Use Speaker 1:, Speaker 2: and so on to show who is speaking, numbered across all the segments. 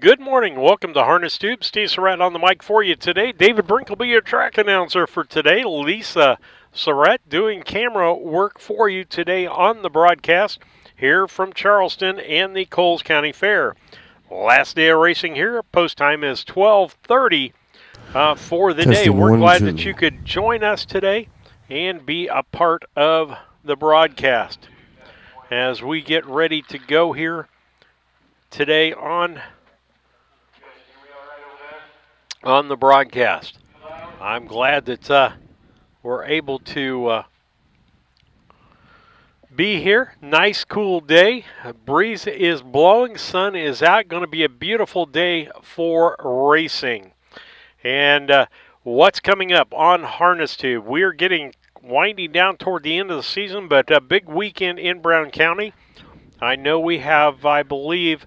Speaker 1: Good morning. Welcome to Harness Tube. Steve Surratt on the mic for you today. David Brink will be your track announcer for today. Lisa Surratt doing camera work for you today on the broadcast here from Charleston and the Coles County Fair. Last day of racing here. Post time is 12:30 for the day. We're glad that you could join us today and be a part of the broadcast as we get ready to go here today on the broadcast. I'm glad that we're able to be here. Nice, cool day. A breeze is blowing. Sun is out. Going to be a beautiful day for racing. And what's coming up on Harness Tube? We're getting winding down toward the end of the season, but a big weekend in Brown County. I know we have, I believe,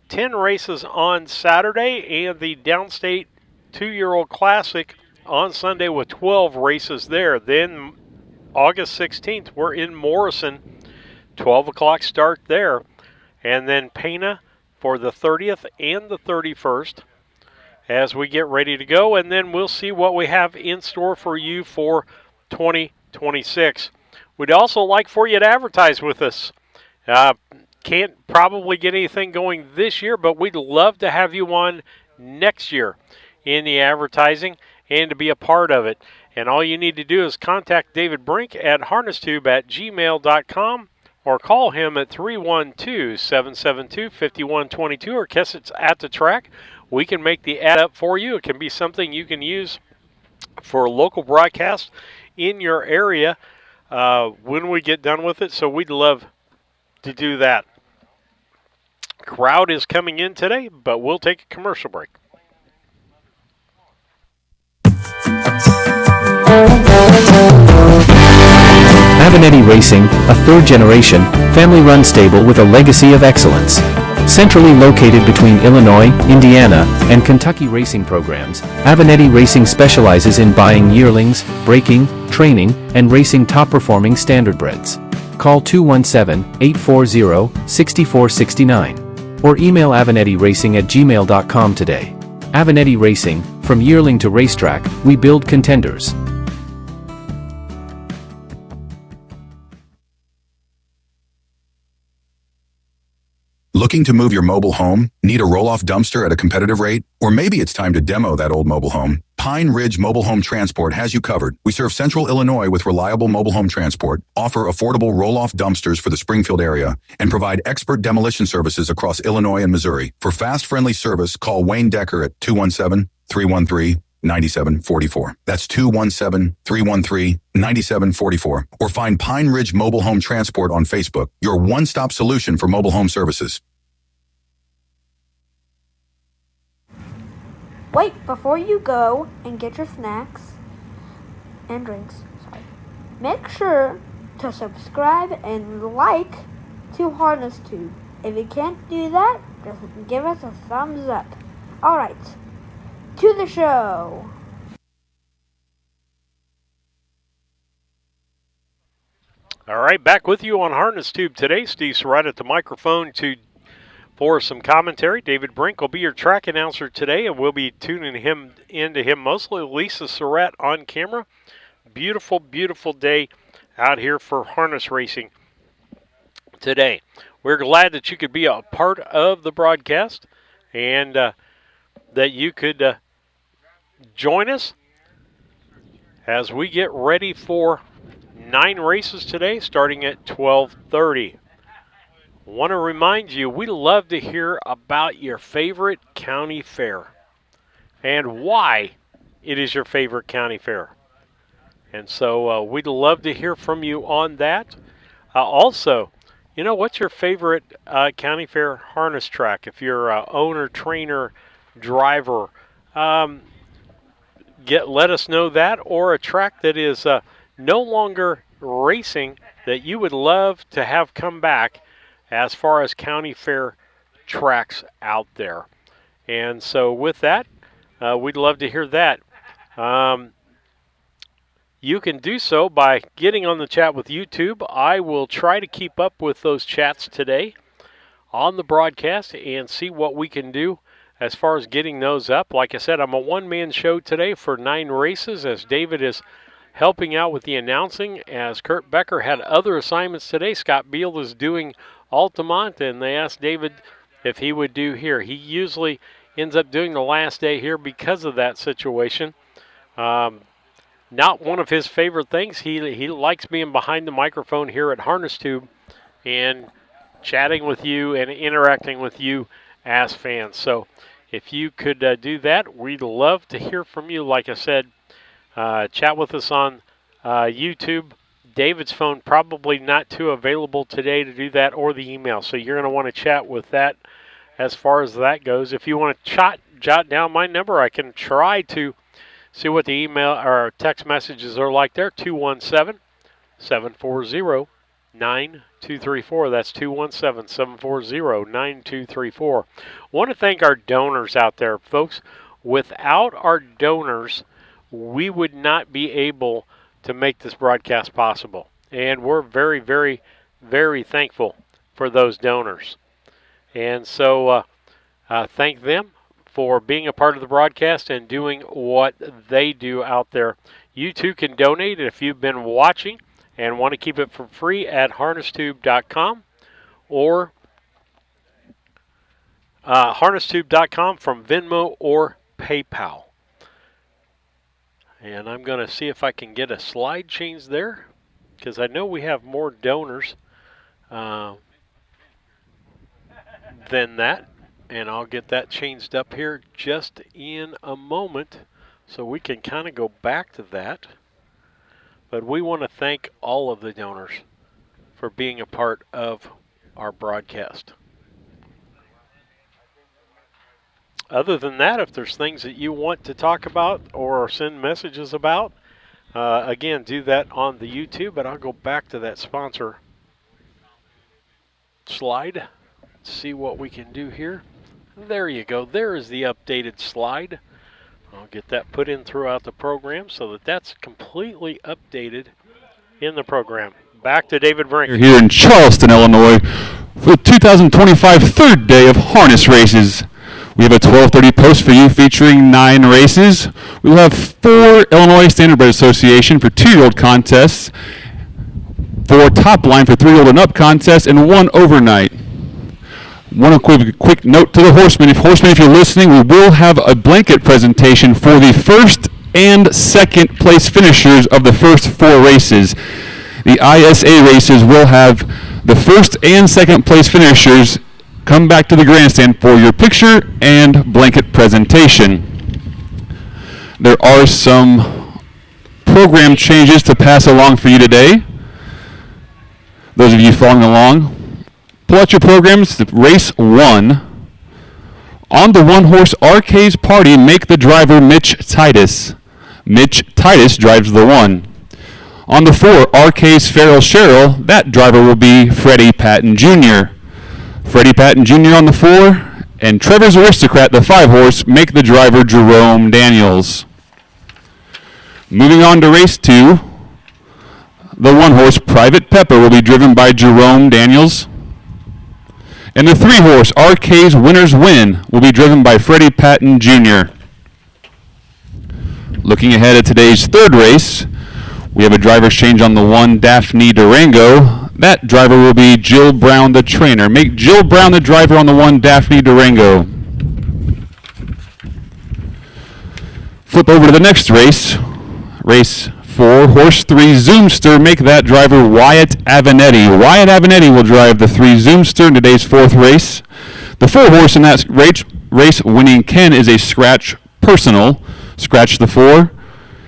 Speaker 1: 10 races on Saturday and the Downstate 2-year-old Classic on Sunday with 12 races there. Then August 16th, we're in Morrison, 12 o'clock start there. And then Pana for the 30th and the 31st as we get ready to go. And then we'll see what we have in store for you for 2026. We'd also like for you to advertise with us. Can't probably get anything going this year, but we'd love to have you on next year in the advertising and to be a part of it. And all you need to do is contact David Brink at harnestube@gmail.com or call him at 312-772-5122 or guess it's at the track. We can make the ad up for you. It can be something you can use for local broadcast in your area when we get done with it. So we'd love to do that. Crowd is coming in today, but we'll take a commercial break.
Speaker 2: Avenatti Racing, a third-generation, family-run stable with a legacy of excellence. Centrally located between Illinois, Indiana, and Kentucky racing programs, Avenatti Racing specializes in buying yearlings, breaking, training, and racing top-performing standardbreds. Call 217-840-6469 or email avenattiracing@gmail.com today. Avenatti Racing, from yearling to racetrack, we build contenders.
Speaker 3: Looking to move your mobile home? Need a roll-off dumpster at a competitive rate? Or maybe it's time to demo that old mobile home? Pine Ridge Mobile Home Transport has you covered. We serve Central Illinois with reliable mobile home transport, offer affordable roll-off dumpsters for the Springfield area, and provide expert demolition services across Illinois and Missouri. For fast, friendly service, call Wayne Decker at 217-313-9744. That's 217-313-9744. Or find Pine Ridge Mobile Home Transport on Facebook, your one-stop solution for mobile home services.
Speaker 4: Wait, before you go and get your snacks and drinks, make sure to subscribe and like to Harness Tube. If you can't do that, just give us a thumbs up. Alright, to the show.
Speaker 1: All right, back with you on Harness Tube today. Steve Surratt at the microphone for some commentary. David Brink will be your track announcer today, and we'll be tuning into him mostly. Lisa Surratt on camera. Beautiful, beautiful day out here for harness racing today. We're glad that you could be a part of the broadcast and that you could join us as we get ready for 9 races today starting at 12:30. Want to remind you, we love to hear about your favorite county fair and why it is your favorite county fair. And so we'd love to hear from you on that. Also, what's your favorite county fair harness track? If you're an owner, trainer, driver, let us know that, or a track that is no longer racing that you would love to have come back as far as county fair tracks out there. And so with that, we'd love to hear that. You can do so by getting on the chat with YouTube. I will try to keep up with those chats today on the broadcast and see what we can do as far as getting those up. Like I said, I'm a one-man show today for 9 races, as David is helping out with the announcing, as Kurt Becker had other assignments today. Scott Beal is doing Altamont, and they asked David if he would do here. He usually ends up doing the last day here because of that situation. Not one of his favorite things. He likes being behind the microphone here at Harness Tube and chatting with you and interacting with you as fans. So if you could do that, we'd love to hear from you. Like I said, chat with us on YouTube. David's phone probably not too available today to do that, or the email. So you're going to want to chat with that as far as that goes. If you want to jot down my number, I can try to see what the email or text messages are like there. 217-740-9234. That's 217-740-9234. Want to thank our donors out there, folks. Without our donors, we would not be able to make this broadcast possible. And we're very, very, very thankful for those donors. And so thank them for being a part of the broadcast and doing what they do out there. You too can donate if you've been watching and want to keep it for free at harnestube.com or harnestube.com from Venmo or PayPal. And I'm going to see if I can get a slide change there, because I know we have more donors than that. And I'll get that changed up here just in a moment so we can kind of go back to that. But we want to thank all of the donors for being a part of our broadcast. Other than that, if there's things that you want to talk about or send messages about, again, do that on the YouTube. But I'll go back to that sponsor slide, see what we can do here. There you go. There is the updated slide. I'll get that put in throughout the program so that that's completely updated in the program. Back to David Brink.
Speaker 5: We're here in Charleston, Illinois for the 2025 third day of harness races. We have a 12:30 post for you featuring 9 races. We'll have 4 Illinois Standardbred Association for 2-year-old contests, 4 top line for 3-year-old and up contests, and 1 overnight. One quick note to the horsemen. If you're listening, we will have a blanket presentation for the first and second place finishers of the first 4 races. The ISA races will have the first and second place finishers come back to the grandstand for your picture and blanket presentation. There are some program changes to pass along for you today. Those of you following along, pull out your programs. Race 1. On the 1-horse RK's Party, make the driver Mitch Titus. Mitch Titus drives the 1. On the 4, RK's Farrell Sherrill, that driver will be Freddie Patton Jr. Freddie Patton Jr. on the 4, and Trevor's Aristocrat, the 5-horse, make the driver Jerome Daniels. Moving on to race 2, the 1-horse Private Pepper will be driven by Jerome Daniels. And the 3-horse RK's Winner's Win will be driven by Freddie Patton Jr. Looking ahead at today's third race, we have a driver's change on the 1 Daphne Durango. That driver will be Jill Brown, the trainer. Make Jill Brown the driver on the 1 Daphne Durango. Flip over to the next race. Race 4, horse 3 Zoomster. Make that driver Wyatt Avenatti. Wyatt Avenatti will drive the 3 Zoomster in today's 4th race. The 4-horse in that race, Winning Ken, is a scratch personal. Scratch the 4.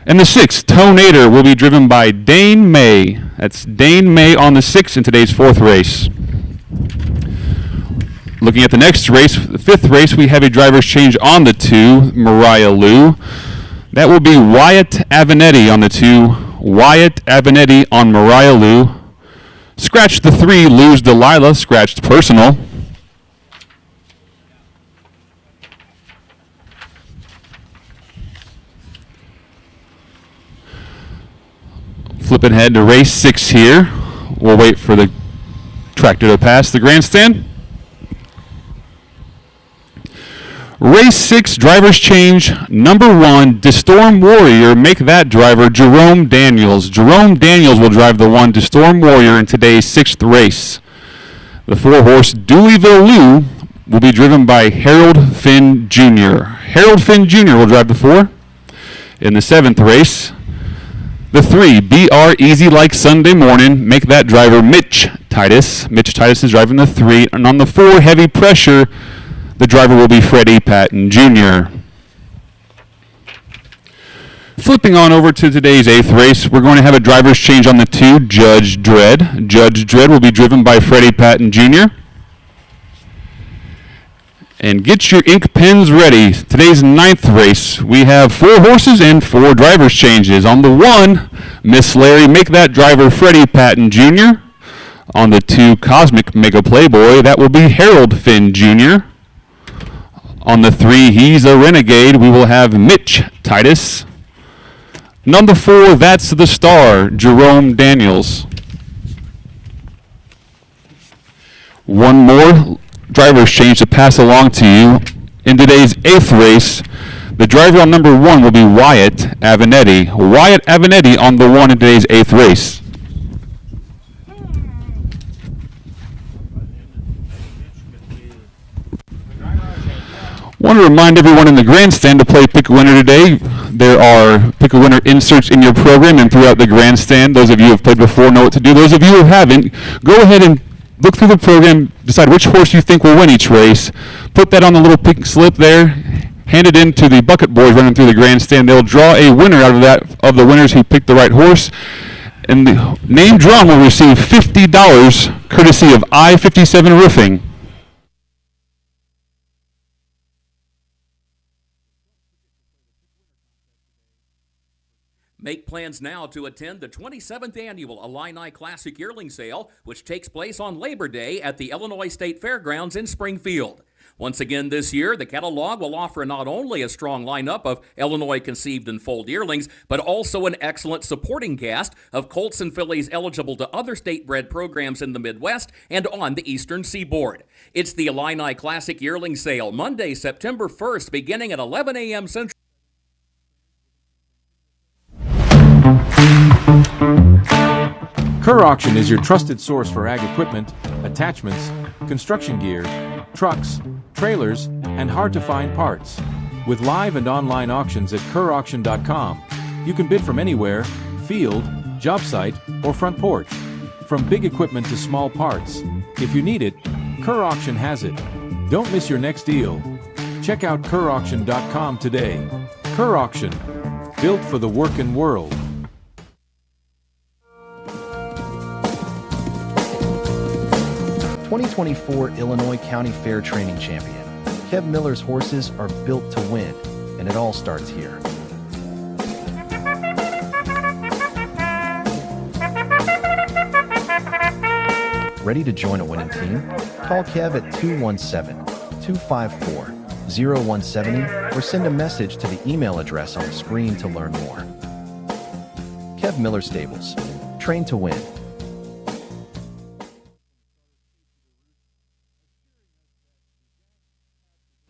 Speaker 5: And the 6, Tonator, will be driven by Dane May. That's Dane May on the 6 in today's 4th race. Looking at the next race, the 5th race, we have a driver's change on the 2, Mariah Lou. That will be Wyatt Avenatti on the 2, Wyatt Avenatti on Mariah Lou. Scratch the 3, Lou's Delilah, scratched personal. Flipping ahead to race 6 here. We'll wait for the tractor to pass the grandstand. Race 6 drivers change. Number 1, DeStorm Warrior. Make that driver Jerome Daniels. Jerome Daniels will drive the 1 DeStorm Warrior in today's 6th race. The 4-horse Dooleyville Lou will be driven by Harold Finn Jr. Harold Finn Jr. will drive the 4. In the 7th race, the 3, BR Easy Like Sunday Morning. Make that driver Mitch Titus. Mitch Titus is driving the 3. And on the 4, Heavy Pressure, the driver will be Freddie Patton Jr. Flipping on over to today's 8th race, we're going to have a driver's change on the 2, Judge Dredd. Judge Dredd will be driven by Freddie Patton Jr. And get your ink pens ready. Today's 9th race, we have 4 horses and 4 driver's changes. On the 1, Miss Larry, make that driver Freddie Patton Jr. On the 2, Cosmic Mega Playboy, that will be Harold Finn Jr. On the 3, He's a Renegade, we will have Mitch Titus. Number 4, That's the Star, Jerome Daniels. One more driver's change to pass along to you. In today's 8th race, the driver on number 1 will be Wyatt Avenatti. Wyatt Avenatti on the 1 in today's 8th race. Want to remind everyone in the grandstand to play Pick a Winner today. There are Pick a Winner inserts in your program and throughout the grandstand. Those of you who have played before know what to do. Those of you who haven't, go ahead and look through the program, decide which horse you think will win each race. Put that on the little pink slip there. Hand it in to the bucket boys running through the grandstand. They'll draw a winner out of that, of the winners who picked the right horse. And the name drawn will receive $50 courtesy of I-57 Roofing.
Speaker 6: Make plans now to attend the 27th Annual Illini Classic Yearling Sale, which takes place on Labor Day at the Illinois State Fairgrounds in Springfield. Once again this year, the catalog will offer not only a strong lineup of Illinois conceived and foaled yearlings, but also an excellent supporting cast of colts and fillies eligible to other state-bred programs in the Midwest and on the Eastern Seaboard. It's the Illini Classic Yearling Sale, Monday, September 1st, beginning at 11 a.m. Central.
Speaker 7: Kerr Auction is your trusted source for ag equipment, attachments, construction gear, trucks, trailers, and hard-to-find parts. With live and online auctions at KerrAuction.com, you can bid from anywhere, field, job site, or front porch. From big equipment to small parts. If you need it, Kerr Auction has it. Don't miss your next deal. Check out KerrAuction.com today. Kerr Auction, built for the working world.
Speaker 8: 2024 Illinois County Fair Training Champion. Kev Miller's horses are built to win, and it all starts here. Ready to join a winning team? Call Kev at 217-254-0170 or send a message to the email address on the screen to learn more. Kev Miller Stables. Train to win.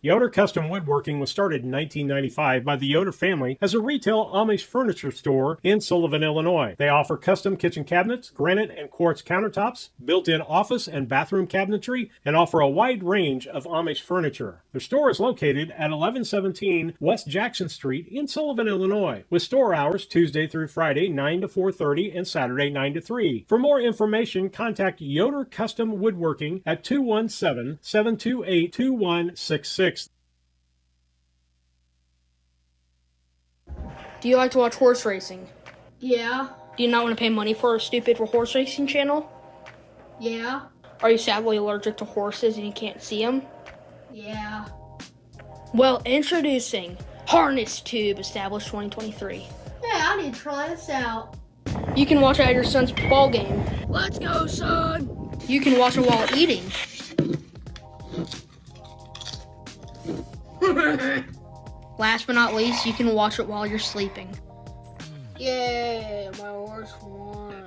Speaker 9: Yoder Custom Woodworking was started in 1995 by the Yoder family as a retail Amish furniture store in Sullivan, Illinois. They offer custom kitchen cabinets, granite and quartz countertops, built-in office and bathroom cabinetry, and offer a wide range of Amish furniture. Their store is located at 1117 West Jackson Street in Sullivan, Illinois, with store hours Tuesday through Friday 9 to 4:30 and Saturday 9 to 3. For more information, contact Yoder Custom Woodworking at 217-728-2166.
Speaker 10: Do you like to watch horse racing?
Speaker 11: Yeah.
Speaker 10: Do you not want to pay money for a stupid horse racing channel?
Speaker 11: Yeah.
Speaker 10: Are you sadly allergic to horses and you can't see them?
Speaker 11: Yeah.
Speaker 10: Well, introducing Harness Tube, established 2023.
Speaker 11: Hey, I need to try this out.
Speaker 10: You can watch it at your son's ball game.
Speaker 11: Let's go, son!
Speaker 10: You can watch it while eating. Last but not least, you can watch it while you're sleeping.
Speaker 11: Yay, my horse won.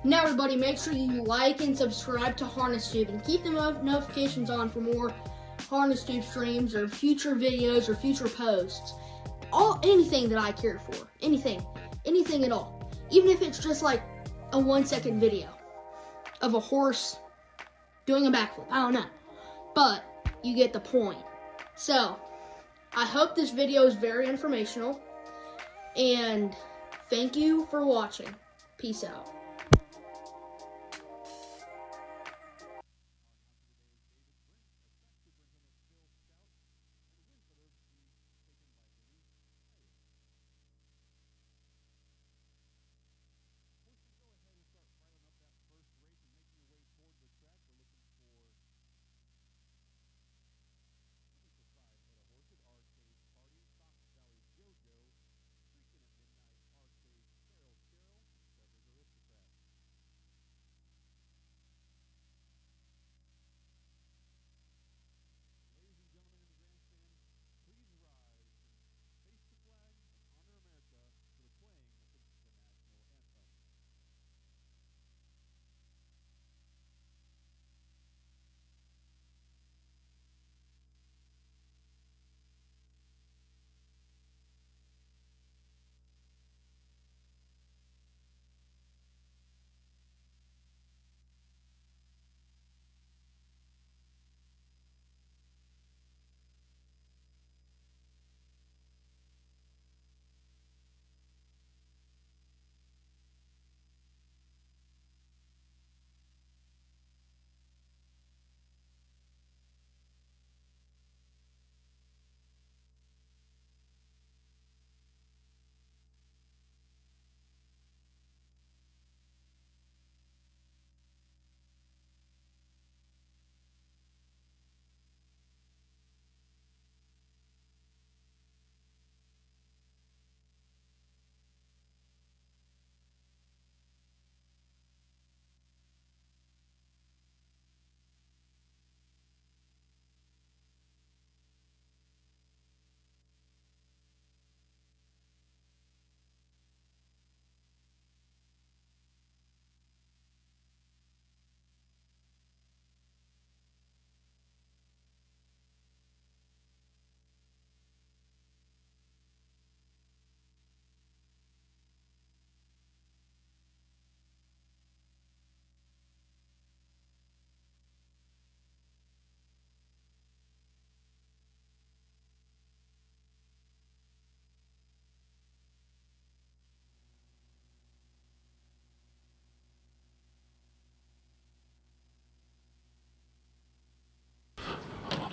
Speaker 10: Now everybody, make sure you like and subscribe to HarnessTube and keep the notifications on for more HarnessTube streams or future videos or future posts. Anything that I care for. Anything at all. Even if it's just like a 1-second video of a horse doing a backflip. I don't know. But you get the point. So, I hope this video is very informational. And thank you for watching. Peace out.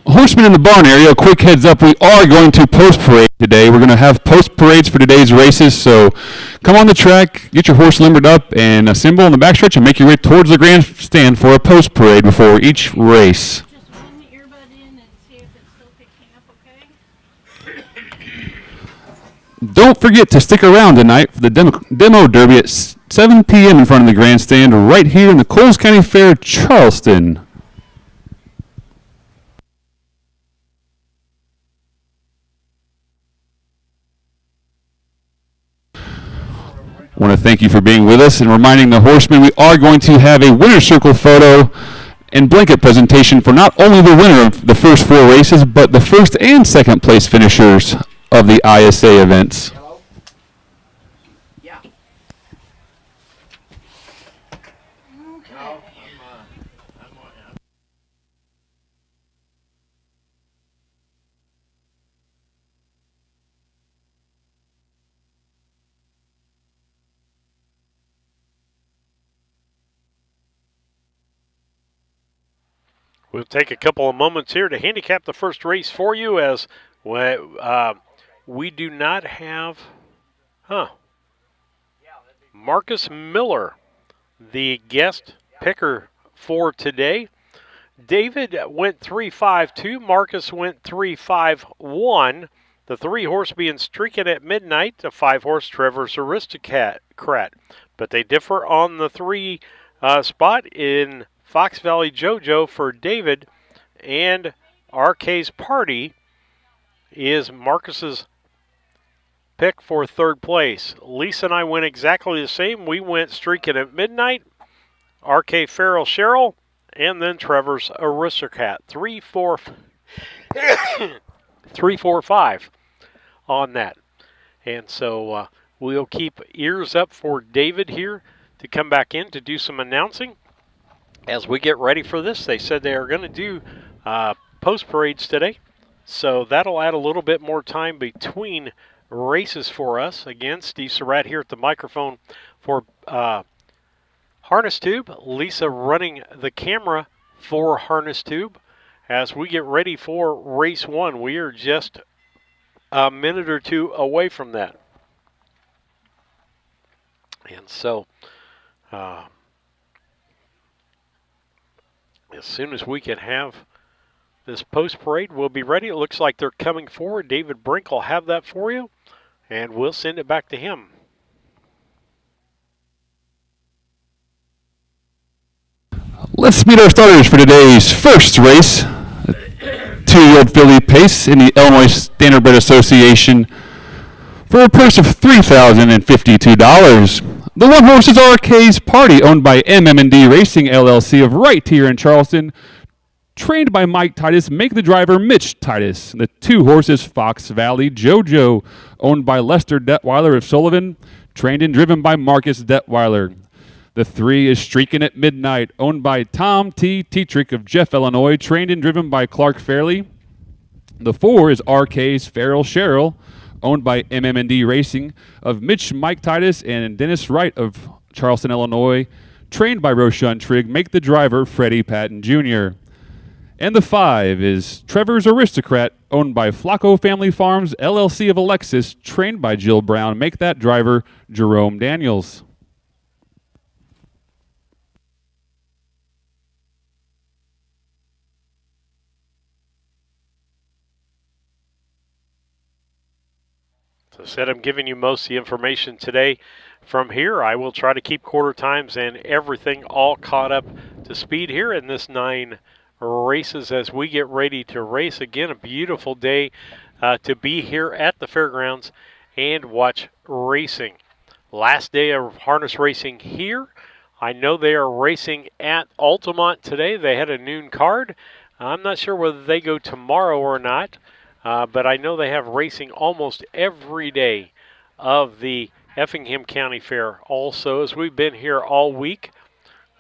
Speaker 5: Horsemen in the barn area, a quick heads up, we are going to post parade today. We're going to have post parades for today's races, so come on the track, get your horse limbered up and assemble in the backstretch and make your way towards the grandstand for a post parade before each race.
Speaker 12: Just run the earbud in and see if it's still picking up okay.
Speaker 5: Don't forget to stick around tonight for the demo derby at 7 p.m. in front of the grandstand right here in the Coles County Fair, Charleston. I want to thank you for being with us and reminding the horsemen we are going to have a winner's circle photo and blanket presentation for not only the winner of the first 4 races, but the first and second place finishers of the ISA events.
Speaker 1: We'll take a couple of moments here to handicap the first race for you as we do not have, Marcus Miller, the guest picker for today. David went 3-5-2. Marcus went 3-5-1. The 3-horse being Streaking at Midnight, the 5-horse Trevor's Aristocrat. But they differ on the 3 spot in Fox Valley JoJo for David, and RK's Party is Marcus's pick for 3rd place. Lisa and I went exactly the same. We went Streaking at Midnight, RK Farrell Cheryl, and then Trevor's Aristocrat. 3, 4, 3, 4, 5 on that. And so we'll keep ears up for David here to come back in to do some announcing as we get ready for this. They said they are going to do post parades today, so that'll add a little bit more time between races for us. Again, Steve Surratt here at the microphone for Harness Tube. Lisa running the camera for Harness Tube as we get ready for race 1. We are just a minute or two away from that. And so as soon as we can have this post parade, we'll be ready. It looks like they're coming forward. David Brink will have that for you, and we'll send it back to him.
Speaker 5: Let's meet our starters for today's first race. A 2-year-old filly pace in the Illinois Standardbred Association for a purse of $3,052. The one horse is RK's Party, owned by MM&D Racing LLC of right here in Charleston. Trained by Mike Titus, make the driver Mitch Titus. The 2 horses, Fox Valley Jojo, owned by Lester Detweiler of Sullivan, trained and driven by Marcus Detweiler. The 3 is Streaking at Midnight, owned by Tom T. Tetrick of Jeff, Illinois, trained and driven by Clark Fairley. The 4 is RK's Farrell Cheryl, owned by MM&D Racing of Mitch Mike Titus and Dennis Wright of Charleston, Illinois, trained by Roshan Trigg, make the driver Freddie Patton Jr. And the 5 is Trevor's Aristocrat, owned by Flacco Family Farms, LLC of Alexis, trained by Jill Brown, make that driver Jerome Daniels.
Speaker 1: So I said I'm giving you most of the information today from here. I will try to keep quarter times and everything all caught up to speed here in this 9 races as we get ready to race. Again, a beautiful day to be here at the fairgrounds and watch racing. Last day of harness racing here. I know they are racing at Altamont today. They had a noon card. I'm not sure whether they go tomorrow or not. But I know they have racing almost every day of the Effingham County Fair. Also, as we've been here all week,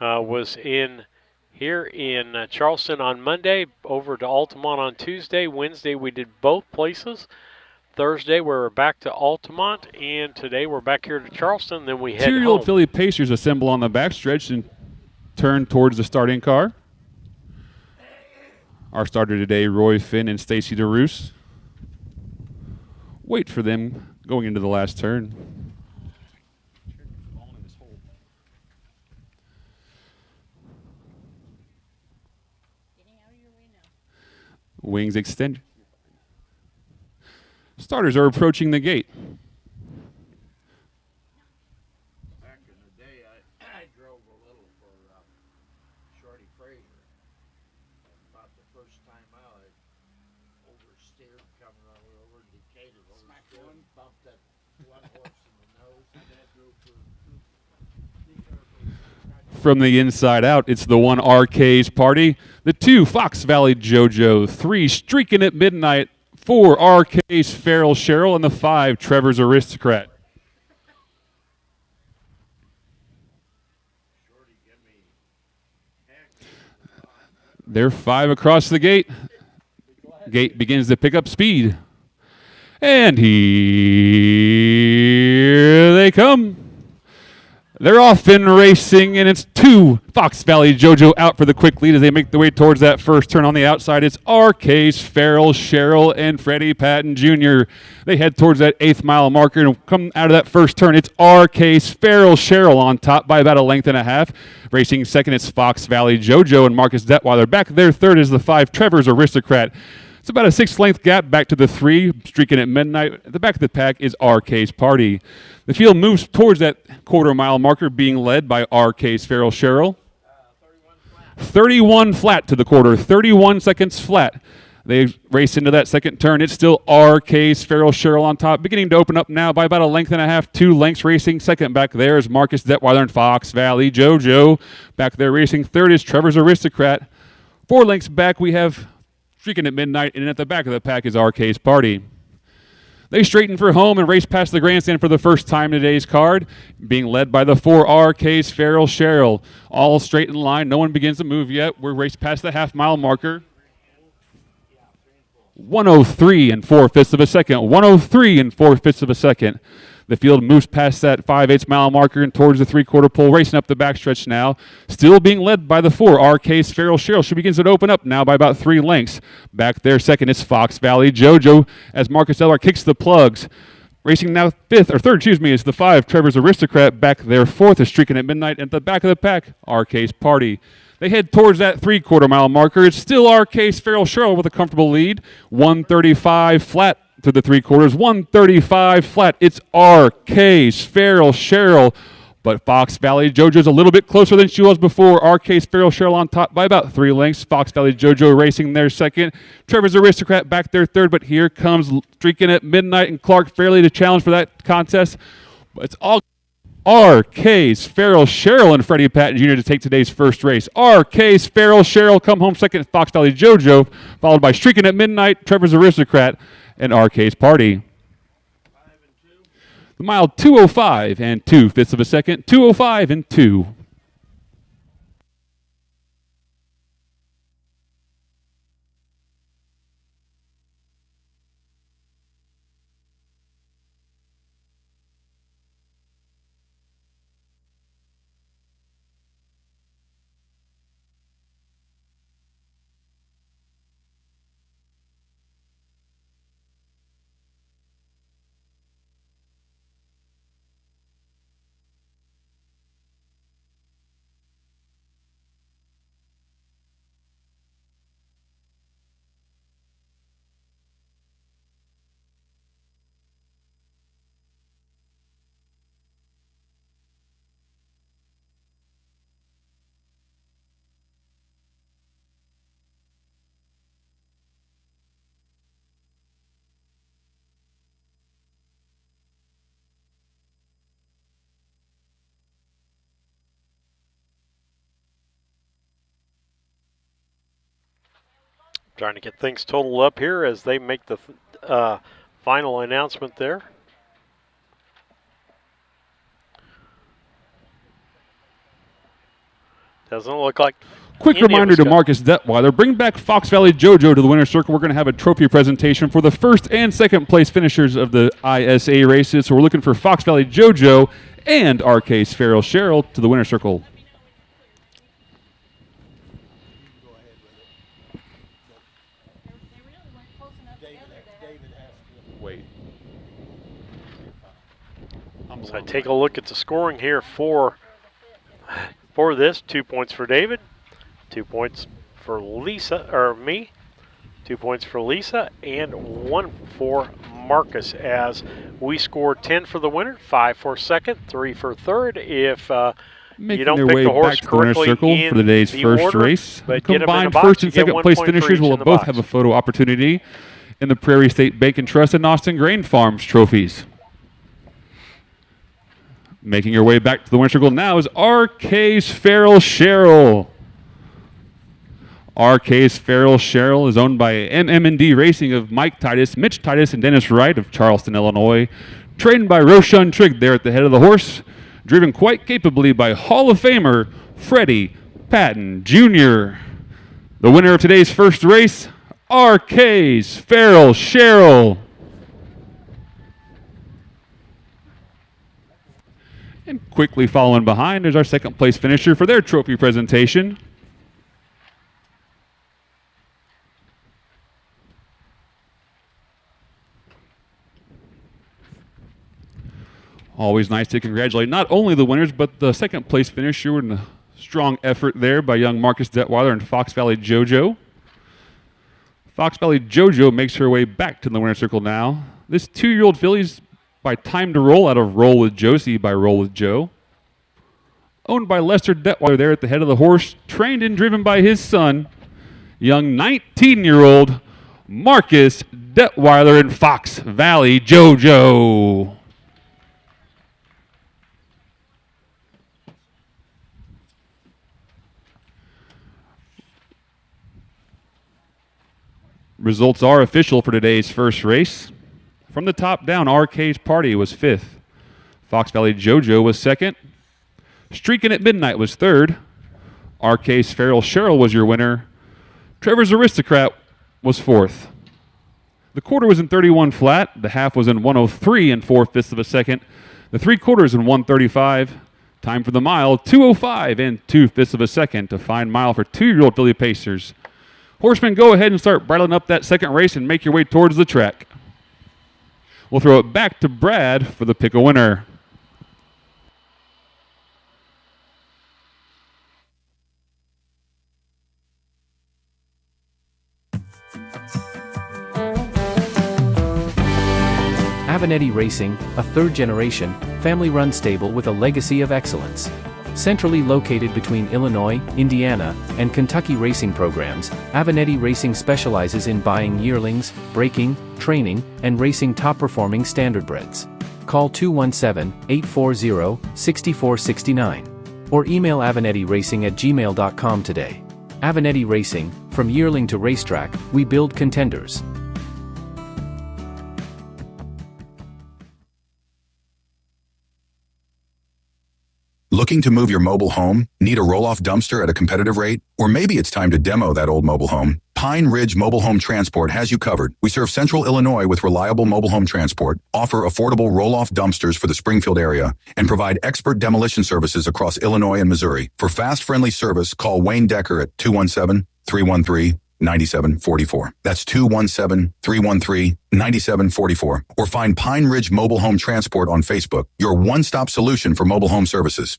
Speaker 1: was here in Charleston on Monday, over to Altamont on Tuesday. Wednesday we did both places. Thursday we were back to Altamont, and today we're back here to Charleston. Then we head home.
Speaker 5: 2-year-old filly Pacers assemble on the backstretch and turn towards the starting car. Our starter today, Roy Finn and Stacy DeRoos. Wait for them going into the last turn. Wings extend. Starters are approaching the gate.
Speaker 13: Back in the day, I drove a little for Shorty Fraser. About the first time out, I oversteered coming over to Decatur. Oversteered, bumped that one horse in the nose, and that drove for
Speaker 5: From the inside out, it's the 1 RK's Party, the 2 Fox Valley Jojo, 3 Streaking at Midnight, 4 RK's Farrell Cheryl, and the 5 Trevor's Aristocrat. They're 5 across the gate. Gate begins to pick up speed. And here they come. They're off in racing, and it's 2 Fox Valley Jojo out for the quick lead as they make their way towards that first turn on the outside. It's RK's Farrell Cheryl and Freddie Patton Jr. They head towards that 8th mile marker and come out of that first turn. It's RK's Farrell Cheryl on top by about a length and a half. Racing second, it's Fox Valley Jojo and Marcus Detweiler. Back there third is the 5 Trevor's Aristocrat. It's about a 6-length gap back to the 3, Streaking at Midnight. At the back of the pack is RK's Party. The field moves towards that quarter-mile marker, being led by RK's Farrell Cheryl. 31 flat to the quarter, 31 seconds flat. They race into that second turn. It's still RK's Farrell Sherrill on top, beginning to open up now by about a length and a half, 2 lengths racing. Second back there is Marcus Detweiler and Fox Valley JoJo. Back there racing. Third is Trevor's Aristocrat. 4 lengths back we have Streaking at Midnight, and at the back of the pack is RK's Party. They straighten for home and race past the grandstand for the first time in today's card, being led by the 4 RK's Farrell Sherrill. All straight in line. No one begins to move yet. We're raced past the half-mile marker. 103 and 4/5 of a second. 103 and 4/5 of a second. The field moves past that 5/8 mile marker and towards the 3/4 pole, racing up the backstretch now. Still being led by the 4 RK's Farrell Sherrill. She begins to open up now by about 3 lengths. Back there second is Fox Valley JoJo as Marcus Eller kicks the plugs. Racing now third, is the 5 Trevor's Aristocrat. Back there fourth is Streaking at Midnight. At the back of the pack, RK's Party. They head towards that 3/4 mile marker. It's still RK's Farrell Sherrill with a comfortable lead. 135 flat to the 3/4. 135 flat. It's RK's Farrell Sherrill. But Fox Valley JoJo's a little bit closer than she was before. RK's Farrell Sherrill on top by about 3 lengths. Fox Valley JoJo racing there second. Trevor's Aristocrat back there third. But here comes Streaking at Midnight and Clark Fairley to challenge for that contest. But it's all RK's Farrell Sherrill and Freddie Patton Jr. to take today's first race. RK's Farrell Sherrill come home second. Fox Valley JoJo, followed by Streaking at Midnight, Trevor's Aristocrat, and RK's Party. The mile 205 and 2/5 of a second. 205 and 2.
Speaker 1: Trying to get things totaled up here as they make the final announcement there. Doesn't look like.
Speaker 5: Quick reminder to Marcus Detweiler, bring back Fox Valley JoJo to the winner's circle. We're going to have a trophy presentation for the first and second place finishers of the ISA races. So we're looking for Fox Valley JoJo and RK's Farrell Sherrill to the winner's circle.
Speaker 1: So I take a look at the scoring here for this. 2 points for David, 2 points for Lisa, or me, 2 points for Lisa, and 1 for Marcus as we score 10 for the winner, 5 for second, 3 for third. If you don't pick the horse correctly
Speaker 5: circle
Speaker 1: in
Speaker 5: for today's
Speaker 1: the
Speaker 5: first
Speaker 1: order,
Speaker 5: race,
Speaker 1: but get 'em in
Speaker 5: combined
Speaker 1: a box,
Speaker 5: first
Speaker 1: you
Speaker 5: and
Speaker 1: get
Speaker 5: second
Speaker 1: 1
Speaker 5: place
Speaker 1: point for
Speaker 5: finishers
Speaker 1: each
Speaker 5: will
Speaker 1: in the
Speaker 5: both
Speaker 1: box.
Speaker 5: have a photo opportunity in the Prairie State Bank and Trust and Austin Grain Farms trophies. Making her way back to the winner's circle now is RK's Farrell Sherrill. RK's Farrell Sherrill is owned by MM&D Racing of Mike Titus, Mitch Titus, and Dennis Wright of Charleston, Illinois. Trained by Roshan Trigg there at the head of the horse. Driven quite capably by Hall of Famer Freddie Patton Jr. The winner of today's first race, RK's Farrell Sherrill. And quickly following behind is our second place finisher for their trophy presentation. Always nice to congratulate not only the winners, but the second place finisher and a strong effort there by young Marcus Detweiler and Fox Valley JoJo. Fox Valley JoJo makes her way back to the winner's circle now. This 2-year-old filly's by Time to Roll out of Roll with Josie by Roll with Joe. Owned by Lester Detweiler there at the head of the horse, trained and driven by his son, young 19-year-old Marcus Detweiler and Fox Valley JoJo. Results are official for today's first race. From the top down, RK's Party was 5th. Fox Valley JoJo was 2nd. Streaking at Midnight was 3rd. RK's Feral Cheryl was your winner. Trevor's Aristocrat was 4th. The quarter was in 31 flat. The half was in 103 and 4/5 of a second. The 3/4 in 135. Time for the mile, 2:05 and 2/5 of a second to find mile for 2-year-old Philly Pacers. Horsemen, go ahead and start bridling up that second race and make your way towards the track. We'll throw it back to Brad for the pick a winner.
Speaker 2: Avenatti Racing, a third-generation, family-run stable with a legacy of excellence. Centrally located between Illinois, Indiana, and Kentucky racing programs, Avenatti Racing specializes in buying yearlings, breaking, training, and racing top-performing standardbreds. Call 217-840-6469 or email avenattiracing@gmail.com today. Avenatti Racing, from yearling to racetrack, we build contenders.
Speaker 3: Looking to move your mobile home? Need a roll-off dumpster at a competitive rate? Or maybe it's time to demo that old mobile home? Pine Ridge Mobile Home Transport has you covered. We serve Central Illinois with reliable mobile home transport, offer affordable roll-off dumpsters for the Springfield area, and provide expert demolition services across Illinois and Missouri. For fast, friendly service, call Wayne Decker at 217-313-9744. That's 217-313-9744. Or find Pine Ridge Mobile Home Transport on Facebook, your one-stop solution for mobile home services.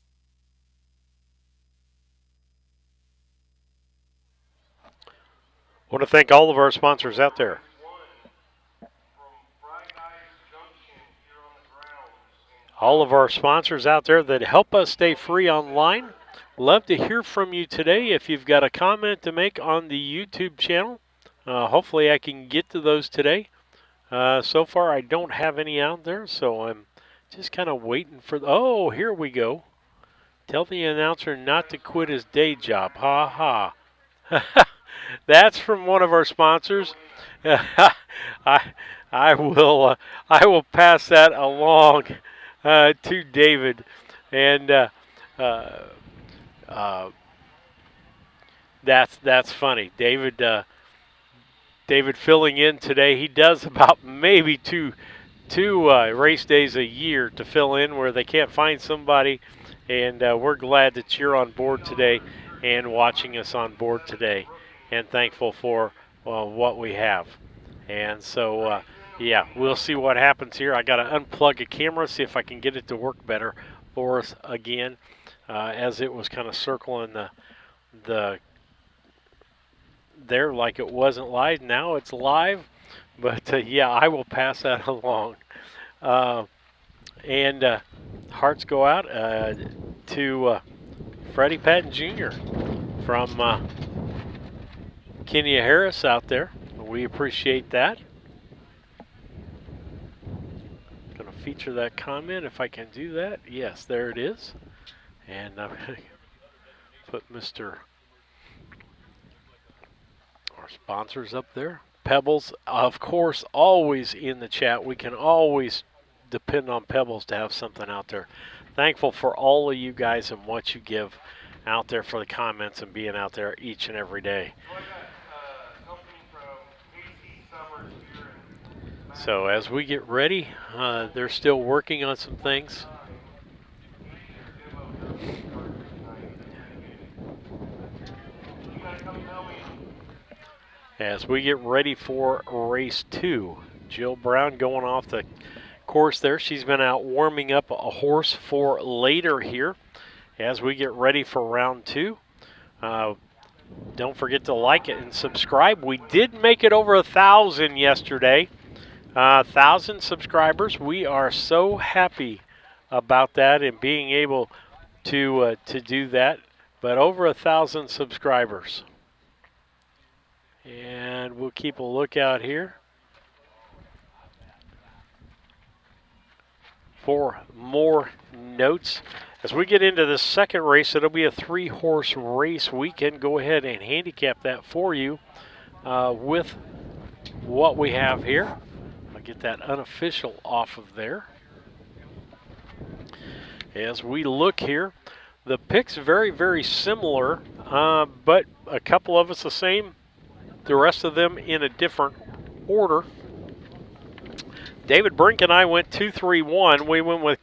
Speaker 1: I want to thank all of our sponsors out there. All of our sponsors out there that help us stay free online. Love to hear from you today. If you've got a comment to make on the YouTube channel, hopefully I can get to those today. So far I don't have any out there, so I'm just kind of waiting for... Oh, here we go. Tell the announcer not to quit his day job. Ha ha. That's from one of our sponsors. I will pass that along to David, and that's funny. David filling in today. He does about maybe two race days a year to fill in where they can't find somebody, and we're glad that you're on board today and watching us on board today, and thankful for what we have. And so, yeah, we'll see what happens here. I got to unplug a camera, see if I can get it to work better for us again, as it was kind of circling the there like it wasn't live. Now it's live, but yeah, I will pass that along. And hearts go out to Freddie Patton Jr. from Kenya Harris out there. We appreciate that. Going to feature that comment if I can do that. Yes, there it is. And I'm going to put our sponsors up there. Pebbles, of course, always in the chat. We can always depend on Pebbles to have something out there. Thankful for all of you guys and what you give out there for the comments and being out there each and every day. So as we get ready, they're still working on some things. As we get ready for race 2, Jill Brown going off the course there. She's been out warming up a horse for later here. As we get ready for round 2, don't forget to like it and subscribe. We did make it over 1,000 yesterday. 1,000 subscribers. We are so happy about that and being able to do that. But over 1,000 subscribers. And we'll keep a lookout here for more notes. As we get into the second race, it'll be a 3-horse race. We can go ahead and handicap that for you with what we have here. I'll get that unofficial off of there. As we look here, the picks very, very similar, but a couple of us the same. The rest of them in a different order. David Brink and I went 2-3-1. We went with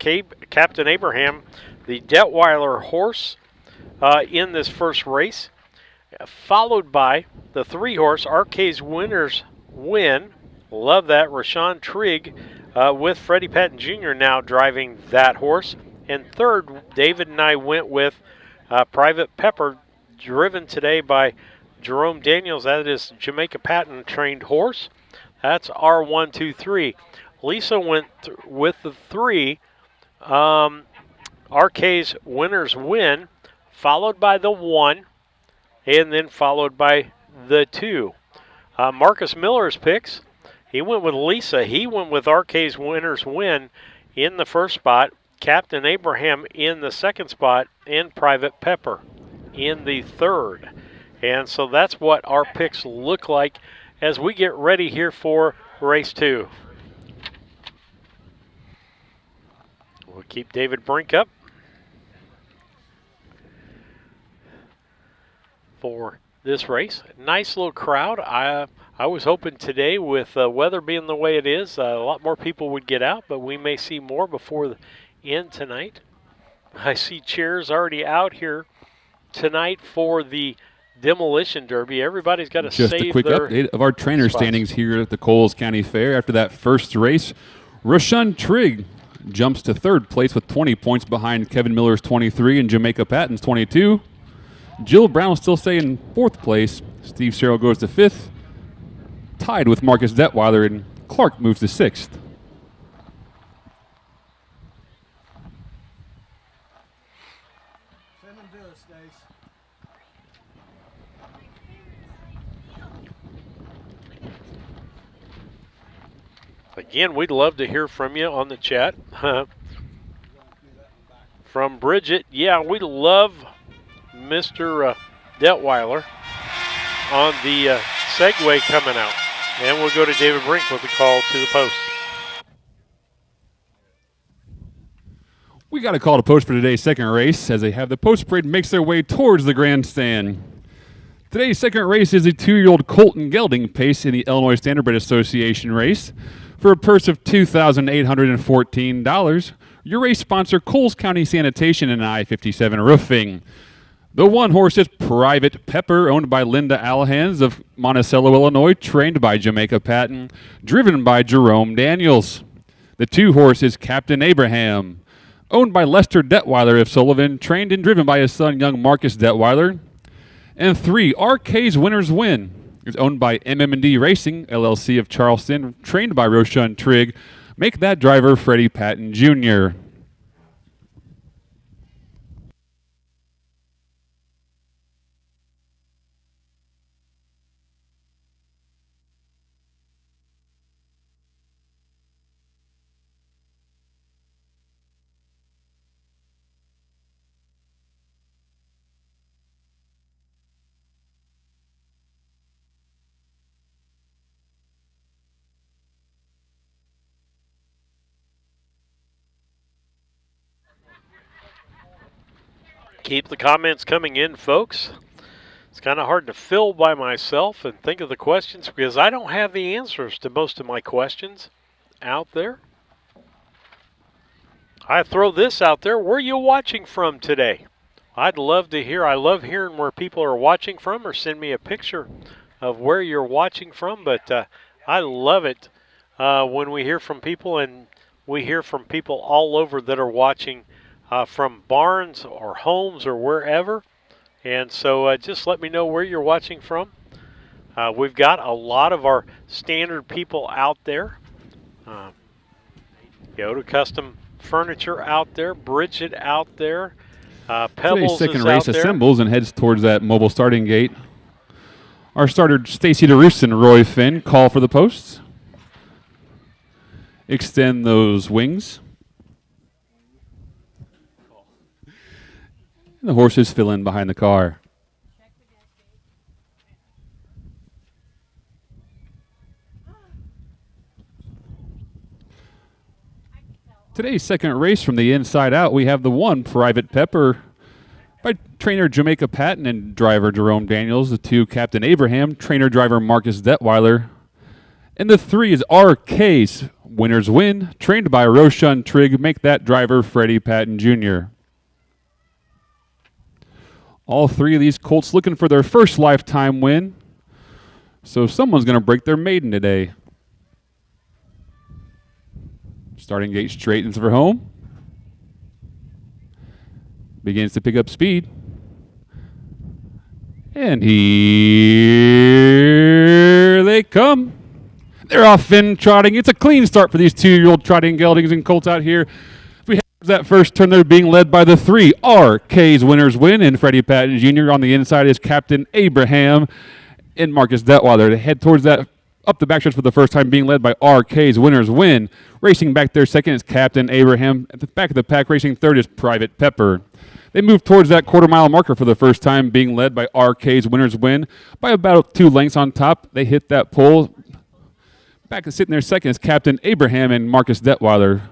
Speaker 1: Captain Abraham, the Detweiler horse, in this first race, followed by the 3-horse RK's Winners Win. Love that. Rashawn Trigg with Freddie Patton Jr. now driving that horse. And third, David and I went with Private Pepper, driven today by Jerome Daniels. That is Jamaica Patton trained horse. That's our 1, 2, 3. Lisa went with the 3. RK's Winners Win, followed by the 1, and then followed by the 2. Marcus Miller's picks, he went with Lisa. He went with RK's Winners Win in the first spot, Captain Abraham in the second spot, and Private Pepper in the third. And so that's what our picks look like as we get ready here for race 2. We'll keep David Brink up for this race. Nice little crowd. I was hoping today, with weather being the way it is, a lot more people would get out, but we may see more before the end tonight. I see chairs already out here tonight for the Demolition Derby. Everybody's got to save
Speaker 5: Just a quick update of our trainer
Speaker 1: spots.
Speaker 5: standings here at the Coles County Fair. After that first race, Rashawn Trigg jumps to third place with 20 points behind Kevin Miller's 23 and Jamaica Patton's 22. Jill Brown still staying in fourth place. Steve Sherrill goes to fifth, tied with Marcus Detweiler, and Clark moves to sixth.
Speaker 1: Again, we'd love to hear from you on the chat. From Bridget, yeah, we love Mr. Detweiler on the Segway coming out. And we'll go to David Brink with the call to the post.
Speaker 5: We got a call to post for today's second race as they have the post parade makes their way towards the grandstand. Today's second race is a 2-year-old Colton Gelding pace in the Illinois Standardbred Association race for a purse of $2,814. Your race sponsor, Coles County Sanitation and I-57 Roofing. The 1 horse is Private Pepper, owned by Linda Alahans of Monticello, Illinois, trained by Jamaica Patton, driven by Jerome Daniels. The 2 horse is Captain Abraham, owned by Lester Detweiler of Sullivan, trained and driven by his son, young Marcus Detweiler. And 3, RK's Winners Win, is owned by MM&D Racing, LLC of Charleston, trained by Rashawn Trigg. Make that driver Freddie Patton Jr.
Speaker 1: Keep the comments coming in, folks. It's kind of hard to fill by myself and think of the questions because I don't have the answers to most of my questions out there. I throw this out there. Where are you watching from today? I'd love to hear. I love hearing where people are watching from, or send me a picture of where you're watching from. But I love it when we hear from people, and we hear from people all over that are watching from barns or homes or wherever. And so just let me know where you're watching from. We've got a lot of our standard people out there. Yoda Custom Furniture out there. Bridget out there. Pebbles
Speaker 5: Today's second
Speaker 1: is
Speaker 5: race
Speaker 1: out there.
Speaker 5: assembles and heads towards that mobile starting gate. Our starter, Stacy DeRoos and Roy Finn, call for the posts. Extend those wings. And the horses fill in behind the car. Today's second race from the inside out, we have the 1 Private Pepper by trainer Jamaica Patton and driver Jerome Daniels. The 2 Captain Abraham, trainer driver Marcus Detweiler. And the 3 is RK's Winners Win, trained by Roshan Trigg, make that driver Freddie Patton Jr. All 3 of these colts looking for their first lifetime win. So someone's going to break their maiden today. Starting gate straightens for home. Begins to pick up speed. And here they come. They're off in trotting. It's a clean start for these 2-year-old trotting geldings and colts out here. If we have that first turn, they're being led by the 3 RK's Winners Win, and Freddie Patton Jr. On the inside is Captain Abraham and Marcus Detweiler. They head towards that up the backstretch for the first time, being led by RK's Winners Win. Racing back there second is Captain Abraham. At the back of the pack, racing third is Private Pepper. They move towards that quarter-mile marker for the first time, being led by RK's Winners Win by about 2 lengths on top. They hit that pole. Back to sitting there second is Captain Abraham and Marcus Detweiler.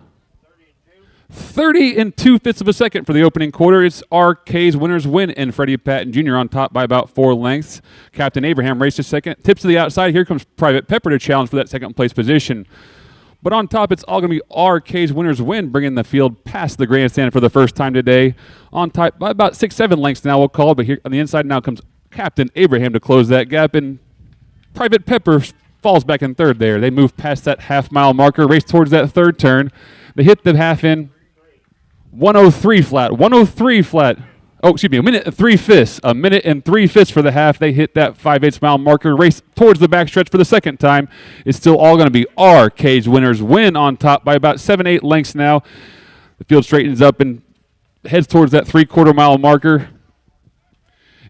Speaker 5: 30 and 2/5 of a second for the opening quarter. It's RK's Winners Win and Freddie Patton Jr. on top by about 4 lengths. Captain Abraham races second. Tips to the outside. Here comes Private Pepper to challenge for that second place position. But on top, it's all going to be RK's Winners Win, bringing the field past the grandstand for the first time today. On top by about 6-7 lengths now, we'll call it. But here on the inside now comes Captain Abraham to close that gap. And Private Pepper falls back in third there. They move past that half-mile marker, race towards that third turn. They hit the half in. 103 flat. Oh, excuse me, a minute and 3/5. A minute and 3/5 for the half. They hit that 5/8 mile marker. Race towards the backstretch for the second time. It's still all going to be RK's Winners Win on top by about 7-8 lengths now. The field straightens up and heads towards that 3/4 mile marker.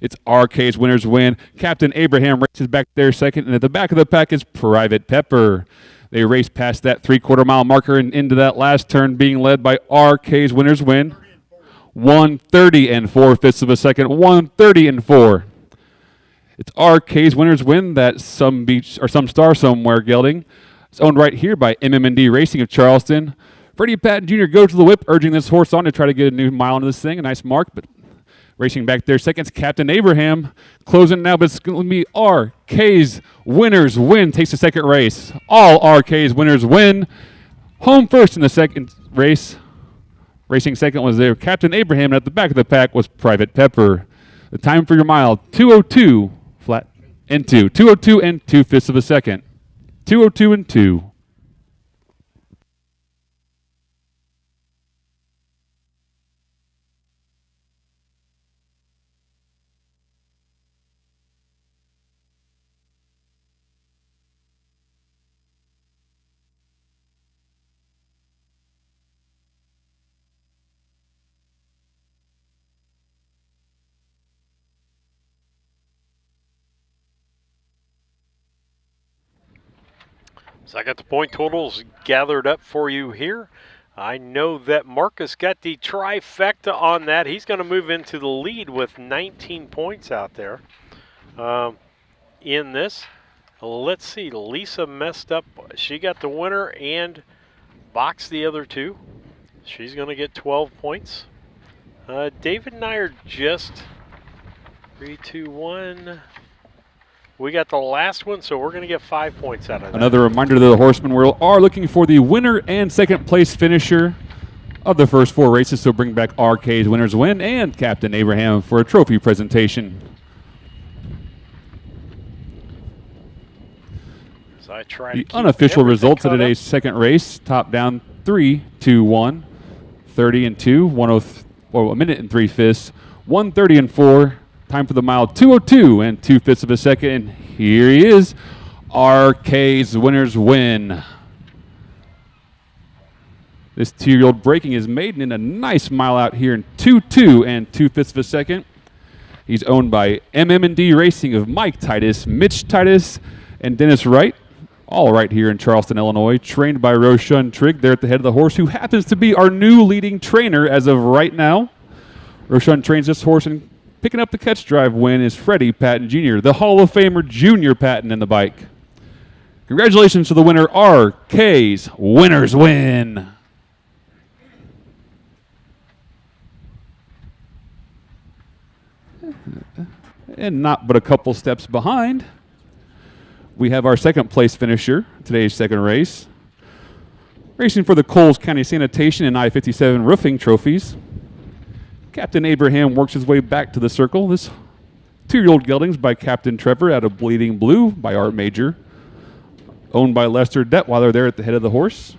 Speaker 5: It's RK's Winners Win. Captain Abraham races back there second, and at the back of the pack is Private Pepper. They race past that 3/4 mile marker and into that last turn, being led by RK's Winners Win. 1:30 and 4/5 of a second. 1:30 and 4. It's RK's Winners Win, that some beach or some star somewhere gelding. It's owned right here by MM&D Racing of Charleston. Freddie Patton Jr. goes to the whip, urging this horse on to try to get a new mile into this thing. A nice mark, but racing back there second's Captain Abraham. Closing now, but it's going to be RK's Winners Win. Takes the second race. All RK's Winners Win. Home first in the second race. Racing second was there Captain Abraham, and at the back of the pack was Private Pepper. The time for your mile, 2:02 flat and 2. 2:02 and 2/5 of a second. 2:02 and 2.
Speaker 1: So I got the point totals gathered up for you here. I know that Marcus got the trifecta on that. He's going to move into the lead with 19 points out there in this. Let's see, Lisa messed up. She got the winner and boxed the other 2. She's going to get 12 points. David and I are just 3, 2, 1. We got the last one, so we're going to get 5 points out of that.
Speaker 5: Another reminder to the Horseman World are looking for the winner and second place finisher of the first 4 races, so bring back RK's Winners Win and Captain Abraham for a trophy presentation.
Speaker 1: So I try
Speaker 5: the
Speaker 1: to
Speaker 5: unofficial results of today's second race, top down 3, 2, 1, 30 and 2, 1 minute and 3/5, 1:30 and 4. Time for the mile, 2:02 and 2/5 of a second. And here he is, RK's Winners Win. This 2-year-old breaking his maiden in a nice mile out here in 2:02 and 2/5 of a second. He's owned by MM&D Racing of Mike Titus, Mitch Titus, and Dennis Wright, all right here in Charleston, Illinois, trained by Roshan Trigg there at the head of the horse, who happens to be our new leading trainer as of right now. Roshan trains this horse, and picking up the catch drive win is Freddie Patton Jr., the Hall of Famer Junior Patton in the bike. Congratulations to the winner, RK's Winners Win. And not but a couple steps behind, we have our second place finisher, today's second race. Racing for the Coles County Sanitation and I-57 Roofing trophies. Captain Abraham works his way back to the circle. This 2-year-old gelding's by Captain Trevor out of Bleeding Blue by Art Major. Owned by Lester Detweiler there at the head of the horse.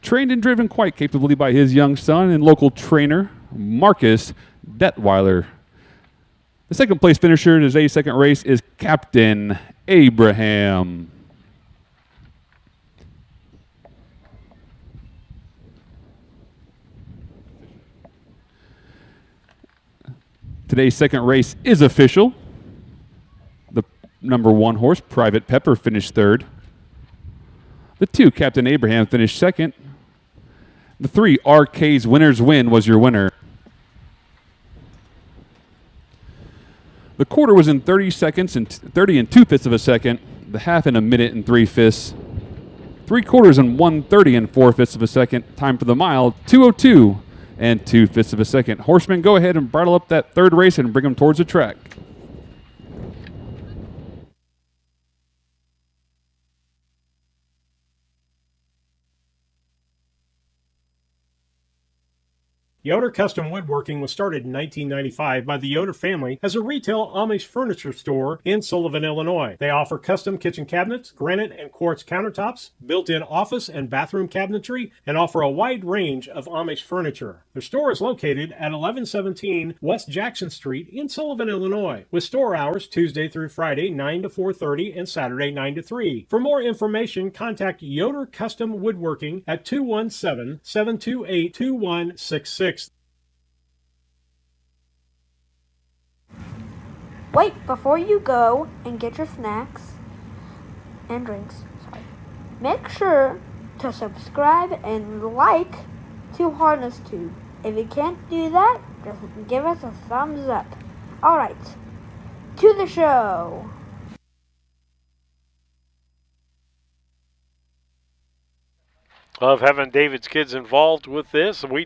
Speaker 5: Trained and driven quite capably by his young son and local trainer, Marcus Detweiler. The second place finisher in today's second race is Captain Abraham. Today's second race is official. The number 1 horse, Private Pepper, finished third. The 2, Captain Abraham, finished second. The 3, RK's Winners Win, was your winner. The quarter was in 30 seconds and 30 and 2/5 of a second. The half in a minute and 3/5. 3/4 in 1:30 and 4/5 of a second. Time for the mile, 2:02 and 2/5 of a second. Horsemen, go ahead and bridle up that third race and bring them towards the track.
Speaker 9: Yoder Custom Woodworking was started in 1995 by the Yoder family as a retail Amish furniture store in Sullivan, Illinois. They offer custom kitchen cabinets, granite and quartz countertops, built-in office and bathroom cabinetry, and offer a wide range of Amish furniture. Their store is located at 1117 West Jackson Street in Sullivan, Illinois, with store hours Tuesday through Friday 9 to 4:30 and Saturday 9 to 3. For more information, contact Yoder Custom Woodworking at 217-728-2166.
Speaker 4: Wait, before you go and get your snacks and drinks, make sure to subscribe and like to Harness Tube. If you can't do that, just give us a thumbs up. Alright, to the show.
Speaker 1: Love having David's kids involved with this. We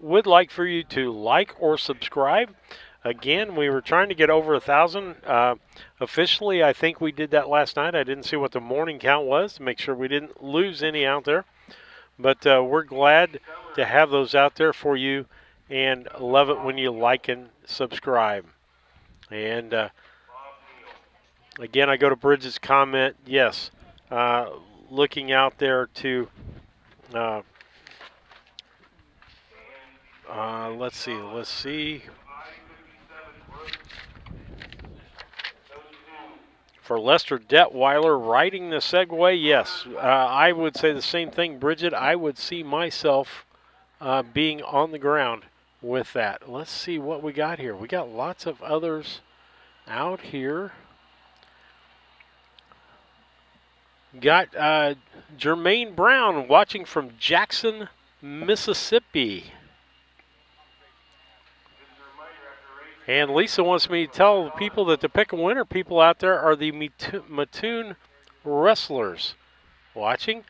Speaker 1: would like for you to like or subscribe. Again, we were trying to get over 1,000. Officially, I think we did that last night. I didn't see what the morning count was to make sure we didn't lose any out there. But we're glad to have those out there for you and love it when you like and subscribe. And again, I go to Bridget's comment. Yes, looking out there to let's see. For Lester Detweiler riding the Segway, yes, I would say the same thing, Bridget. I would see myself being on the ground with that. Let's see what we got here. We got lots of others out here. Got Jermaine Brown watching from Jackson, Mississippi. And Lisa wants me to tell the people that the pick a winner people out there are the Mattoon Wrestlers. Watching.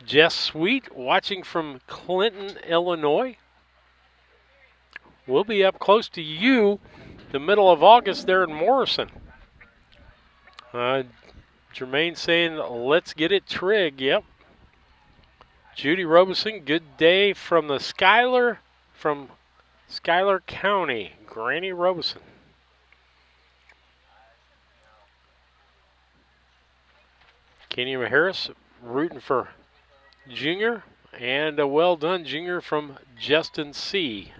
Speaker 1: Jess Sweet watching from Clinton, Illinois. We'll be up close to you the middle of August there in Morrison. Jermaine saying, let's get it, Trigg. Yep. Judy Robeson, good day from the Schuyler County. Granny Robeson. Kenny Harris rooting for Junior. And a well done, Junior, from Justin C.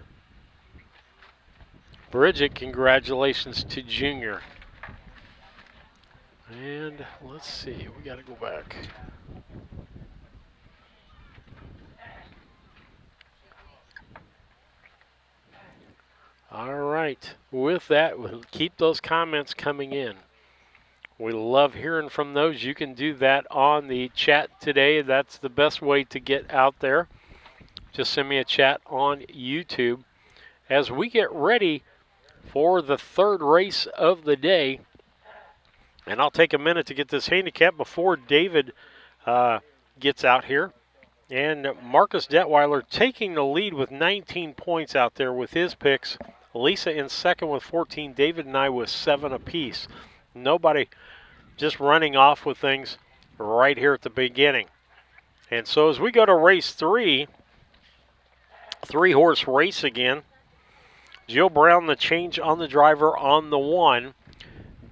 Speaker 1: Bridget, congratulations to Junior. And let's see, we got to go back. All right. With that, we'll keep those comments coming in. We love hearing from those. You can do that on the chat today. That's the best way to get out there. Just send me a chat on YouTube. As we get ready for the third race of the day, and I'll take a minute to get this handicap before David gets out here. And Marcus Detweiler taking the lead with 19 points out there with his picks. Lisa in second with 14. David and I with 7 apiece. Nobody just running off with things right here at the beginning. And so as we go to race 3, 3-horse race again. Jill Brown, the change on the driver on the 1.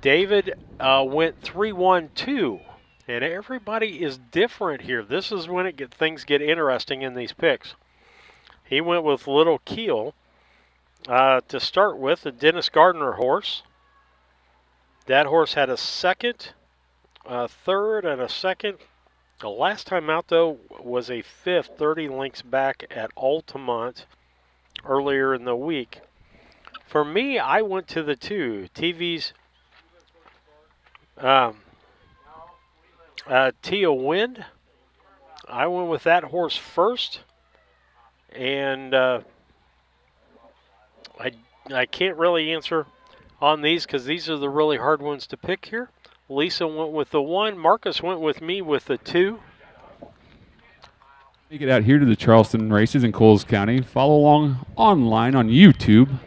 Speaker 1: David went 3-1-2. And everybody is different here. This is when things get interesting in these picks. He went with Little Keel to start with, the Dennis Gardner horse. That horse had a second, a third, and a second. The last time out, though, was a fifth, 30 lengths back at Altamont earlier in the week. For me, I went to the 2, TV's Tia Wind. I went with that horse first, and I can't really answer on these because these are the really hard ones to pick here. Lisa went with the 1. Marcus went with me with the 2.
Speaker 5: You get out here to the Charleston races in Coles County. Follow along online on YouTube.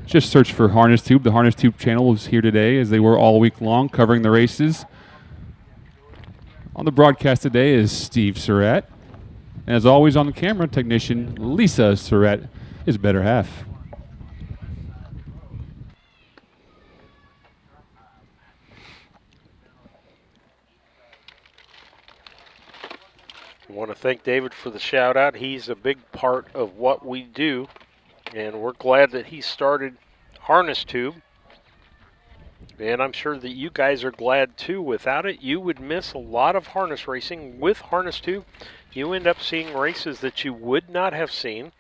Speaker 5: Just search for Harness Tube. The Harness Tube channel is here today, as they were all week long, covering the races. On the broadcast today is Steve Surratt. And as always on the camera, technician Lisa Surratt, his better half.
Speaker 1: I want to thank David for the shout out. He's a big part of what we do, and we're glad that he started Harness Tube. And I'm sure that you guys are glad too. Without it, you would miss a lot of harness racing. With Harness Tube, you end up seeing races that you would not have seen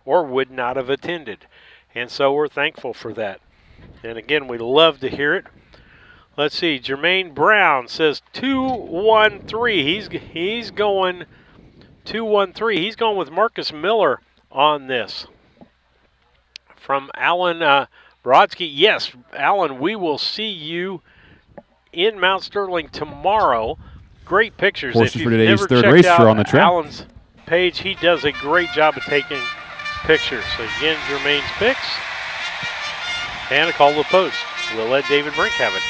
Speaker 1: or would not have attended. And so we're thankful for that. And again, we love to hear it. Let's see, Jermaine Brown says 2-1-3. He's going 2-1-3. He's going with Marcus Miller on this. From Alan Brodsky. Yes, Alan, we will see you in Mount Sterling tomorrow. Great pictures.
Speaker 5: Horses
Speaker 1: if
Speaker 5: for
Speaker 1: you've
Speaker 5: today's
Speaker 1: never
Speaker 5: third
Speaker 1: checked
Speaker 5: race
Speaker 1: out
Speaker 5: are on the track.
Speaker 1: Alan's page, he does a great job of taking pictures. So again, Jermaine's picks and a call to the post. We'll let David Brink have it.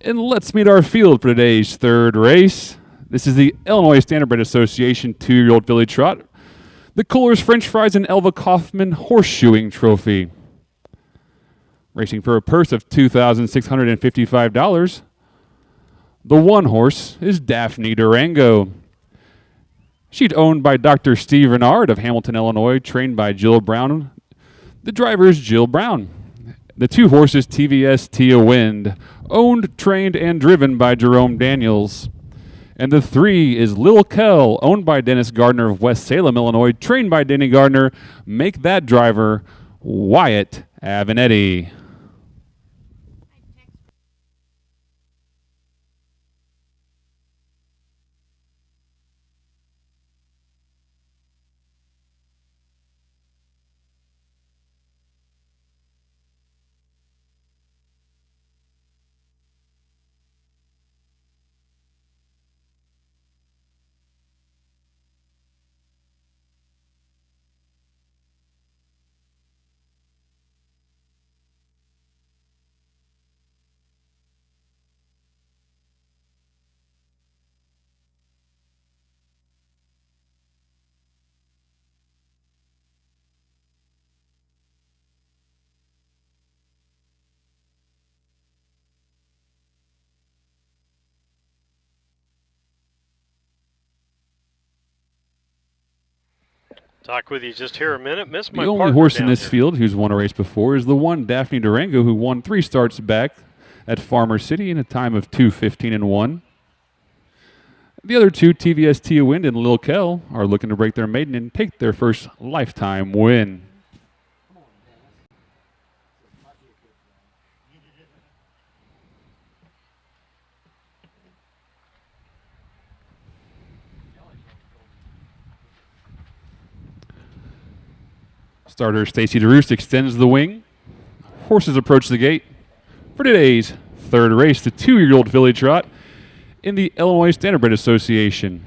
Speaker 5: And let's meet our field for today's third race. This is the Illinois Standardbred Association 2-year-old filly trot, the Kohler's French Fries and Elva Kaufman Horseshoeing Trophy. Racing for a purse of $2,655. The 1 horse is Daphne Durango. She's owned by Dr. Steve Renard of Hamilton, Illinois, trained by Jill Brown. The driver is Jill Brown. The 2 horses, TVS Tia Wind, owned, trained, and driven by Jerome Daniels. And the 3 is Lil Kell, owned by Dennis Gardner of West Salem, Illinois, trained by Danny Gardner. Make that driver Wyatt Avenatti.
Speaker 1: Talk with you just here a minute. Miss my
Speaker 5: The only
Speaker 1: partner
Speaker 5: horse in
Speaker 1: down
Speaker 5: this
Speaker 1: here.
Speaker 5: field who's won a race before is the one Daphne Durango, who won 3 starts back at Farmer City in a time of 2:15-1. The other two, TVS Tia Wind and Lil Kel, are looking to break their maiden and take their first lifetime win. Starter Stacy DeRoost extends the wing. Horses approach the gate for today's third race, the 2-year-old filly trot in the Illinois Standardbred Association.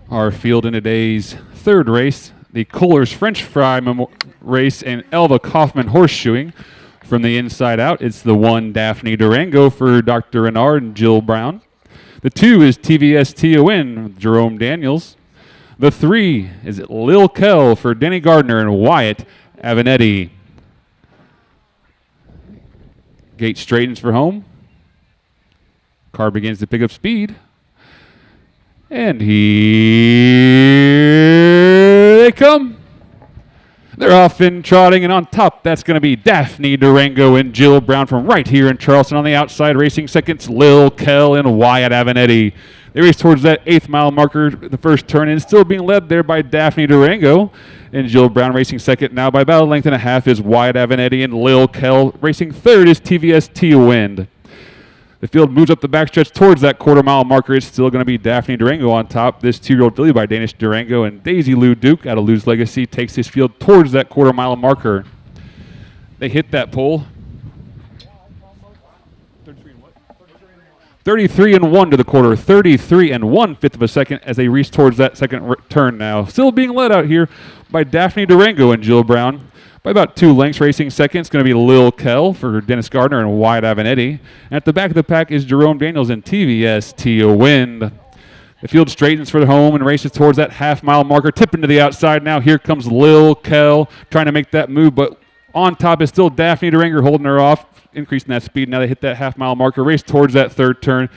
Speaker 5: Our field in today's third race, the Kohler's French Fry race and Elva Kaufman horseshoeing. From the inside out, it's the 1 Daphne Durango for Dr. Renard and Jill Brown. The 2 is TVS Tia Win, Jerome Daniels. The 3 is Lil Kel for Denny Gardner and Wyatt Avenetti. Gate straightens for home. Car begins to pick up speed. And here they come. They're off and trotting, and on top, that's going to be Daphne Durango and Jill Brown from right here in Charleston. On the outside, racing seconds, Lil Kel and Wyatt Avenetti. They race towards that 8th mile marker, the first turn, and still being led there by Daphne Durango. And Jill Brown racing second now by about a length and a half is Wyatt Avenetti, and Lil Kel racing third is TVS Tia Wind. The field moves up the backstretch towards that quarter-mile marker. It's still going to be Daphne Durango on top. This 2-year-old filly by Danish Durango, and Daisy Lou Duke out of Lou's Legacy takes this field towards that quarter-mile marker. They hit that pole. 33-1 to the quarter. 33-1/5 of a second as they reach towards that second turn now. Still being led out here by Daphne Durango and Jill Brown. By about 2 lengths, racing second, it's going to be Lil Kel for Dennis Gardner and Wyatt Avenetti. And at the back of the pack is Jerome Daniels and TVS Tia Wind. The field straightens for the home and races towards that half-mile marker, tipping to the outside now. Here comes Lil Kel trying to make that move, but on top is still Daphne Durango holding her off, increasing that speed. Now they hit that half-mile marker, race towards that third turn.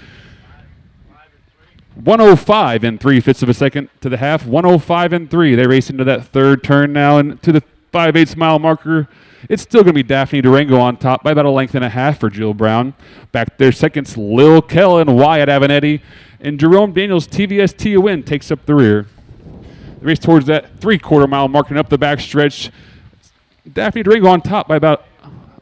Speaker 5: 105 3/5 of a second to the half. 105 3. They race into that third turn now and to the 5/8 mile marker. It's still going to be Daphne Durango on top by about a length and a half for Jill Brown. Back there seconds, Lil Kel and Wyatt Avenetti. And Jerome Daniels, TVS Tia Wind takes up the rear. The race towards that 3/4 mile marker and up the back stretch. Daphne Durango on top by about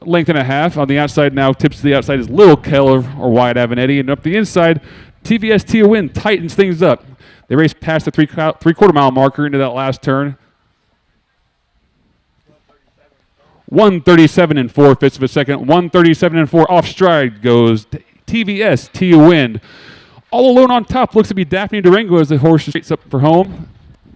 Speaker 5: a length and a half. On the outside now, tips to the outside is Lil Kel or Wyatt Avenetti. And up the inside, TVS Tia Wind tightens things up. They race past the 3/4 mile marker into that last turn. 137 4/5 of a second. 137 4 off stride goes TVS Tia Wind. All alone on top looks to be Daphne Durango as the horse straights up for home.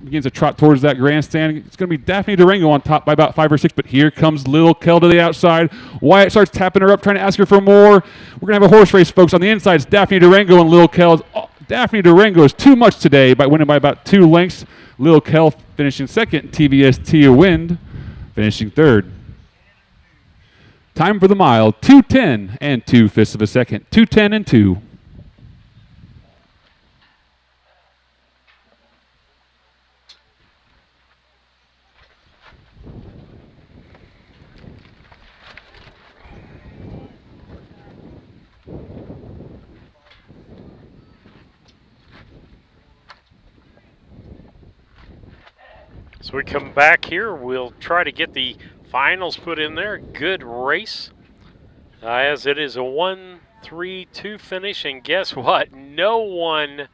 Speaker 5: Begins to trot towards that grandstand. It's going to be Daphne Durango on top by about 5 or 6, but here comes Lil Kel to the outside. Wyatt starts tapping her up, trying to ask her for more. We're going to have a horse race, folks. On the inside, it's Daphne Durango and Lil Kel. Daphne Durango is too much today by winning by about 2 lengths. Lil Kel finishing second. TVS Tia Wind finishing third. Time for the mile, 2:10 2/5 of a second. 2:10 2.
Speaker 1: So we come back here, we'll try to get the finals put in there. Good race, as it is a 1-3-2 finish, and guess what? No one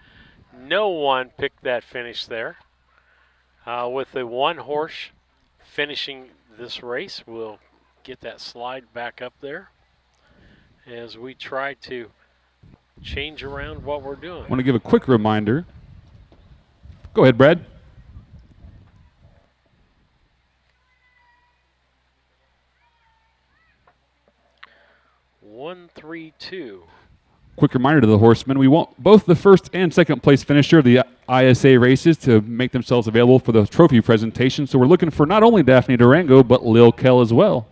Speaker 1: picked that finish there. With the one horse finishing this race, we'll get that slide back up there as we try to change around what we're doing.
Speaker 5: I want to give a quick reminder. Go ahead, Brad.
Speaker 1: One, 3, 2.
Speaker 5: Quick reminder to the horsemen, we want both the first and second place finisher of the ISA races to make themselves available for the trophy presentation. So we're looking for not only Daphne Durango, but Lil Kell as well.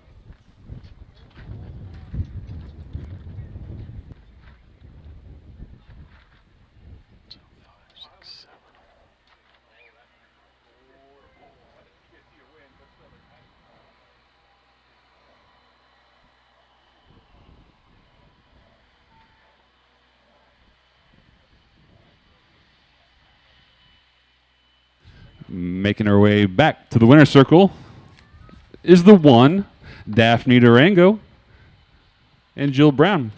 Speaker 5: Making her way back to the winner's circle is the one, Daphne Durango and Jill Brown.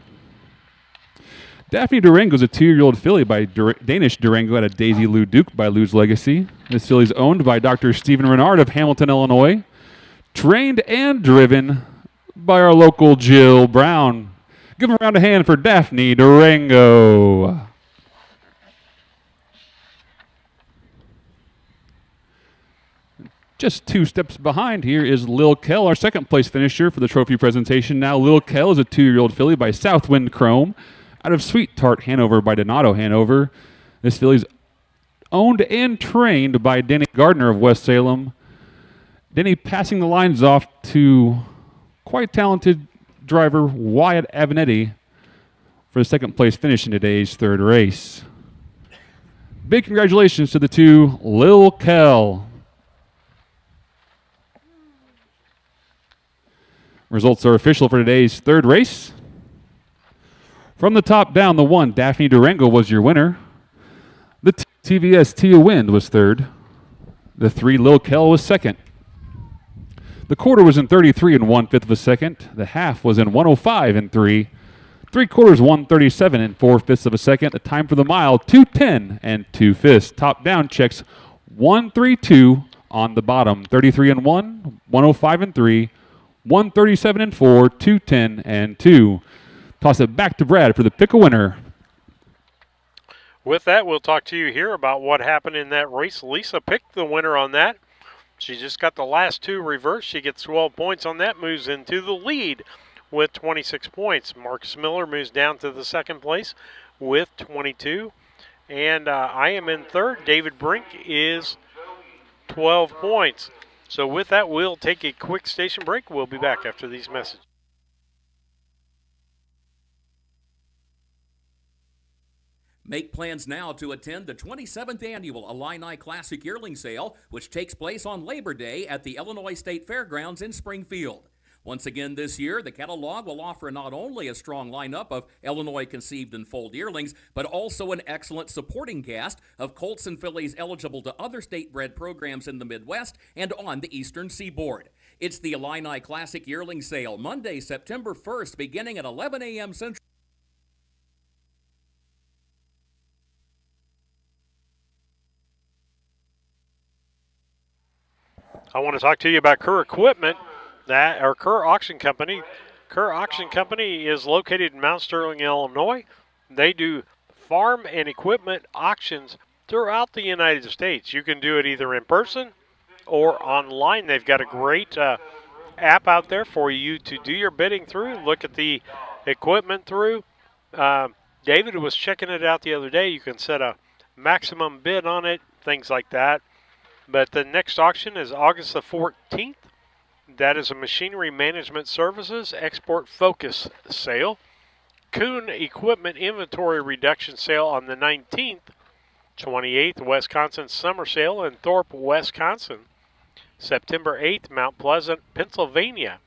Speaker 5: Daphne Durango is a 2-year-old filly by Danish Durango out of Daisy Lou Duke by Lou's Legacy. This filly is owned by Dr. Stephen Renard of Hamilton, Illinois, trained and driven by our local Jill Brown. Give a round of hand for Daphne Durango. Just 2 steps behind here is Lil Kell, our second place finisher for the trophy presentation. Now Lil Kell is a 2-year-old filly by Southwind Chrome out of Sweet Tart Hanover by Donato Hanover. This filly's owned and trained by Denny Gardner of West Salem. Denny passing the lines off to quite talented driver Wyatt Avenatti for the second place finish in today's 3rd race. Big congratulations to the 2, Lil Kell. Results are official for today's 3rd race. From the top down, the 1, Daphne Durango, was your winner. The TVS Tia Wind was 3rd. The 3, Lil Kell, was 2nd. The quarter was in 33 1/5 of a second. The half was in 105 3. 3/4, 137 4/5 of a second. The time for the mile, 2:10 2/5. Top down checks 132 on the bottom. 33 1, 105 3. 137 4, 210 2. Toss it back to Brad for the pick a winner.
Speaker 1: With that, we'll talk to you here about what happened in that race. Lisa picked the winner on that. She just got the last 2 reversed. She gets 12 points on that, moves into the lead with 26 points. Marcus Miller moves down to the 2nd place with 22. And I am in 3rd. David Brink is 12 points. So with that, we'll take a quick station break. We'll be back after these messages.
Speaker 6: Make plans now to attend the 27th Annual Illini Classic Yearling Sale, which takes place on Labor Day at the Illinois State Fairgrounds in Springfield. Once again this year, the catalog will offer not only a strong lineup of Illinois conceived and foaled yearlings, but also an excellent supporting cast of colts and fillies eligible to other state-bred programs in the Midwest and on the Eastern Seaboard. It's the Illini Classic Yearling Sale, Monday, September 1st, beginning at 11 a.m. Central.
Speaker 1: I want to talk to you about Kerr Equipment, Kerr Auction Company. Kerr Auction Company is located in Mount Sterling, Illinois. They do farm and equipment auctions throughout the United States. You can do it either in person or online. They've got a great app out there for you to do your bidding through, look at the equipment through. David was checking it out the other day. You can set a maximum bid on it, things like that. But the next auction is August the 14th. That is a Machinery Management Services Export Focus sale. Kuhn Equipment Inventory Reduction sale on the 19th. 28th, Wisconsin Summer Sale in Thorpe, Wisconsin. September 8th, Mount Pleasant, Pennsylvania.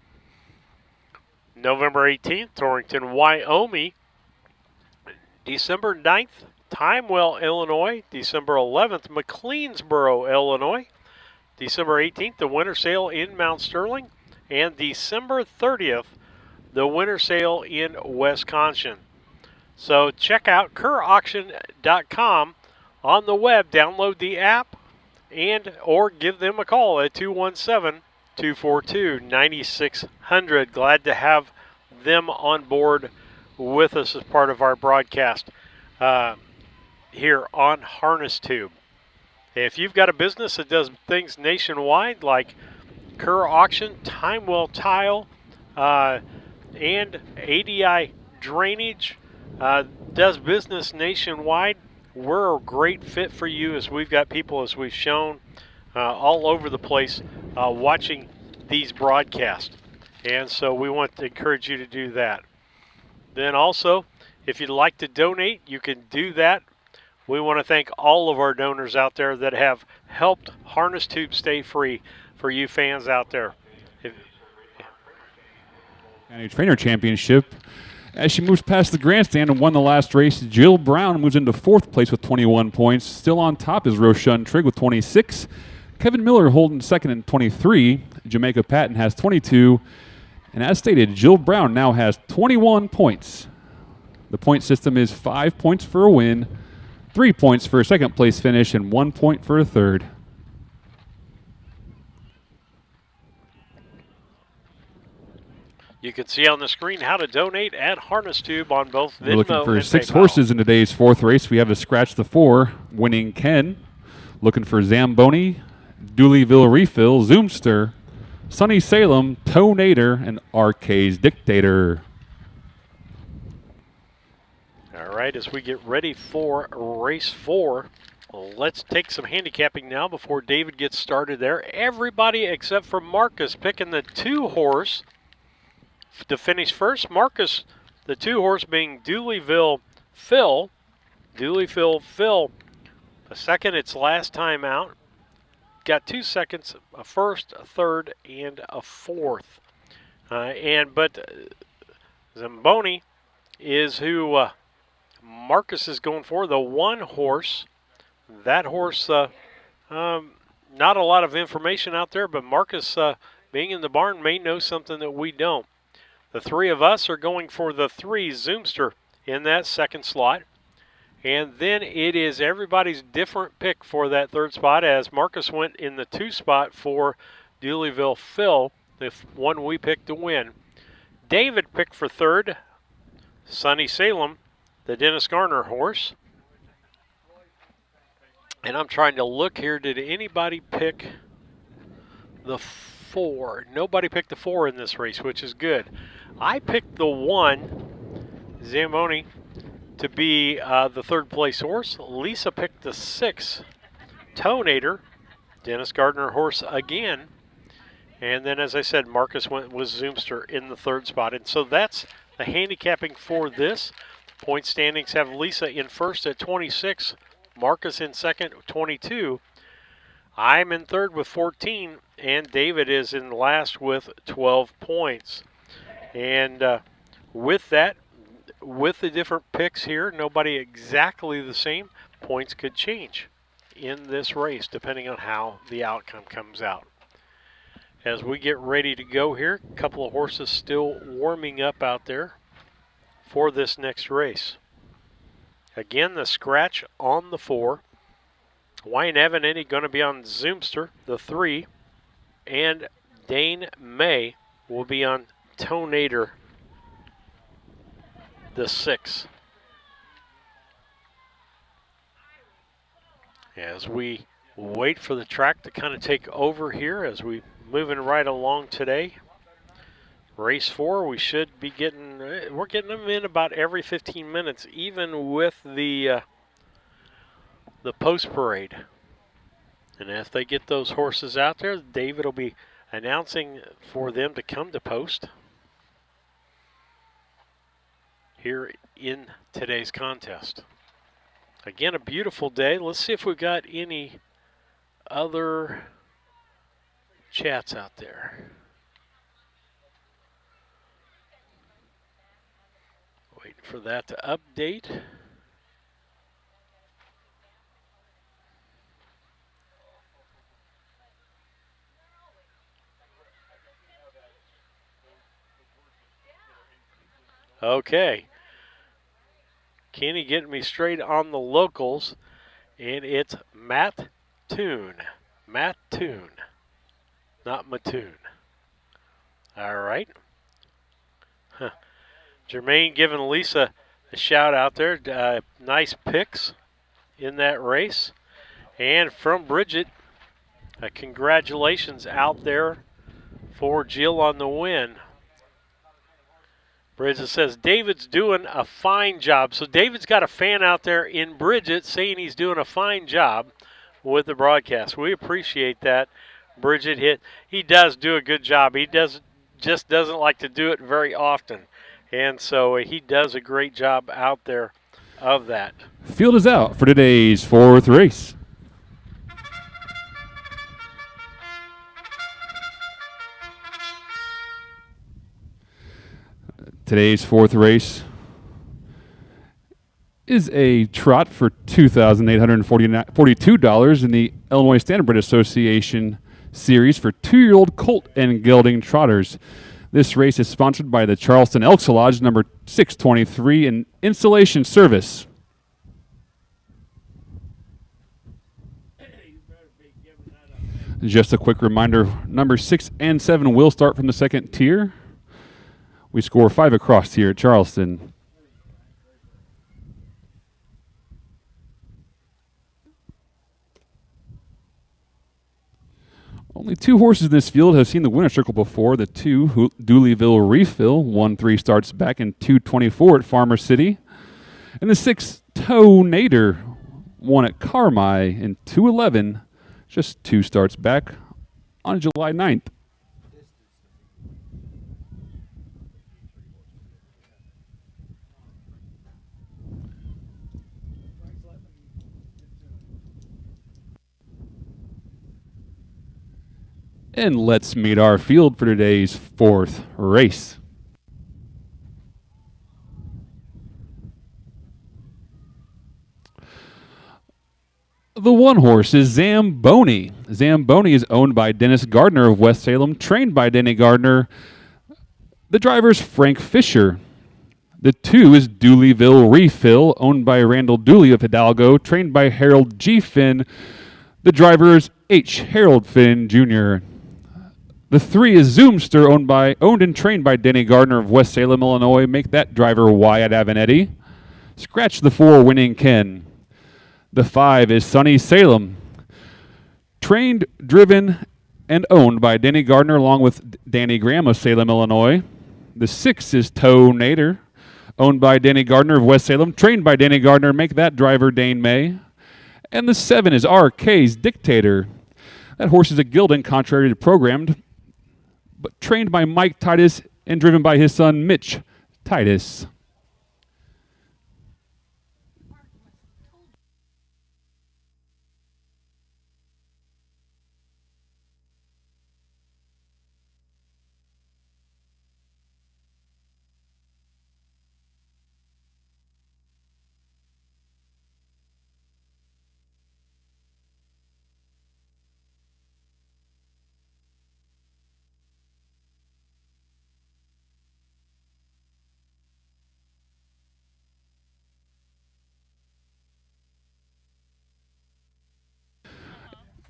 Speaker 1: November 18th, Torrington, Wyoming. December 9th, Timewell, Illinois. December 11th, McLeansboro, Illinois. December 18th, the winter sale in Mount Sterling. And December 30th, the winter sale in Wisconsin. So check out KerrAuction.com on the web. Download the app and or give them a call at 217-242-9600. Glad to have them on board with us as part of our broadcast here on Harness Tube. If you've got a business that does things nationwide like Kerr Auction, Timewell Tile, and ADI Drainage, does business nationwide. We're a great fit for you, as we've got people, as we've shown, all over the place watching these broadcasts. And so we want to encourage you to do that. Then also, if you'd like to donate, you can do that. We want to thank all of our donors out there that have helped Harness Tube stay free for you fans out there.
Speaker 5: And a trainer championship. As she moves past the grandstand and won the last race, Jill Brown moves into 4th place with 21 points. Still on top is Roshan Trigg with 26. Kevin Miller holding 2nd and 23. Jamaica Patton has 22. And as stated, Jill Brown now has 21 points. The point system is 5 points for a win, 3 points for a 2nd place finish, and 1 point for a 3rd.
Speaker 1: You can see on the screen how to donate at Harness Tube on both Venmo
Speaker 5: We're looking for
Speaker 1: and
Speaker 5: 6
Speaker 1: PayPal.
Speaker 5: horses in today's 4th race. We have a Scratch the 4, winning Ken. Looking for Zamboni, Dooleyville Refill, Zoomster, Sunny Salem, Tonator, and RK's Dictator.
Speaker 1: All right, as we get ready for race 4, let's take some handicapping now before David gets started there. Everybody except for Marcus picking the 2-horse to finish first. Marcus, the 2-horse being Dooleyville Phil. Dooleyville Phil, a 2nd, its last time out. Got 2 seconds, a 1st, a 3rd, and a 4th. But Zamboni is who Marcus is going for, the 1-horse. That horse, not a lot of information out there, but Marcus, being in the barn, may know something that we don't. The 3 of us are going for the 3 Zoomster in that 2nd slot. And then it is everybody's different pick for that 3rd spot, as Marcus went in the 2 spot for Dooleyville Phil, the one we picked to win. David picked for 3rd, Sunny Salem, the Dennis Garner horse. And I'm trying to look here, did anybody pick the 4? Nobody picked the 4 in this race, which is good. I picked the 1, Zamboni, to be the 3rd place horse. Lisa picked the 6, Tonator, Dennis Gardner horse again. And then, as I said, Marcus went with Zoomster in the 3rd spot. And so that's the handicapping for this. Point standings have Lisa in 1st at 26, Marcus in 2nd, 22. I'm in 3rd with 14, and David is in last with 12 points. And with that, with the different picks here, nobody exactly the same, points could change in this race depending on how the outcome comes out. As we get ready to go here, a couple of horses still warming up out there for this next race. Again, the scratch on the 4. Wayne Evan going to be on Zoomster, the 3, and Dane May will be on Tonator, the 6. As we wait for the track to kind of take over here as we moving right along today. Race 4, we should be we're getting them in about every 15 minutes, even with the post parade. And as they get those horses out there, David will be announcing for them to come to post here in today's contest. Again, a beautiful day. Let's see if we've got any other chats out there. Waiting for that to update. Okay. Kenny getting me straight on the locals, and it's Matt Toon. Matt Toon, not Mattoon. All right. Huh. Jermaine giving Lisa a shout out there. Nice picks in that race. And from Bridget, congratulations out there for Jill on the win. Bridget says, David's doing a fine job. So David's got a fan out there in Bridget saying he's doing a fine job with the broadcast. We appreciate that. Bridget, he does do a good job. He just doesn't like to do it very often. And so he does a great job out there of that.
Speaker 5: Field is out for today's fourth race. Today's fourth race is a trot for $2,842 in the Illinois Standardbred Association Series for 2-year-old colt and gelding trotters. This race is sponsored by the Charleston Elks Lodge, number 623, and Installation Service. Just a quick reminder, number 6 and 7 will start from the second tier. We score 5 across here at Charleston. Only 2 horses in this field have seen the winner's circle before. The 2, Dooleyville Refill, 1-3 starts back in 224 at Farmer City. And the 6, Tonator, won at Carmi in 211, just 2 starts back on July 9th. And let's meet our field for today's fourth race. The 1 horse is Zamboni. Zamboni is owned by Dennis Gardner of West Salem, trained by Danny Gardner. The driver is Frank Fisher. The 2 is Dooleyville Refill, owned by Randall Dooley of Hidalgo, trained by Harold G. Finn. The driver is H. Harold Finn, Jr. The 3 is Zoomster, owned and trained by Danny Gardner of West Salem, Illinois. Make that driver Wyatt Avenetti. Scratch the 4, Winning Ken. The 5 is Sunny Salem, trained, driven, and owned by Danny Gardner along with Danny Graham of Salem, Illinois. The 6 is Tonator, owned by Danny Gardner of West Salem, trained by Danny Gardner. Make that driver Dane May. And the 7 is RK's Dictator. That horse is a gelding, contrary to programmed, but trained by Mike Titus and driven by his son Mitch Titus.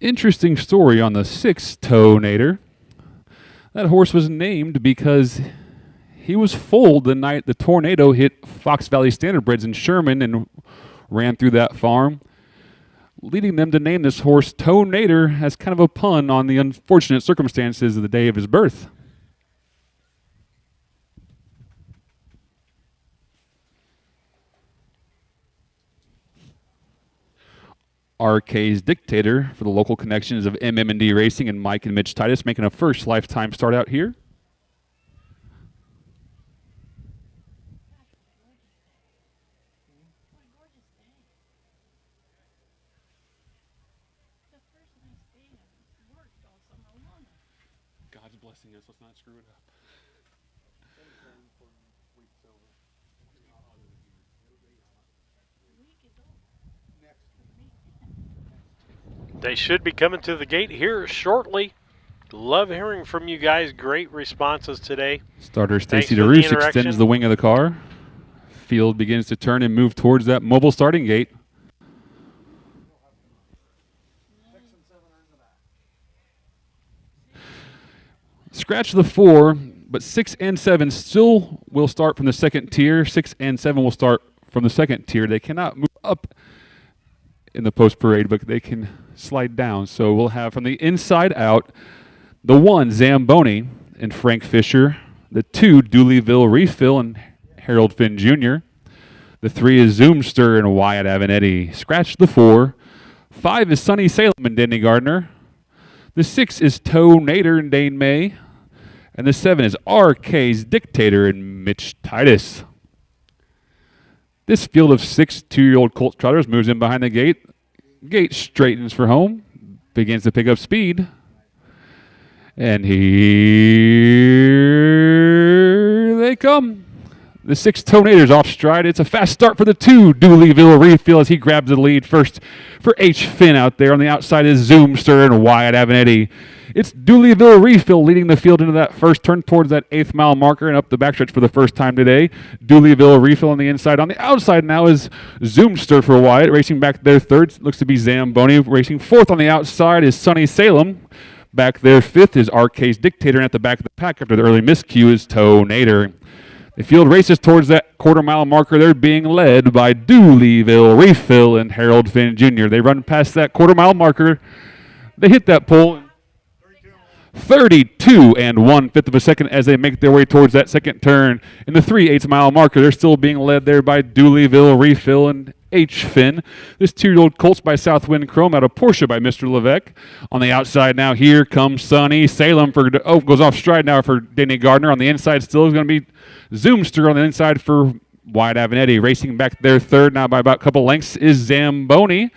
Speaker 5: Interesting story on the 6 Tonator. That horse was named because he was foaled the night the tornado hit Fox Valley Standardbreds in Sherman and ran through that farm, leading them to name this horse Tonator as kind of a pun on the unfortunate circumstances of the day of his birth. RK's Dictator for the local connections of MM&D Racing and Mike and Mitch Titus, making a first lifetime start out here. God's blessing us. Let's not screw it up.
Speaker 1: They should be coming to the gate here shortly. Love hearing from you guys. Great responses today.
Speaker 5: Starter Stacy DeRoos extends the wing of the car. Field begins to turn and move towards that mobile starting gate. Scratch the 4, but 6 and 7 still will start from the second tier. 6 and 7 will start from the second tier. They cannot move up in the post parade, but they can slide down. So we'll have from the inside out the 1 Zamboni and Frank Fisher. The 2, Dooleyville Refill and Harold Finn Jr. The 3 is Zoomster and Wyatt Avenatti. Scratch the 4. 5 is Sunny Salem and Danny Gardner. The 6 is Toe Nader and Dane May. And the 7 is RK's Dictator and Mitch Titus. This field of 6 2-year-old Colt trotters moves in behind the gate. Gate straightens for home. Begins to pick up speed. And here they come. The 6 Tonators off stride. It's a fast start for the 2 Dooleyville Refill as he grabs the lead first for H. Finn out there. On the outside is Zoomster and Wyatt Avenatti. It's Dooleyville Refill leading the field into that first turn towards that 8th mile marker and up the backstretch for the first time today. Dooleyville Refill on the inside. On the outside now is Zoomster for Wyatt. Racing back there third looks to be Zamboni. Racing fourth on the outside is Sunny Salem. Back there fifth is RK's Dictator. And at the back of the pack after the early miscue is Toe Nader. The field races towards that quarter-mile marker. They're being led by Dooleyville Refill and Harold Finn Jr. They run past that quarter-mile marker. They hit that pole 32 and 1/5 of a second as they make their way towards that second turn. In the 3/8-mile marker, they're still being led there by Dooleyville Refill and H. Finn. This 2-year-old Colts by Southwind Chrome out of Porsche by Mr. Levesque. On the outside now, here comes Sunny Salem goes off stride now for Danny Gardner. On the inside still is going to be Zoomster on the inside for Wyatt Avenatti. Racing back there third now by about a couple lengths is Zamboni.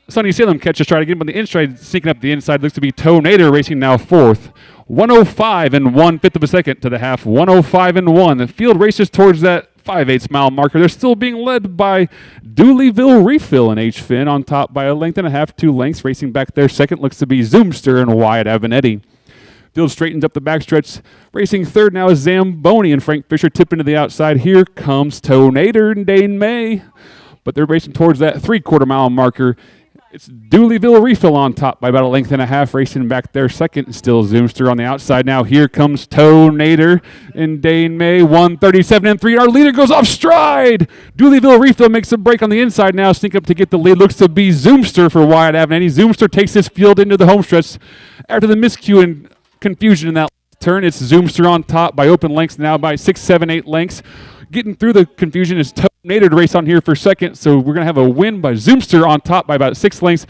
Speaker 5: Sunny Salem catches try to get him on the inside, sneaking up the inside. Looks to be Toe Nader racing now fourth. 105 and 1/5 of a second to the half. 105 and 1. The field races towards that 5/8-mile marker. They're still being led by Dooleyville Refill and H. Finn on top by a length and a half, 2 lengths. Racing back there second looks to be Zoomster and Wyatt Avenatti. Field straightens up the backstretch. Racing third now is Zamboni and Frank Fisher tip into the outside. Here comes Toe Nader and Dane May. But they're racing towards that 3/4-mile marker. It's Dooleyville Refill on top by about a length and a half. Racing back there second, still Zoomster on the outside. Now here comes Toe Nader and Dane May. 1:37 and 3. Our leader goes off stride. Dooleyville Refill makes a break on the inside now. Sneak up to get the lead. Looks to be Zoomster for Wyatt Avenatti. Zoomster takes this field into the home stretch after the miscue and confusion in that turn. It's Zoomster on top by open lengths now by 6, 7, 8 lengths. Getting through the confusion is Toe Nader to race on here for second, so we're going to have a win by Zoomster on top by about 6 lengths.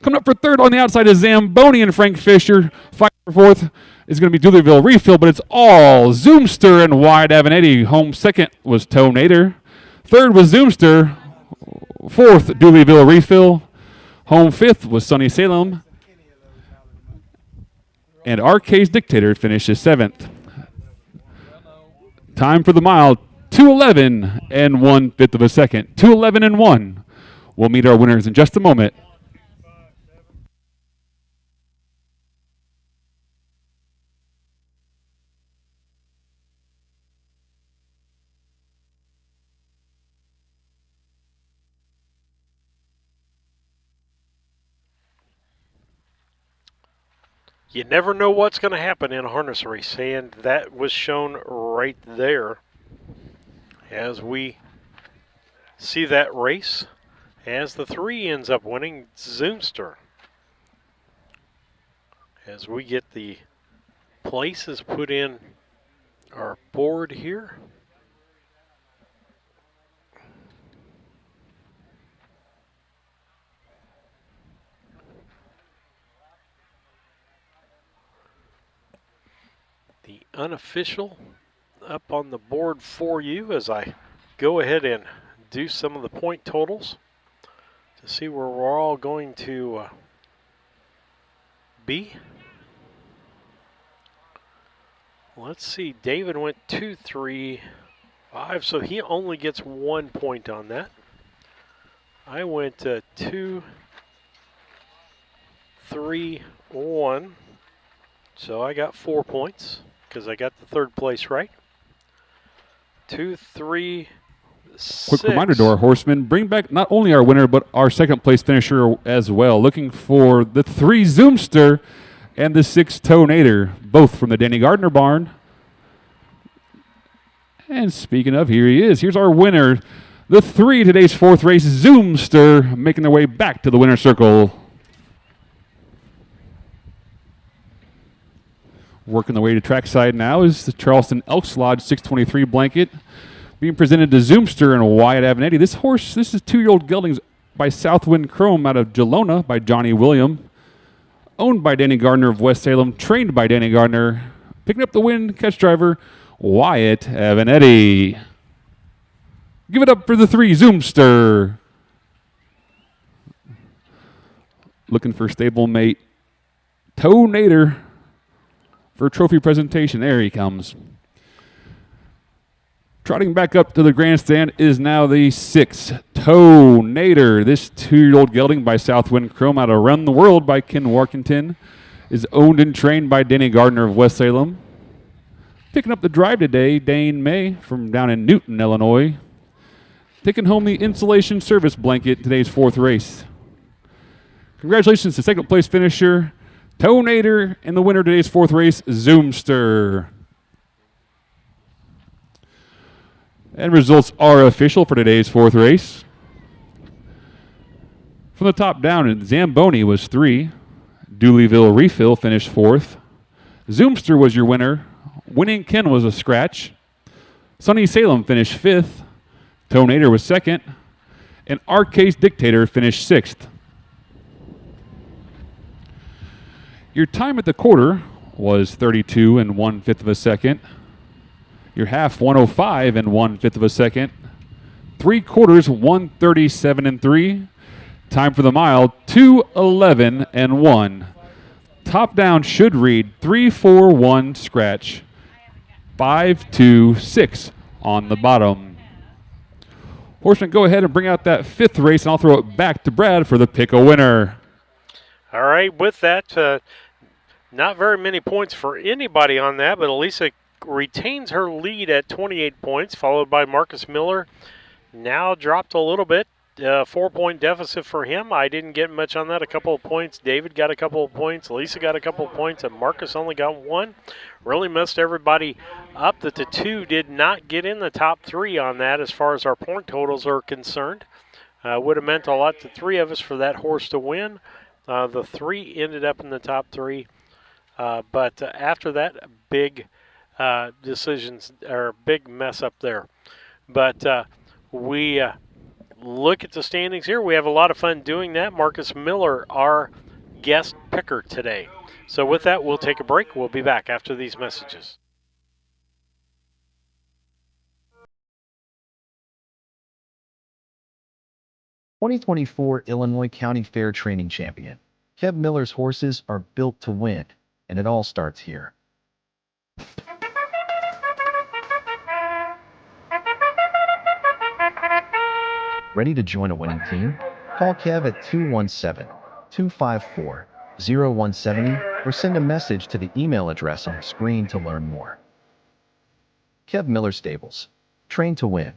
Speaker 5: Coming up for third on the outside is Zamboni and Frank Fisher. Fight for fourth is going to be Dooleyville Refill, but it's all Zoomster and Wyatt Avenatti. Home second was Toe Nader. Third was Zoomster. Fourth, Dooleyville Refill. Home fifth was Sunny Salem. And RK's Dictator finishes seventh. Time for the mile. 2:11 and 1/5 of a second. 2:11 and 1. We'll meet our winners in just a moment.
Speaker 1: You never know what's going to happen in a harness race, and that was shown right there as we see that race as the 3 ends up winning Zoomster. As we get the places put in our board here. The unofficial up on the board for you as I go ahead and do some of the point totals to see where we're all going to be. Let's see, David went 2, 3, 5, so he only gets 1 point on that. I went 2, 3, 1, so I got 4 points because I got the third place right. 2, 3, 6.
Speaker 5: Quick reminder to our horsemen, bring back not only our winner, but our second place finisher as well. Looking for the 3 Zoomster and the 6 Toe Nader, both from the Danny Gardner barn. And speaking of, here he is. Here's our winner. The 3, today's 4th race, Zoomster, making their way back to the winner's circle. Working the way to trackside now is the Charleston Elks Lodge 623 blanket, being presented to Zoomster and Wyatt Avenatti. This is 2-year-old geldings by Southwind Chrome out of Gelona by Johnny William. Owned by Danny Gardner of West Salem, trained by Danny Gardner. Picking up the win, catch driver, Wyatt Avenatti. Give it up for the 3, Zoomster. Looking for stablemate Toe Nader for trophy presentation. There he comes. Trotting back up to the grandstand is now the 6, Toe Nader. This 2-year-old gelding by Southwind Chrome out of Run the World by Ken Warkington is owned and trained by Danny Gardner of West Salem. Picking up the drive today, Dane May from down in Newton, Illinois. Taking home the insulation service blanket today's 4th race. Congratulations to second place finisher, Toe Nader, and the winner of today's 4th race, Zoomster. And results are official for today's 4th race. From the top down, Zamboni was 3. Dooleyville Refill finished 4th. Zoomster was your winner. Winning Ken was a scratch. Sunny Salem finished 5th. Toe Nader was 2nd. And Arcase Dictator finished 6th. Your time at the quarter was 32 and 1/5 of a second. Your half, 105 and 1/5 of a second. 3 quarters, 137 and 3. Time for the mile, 2:11 and 1. Top down should read 3-4-1 scratch. 5-2-6 on the bottom. Horseman, go ahead and bring out that 5th race, and I'll throw it back to Brad for the pick a winner.
Speaker 1: All right, with that, not very many points for anybody on that, but Elisa retains her lead at 28 points, followed by Marcus Miller. Now dropped a little bit, 4-point deficit for him. I didn't get much on that, a couple of points. David got a couple of points. Lisa got a couple of points, and Marcus only got 1. Really messed everybody up that the 2 did not get in the top 3 on that as far as our point totals are concerned. Would have meant a lot to 3 of us for that horse to win. The 3 ended up in the top 3. But after that, big decisions, or big mess up there. But we look at the standings here. We have a lot of fun doing that. Marcus Miller, our guest picker today. So with that, we'll take a break. We'll be back after these messages.
Speaker 8: '24 Illinois County Fair Training Champion. Kev Miller's horses are built to win, and it all starts here. Ready to join a winning team? Call Kev at 217-254-0170 or send a message to the email address on the screen to learn more. Kev Miller Stables. Trained to win.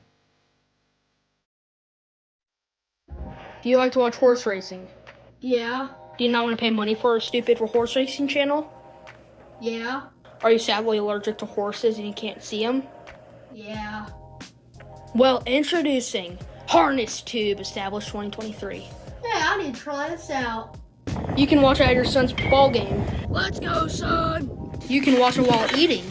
Speaker 10: Do you like to watch horse racing?
Speaker 11: Yeah.
Speaker 10: Do you not want to pay money for a stupid horse racing channel?
Speaker 11: Yeah.
Speaker 10: Are you sadly allergic to horses and you can't see them?
Speaker 11: Yeah.
Speaker 10: Well, introducing Harness Tube, established 2023.
Speaker 11: Hey, I need to try this out.
Speaker 10: You can watch it at your son's ball game.
Speaker 11: Let's go, son.
Speaker 10: You can watch it while eating.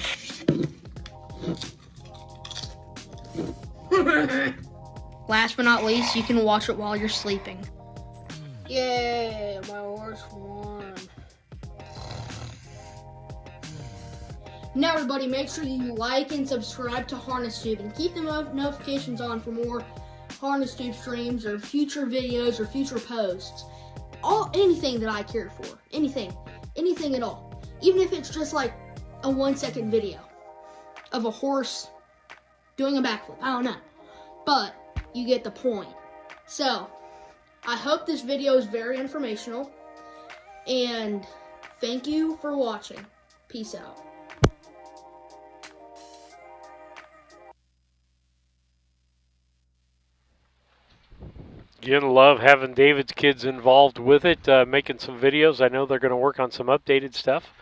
Speaker 10: Last but not least, you can watch it while you're sleeping.
Speaker 11: Yay, my horse won. Now everybody, make sure you like and subscribe to Harness Tube and keep the notifications on for more Harness Tube streams or future videos or future posts. Anything that I care for. Anything at all. Even if it's just like a 1-second video of a horse doing a backflip. I don't know. But you get the point. So, I hope this video is very informational. And thank you for watching. Peace out.
Speaker 1: Again, love having David's kids involved with it, making some videos. I know they're going to work on some updated stuff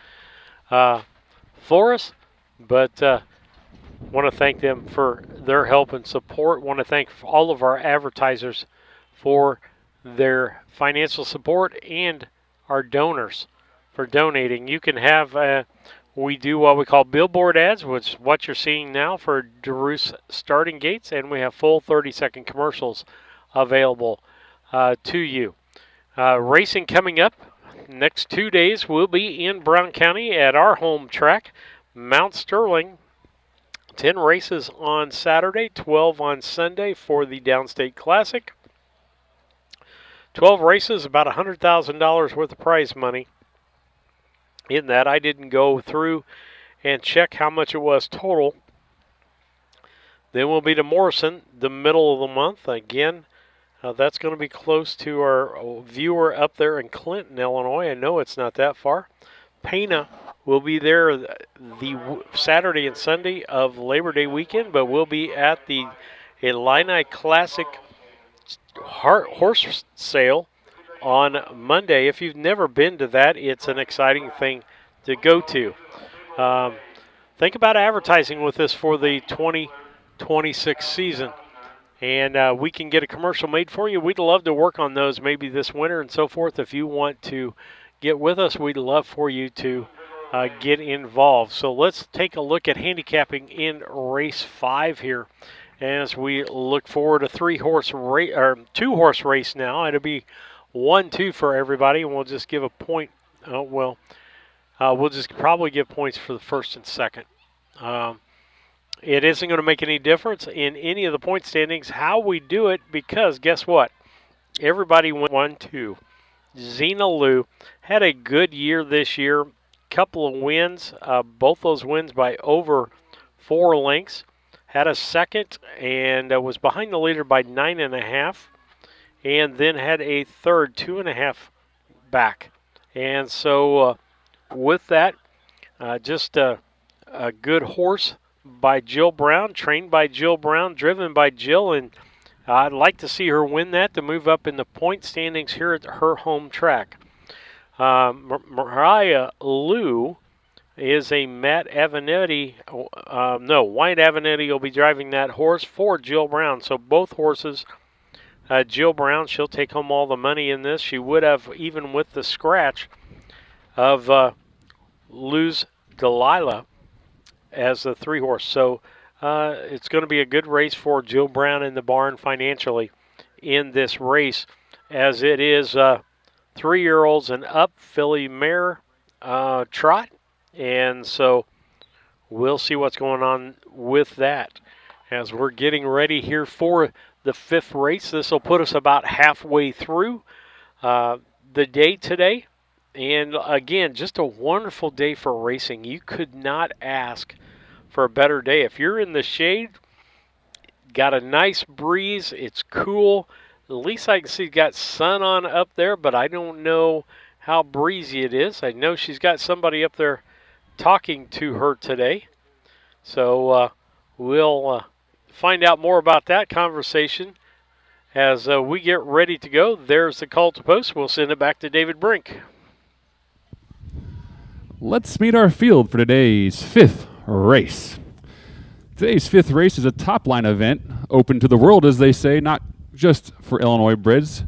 Speaker 1: for us, but want to thank them for their help and support. Want to thank all of our advertisers for their financial support and our donors for donating. You can have we do what we call billboard ads, which is what you're seeing now for Duluth starting gates, and we have full 30-second commercials available to you. Racing coming up next 2 days will be in Brown County at our home track, Mount Sterling. 10 races on Saturday, 12 on Sunday for the Downstate Classic. 12 races, about $100,000 worth of prize money. In that, I didn't go through and check how much it was total. Then we'll be to Morrison, the middle of the month. Again, that's going to be close to our viewer up there in Clinton, Illinois. I know it's not that far. Pana will be there the Saturday and Sunday of Labor Day weekend, but we'll be at the Illini Classic horse sale on Monday. If you've never been to that, it's an exciting thing to go to. Think about advertising with this for the 2026 season. And we can get a commercial made for you. We'd love to work on those maybe this winter and so forth. If you want to get with us, we'd love for you to get involved. So let's take a look at handicapping in race 5 here as we look forward to 2-horse race now. It'll be 1-2 for everybody, and we'll just give a point. We'll just probably give points for the first and second. It isn't going to make any difference in any of the point standings how we do it, because guess what? Everybody went 1-2. Xena Lou had a good year this year. Couple of wins, both those wins by over 4 lengths. Had a second and was behind the leader by 9.5, and then had a third 2.5 back. And so with that, just a good horse by Jill Brown, trained by Jill Brown, driven by Jill, and I'd like to see her win that to move up in the point standings here at her home track. Mariah Lou is a Matt Avenatti, Wyatt Avenatti will be driving that horse for Jill Brown. So both horses, Jill Brown, she'll take home all the money in this. She would have, even with the scratch of Lou's Delilah as the 3-horse. So it's going to be a good race for Jill Brown in the barn financially in this race, as it is 3-year-olds and up filly mare trot. And so we'll see what's going on with that as we're getting ready here for the 5th race. This will put us about halfway through the day today. And again, just a wonderful day for racing. You could not ask for a better day. If you're in the shade, got a nice breeze, it's cool. At least I can see got sun on up there, but I don't know how breezy it is. I know she's got somebody up there talking to her today. So we'll find out more about that conversation as we get ready to go. There's the call to post. We'll send it back to David Brink.
Speaker 5: Let's meet our field for today's 5th race. Today's 5th race is a top-line event, open to the world, as they say, not just for Illinois breds.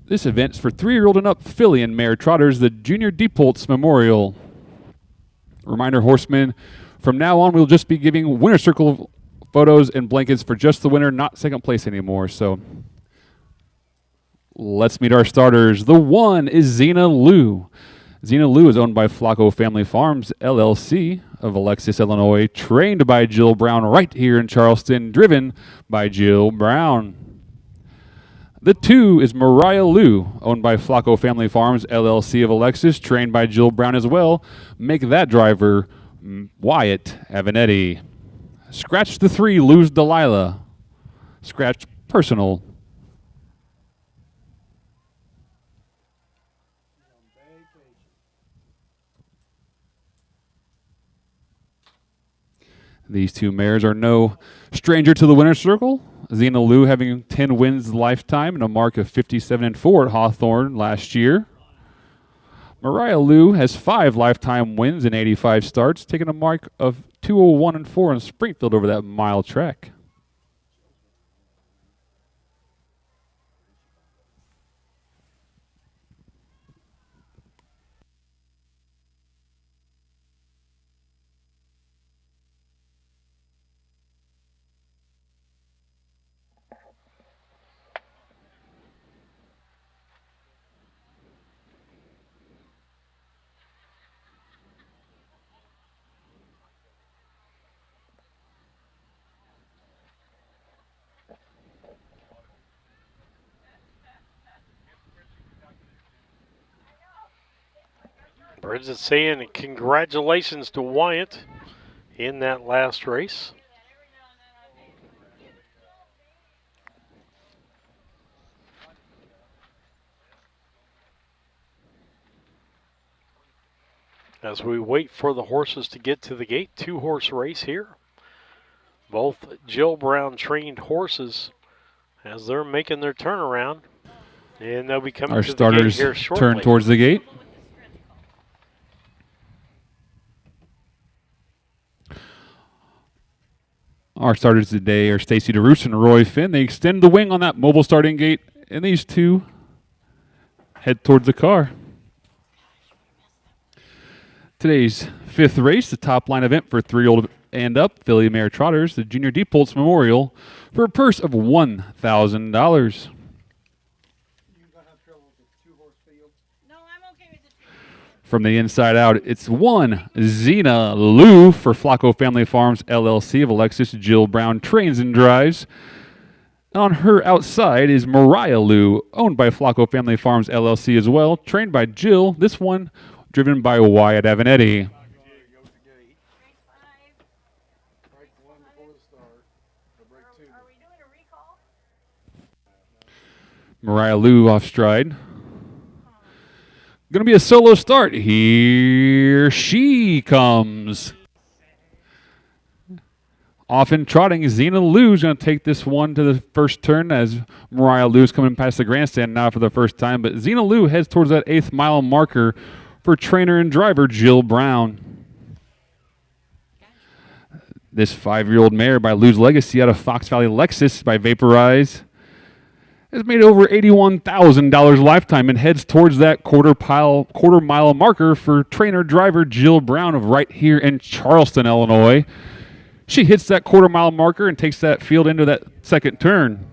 Speaker 5: This event's for 3-year-old and up filly and mare trotters, the Junior Diepholz Memorial. Reminder, horsemen, from now on we'll just be giving winner circle photos and blankets for just the winner, not second place anymore. So let's meet our starters. The 1 is Xena Lou. Xena Lou is owned by Flacco Family Farms, LLC of Alexis, Illinois, trained by Jill Brown right here in Charleston, driven by Jill Brown. The 2 is Mariah Lou, owned by Flacco Family Farms, LLC of Alexis, trained by Jill Brown as well. Make that driver Wyatt Avenatti. Scratch the 3, Lou's Delilah. Scratch personal. These 2 mares are no stranger to the winner's circle. Xena Lou having 10 wins lifetime and a mark of 57-4 at Hawthorne last year. Mariah Lou has 5 lifetime wins and 85 starts, taking a mark of 201-4 in Springfield over that mile track.
Speaker 1: Bridget saying congratulations to Wyatt in that last race. As we wait for the horses to get to the gate, 2-horse race here. Both Jill Brown trained horses as they're making their turnaround. And they'll be coming
Speaker 5: Our
Speaker 1: to the gate
Speaker 5: starters
Speaker 1: here shortly.
Speaker 5: turn towards the gate. Our starters today are Stacy DeRoos and Roy Finn. They extend the wing on that mobile starting gate, and these two head towards the car. Today's 5th race, the top line event for 3-year-old and up, filly mare trotters, the Junior Diepholz Memorial, for a purse of $1,000. From the inside out, it's 1 Zena Lou for Flacco Family Farms LLC of Alexis Jill Brown trains and drives. On her outside is Mariah Lou, owned by Flacco Family Farms LLC as well, trained by Jill. This one driven by Wyatt Avenatti. Mariah Lou off stride. Going to be a solo start. Here she comes. Often trotting, Zena Lou's going to take this one to the first turn as Mariah Lou's coming past the grandstand now for the first time. But Zena Lou heads towards that 8th mile marker for trainer and driver Jill Brown. This 5-year-old mare by Lou's Legacy out of Fox Valley Lexus by Vaporize has made over $81,000 lifetime and heads towards that quarter mile marker for trainer driver Jill Brown of right here in Charleston, Illinois. She hits that quarter mile marker and takes that field into that second turn.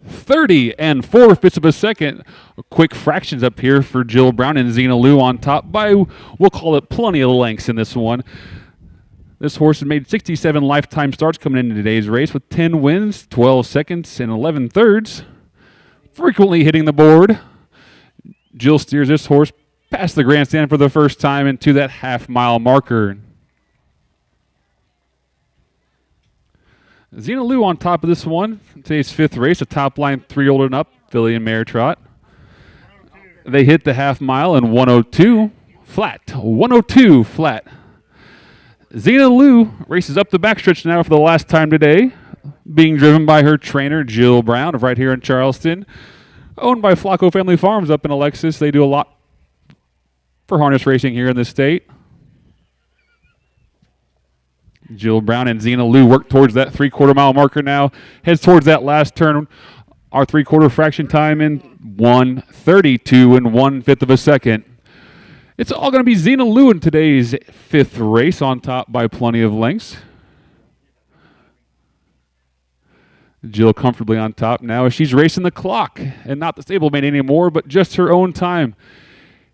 Speaker 5: 30 4/5 of a second. Quick fractions up here for Jill Brown and Zena Lou on top by, we'll call it, plenty of lengths in this one. This horse has made 67 lifetime starts coming into today's race with 10 wins, 12 seconds, and 11 thirds. Frequently hitting the board. Jill steers this horse past the grandstand for the first time into that half-mile marker. Zena Lou on top of this one. Today's 5th race, a top line 3-year-old and up, filly and mare trot. They hit the half mile in 102 flat. 102 flat. Zena Lou races up the backstretch now for the last time today, being driven by her trainer, Jill Brown, of right here in Charleston, owned by Flacco Family Farms up in Alexis. They do a lot for harness racing here in the state. Jill Brown and Zena Lou work towards that 3/4 mile marker now, heads towards that last turn. Our 3/4 fraction time in 1:32 1/5 of a second. It's all going to be Zena Lou in today's 5th race on top by plenty of lengths. Jill comfortably on top now as she's racing the clock and not the stablemate anymore, but just her own time.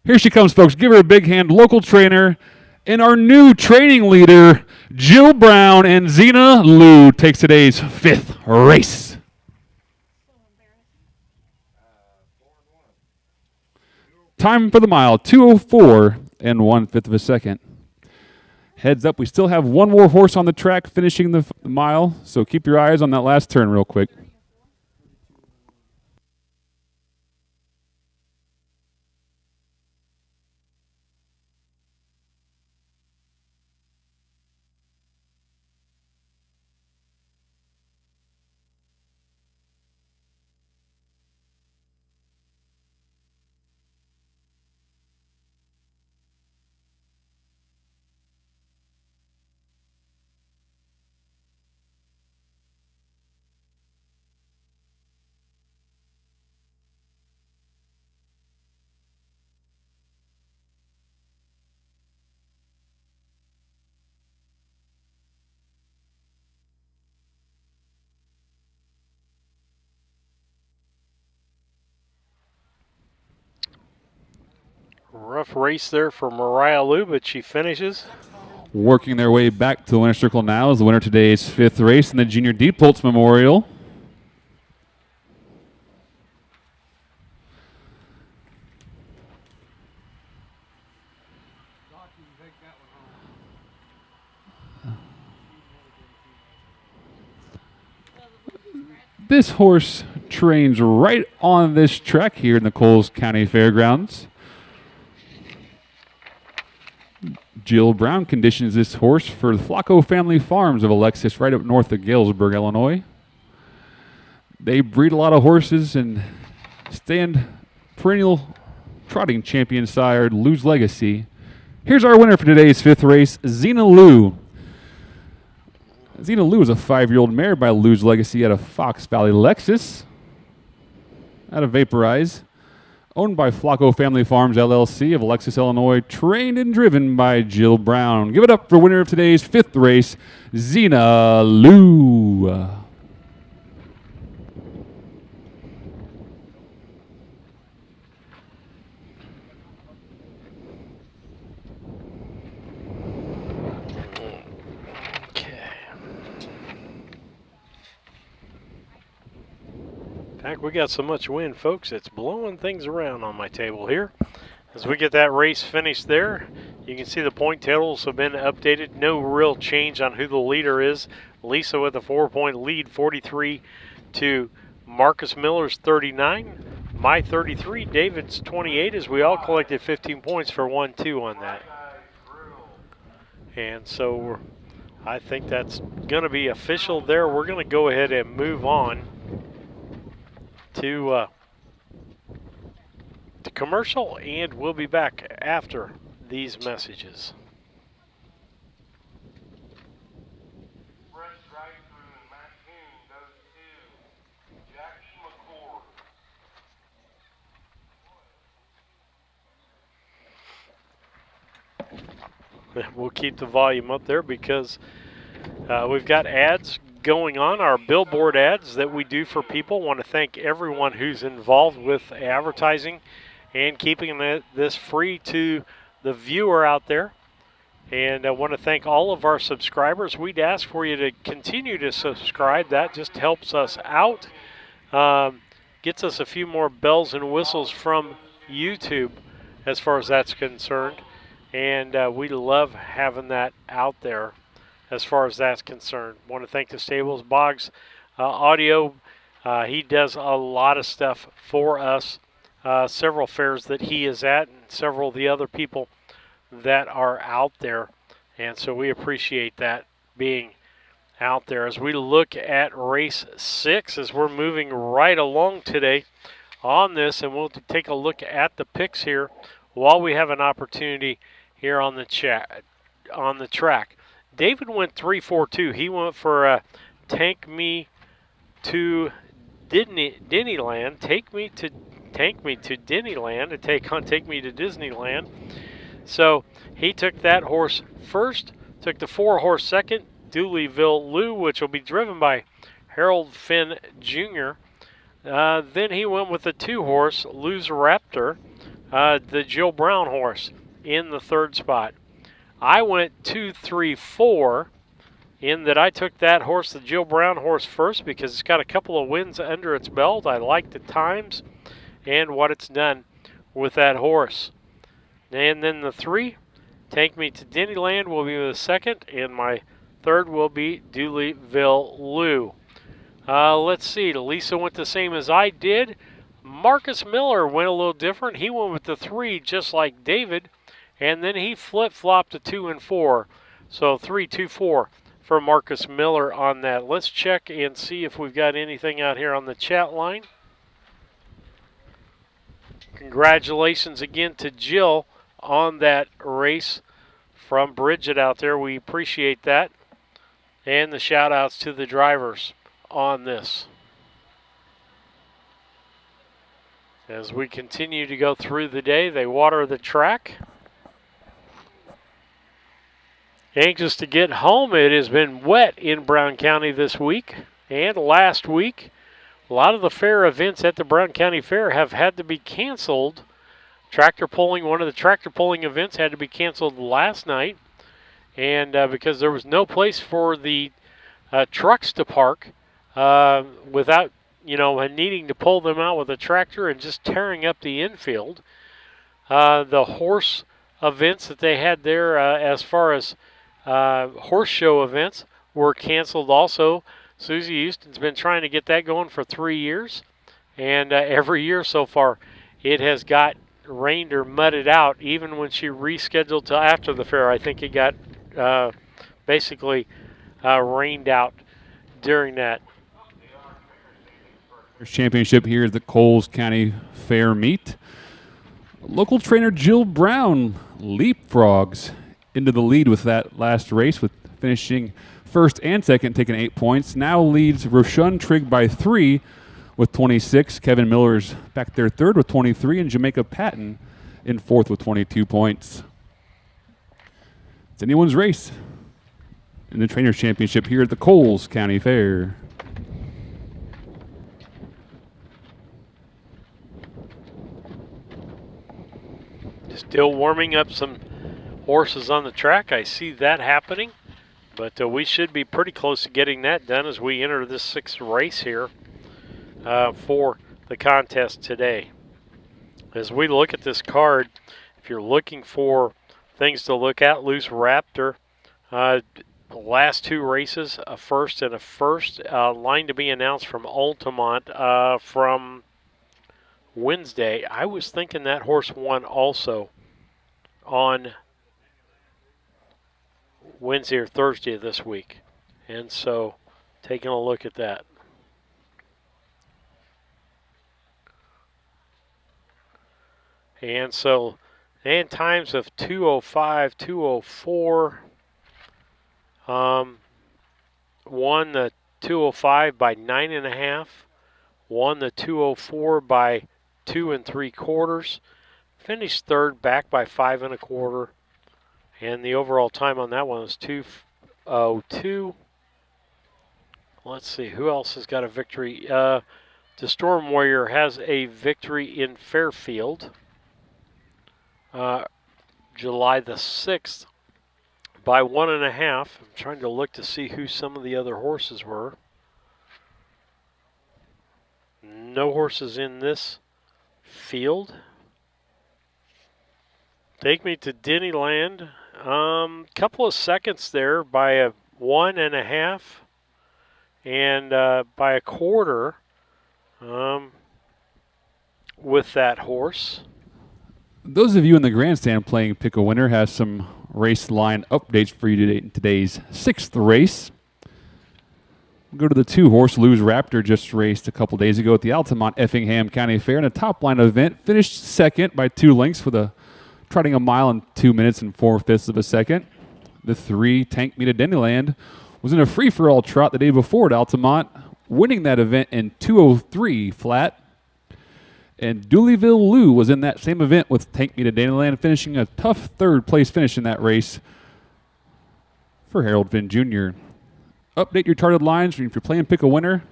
Speaker 5: Here she comes, folks. Give her a big hand. Local trainer and our new training leader, Jill Brown, and Zena Lou takes today's 5th race. Time for the mile, 2:04 1/5 of a second. Heads up, we still have one more horse on the track finishing the mile, so keep your eyes on that last turn real quick.
Speaker 1: Rough race there for Mariah Lou, but she finishes.
Speaker 5: Working their way back to the winner's circle now is the winner of today's 5th race in the Junior Diepholz Memorial. This horse trains right on this track here in the Coles County Fairgrounds. Jill Brown conditions this horse for the Flacco Family Farms of Alexis right up north of Galesburg, Illinois. They breed a lot of horses and stand perennial trotting champion sire Lou's Legacy. Here's our winner for today's 5th race, Xena Lou. Xena Lou is a 5-year-old mare by Lou's Legacy out of Fox Valley Lexus, out of Vaporize, owned by Flacco Family Farms LLC of Alexis, Illinois, trained and driven by Jill Brown. Give it up for winner of today's 5th race, Xena Lou.
Speaker 1: In fact, we got so much wind, folks, it's blowing things around on my table here. As we get that race finished there, you can see the point totals have been updated. No real change on who the leader is. Lisa with a 4-point lead, 43 to Marcus Miller's 39. My 33, David's 28, as we all collected 15 points for 1-2 on that. And so I think that's going to be official there. We're going to go ahead and move on to commercial, and we'll be back after these messages. We'll keep the volume up there because we've got ads going on, our billboard ads that we do for people. Want to thank everyone who's involved with advertising and keeping this free to the viewer out there. And I want to thank all of our subscribers. We'd ask for you to continue to subscribe. That just helps us out, gets us a few more bells and whistles from YouTube as far as that's concerned. And we love having that out there as far as that's concerned. Want to thank the Stables Boggs Audio. He does a lot of stuff for us. Several fairs that he is at and several of the other people that are out there. And so we appreciate that being out there. As we look at race 6, as we're moving right along today on this, and we'll take a look at the picks here while we have an opportunity here on the track. David went 3-4-2. He went for Take Me to Disneyland. Take Me to Disneyland and Take Me to Disneyland. So he took that horse first, took the 4-horse second, Dooleyville Lou, which will be driven by Harold Finn Jr. Then he went with the 2-horse Lou's Raptor, the Jill Brown horse, in the 3rd spot. I went 2-3-4 in that I took that horse, the Jill Brown horse, first because it's got a couple of wins under its belt. I like the times and what it's done with that horse. And then the 3, Take Me to Disneyland, will be the 2nd, and my 3rd will be Dooleyville Lou. Let's see, Lisa went the same as I did. Marcus Miller went a little different. He went with the 3 just like David. And then he flip-flopped to 2 and 4. So 3-2-4 for Marcus Miller on that. Let's check and see if we've got anything out here on the chat line. Congratulations again to Jill on that race from Bridget out there. We appreciate that. And the shout-outs to the drivers on this. As we continue to go through the day, they water the track. Anxious to get home. It has been wet in Brown County this week and last week. A lot of the fair events at the Brown County Fair have had to be canceled. Tractor pulling, one of the tractor pulling events had to be canceled last night. And because there was no place for the trucks to park without, needing to pull them out with a tractor and just tearing up the infield. The horse events that they had there as far as horse show events were canceled also. Susie Houston's been trying to get that going for 3 years, and every year so far it has got rained or mudded out. Even when she rescheduled till after the fair, I think it got basically rained out during that.
Speaker 5: Championship here at the Coles County Fair meet. Local trainer Jill Brown leapfrogs into the lead with that last race, with finishing first and second, taking 8 points. Now leads Roshun Trigg by 3 with 26. Kevin Miller's back there third with 23, and Jamaica Patton in fourth with 22 points. It's anyone's race in the Trainers Championship here at the Coles County Fair.
Speaker 1: Still warming up some horses on the track. I see that happening, but we should be pretty close to getting that done as we enter this 6th race here for the contest today. As we look at this card, if you're looking for things to look at, Loose Raptor, the last 2 races, a first and a first, line to be announced from Altamont from Wednesday. I was thinking that horse won also on Wednesday or Thursday of this week. And so taking a look at that. And so, and times of 2:05, 2:04. Won the 2:05 by 9.5. Won the 2:04 by 2 3/4. Finished third, back by 5 1/4. And the overall time on that one was 2:02. Let's see, who else has got a victory? The Storm Warrior has a victory in Fairfield, July the 6th, by 1.5. I'm trying to look to see who some of the other horses were. No horses in this field. Take Me to Dennyland. Couple of seconds there by a 1.5 and by a quarter with that horse.
Speaker 5: Those of you in the grandstand playing Pick a Winner have some race line updates for you today in today's 6th race. We'll go to the 2-horse Loose Raptor, just raced a couple days ago at the Altamont Effingham County Fair in a top line event. Finished second by 2 lengths with a trotting a mile in 2 minutes and 4/5 of a second. The 3 Tank Me to Dennyland was in a free-for-all trot the day before at Altamont, winning that event in 2:03 flat. And Dooleyville Lou was in that same event with Tank Me to Dennyland, finishing a tough 3rd place finish in that race for Harold Finn Jr. Update your charted lines. If you're playing Pick a Winner,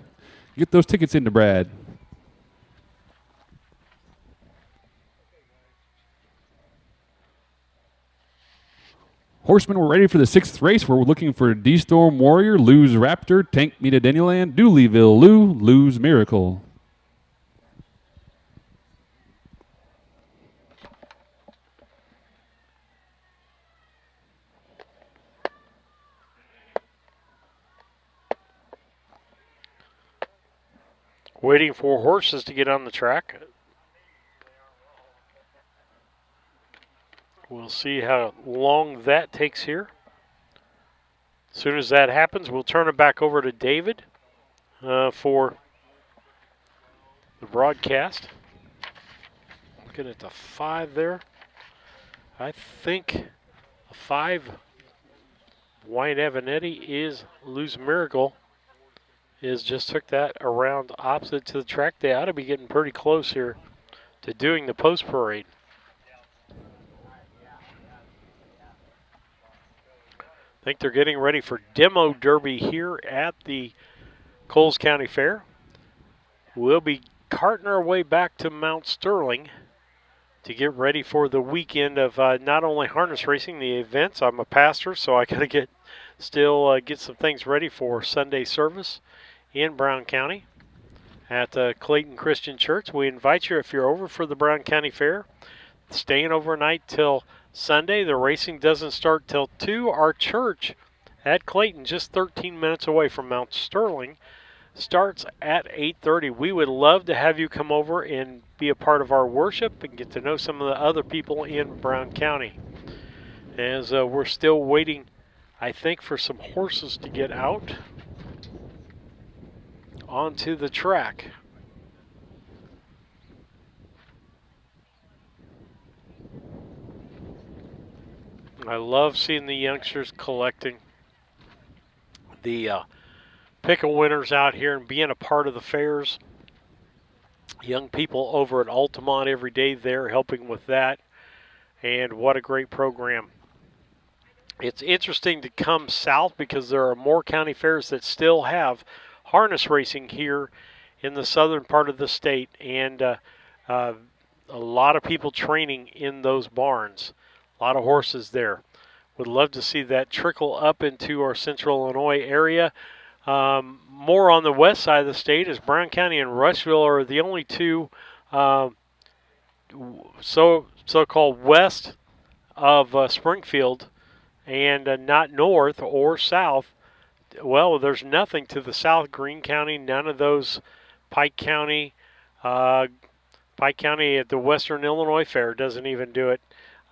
Speaker 5: get those tickets into Brad. Horsemen, we're ready for the 6th race. We're looking for D-Storm Warrior, Loose Raptor, Tank Me to Dennyland, Dooleyville Lou, Lou's Miracle.
Speaker 1: Waiting for horses to get on the track. We'll see how long that takes here. As soon as that happens, we'll turn it back over to David for the broadcast. Looking at the 5 there. I think a 5, Wyatt Avenetti, is Lou's Miracle. Is just took that around opposite to the track. They ought to be getting pretty close here to doing the post parade. I think they're getting ready for Demo Derby here at the Coles County Fair. We'll be carting our way back to Mount Sterling to get ready for the weekend of not only harness racing, the events. I'm a pastor, so I got to get some things ready for Sunday service in Brown County at Clayton Christian Church. We invite you, if you're over for the Brown County Fair, staying overnight till Sunday. The racing doesn't start till 2. Our church at Clayton, just 13 minutes away from Mount Sterling. Starts at 8:30. We would love to have you come over and be a part of our worship and get to know some of the other people in Brown County. As we're still waiting, I think, for some horses to get out onto the track. I love seeing the youngsters collecting the pickle winners out here and being a part of the fairs. Young people over at Altamont every day there helping with that. And what a great program. It's interesting to come south because there are more county fairs that still have harness racing here in the southern part of the state. And a lot of people training in those barns. A lot of horses there. Would love to see that trickle up into our central Illinois area. More on the west side of the state, as Brown County and Rushville are the only two so-called west of Springfield and not north or south. Well, there's nothing to the south. Greene County, none of those. Pike County at the Western Illinois Fair doesn't even do it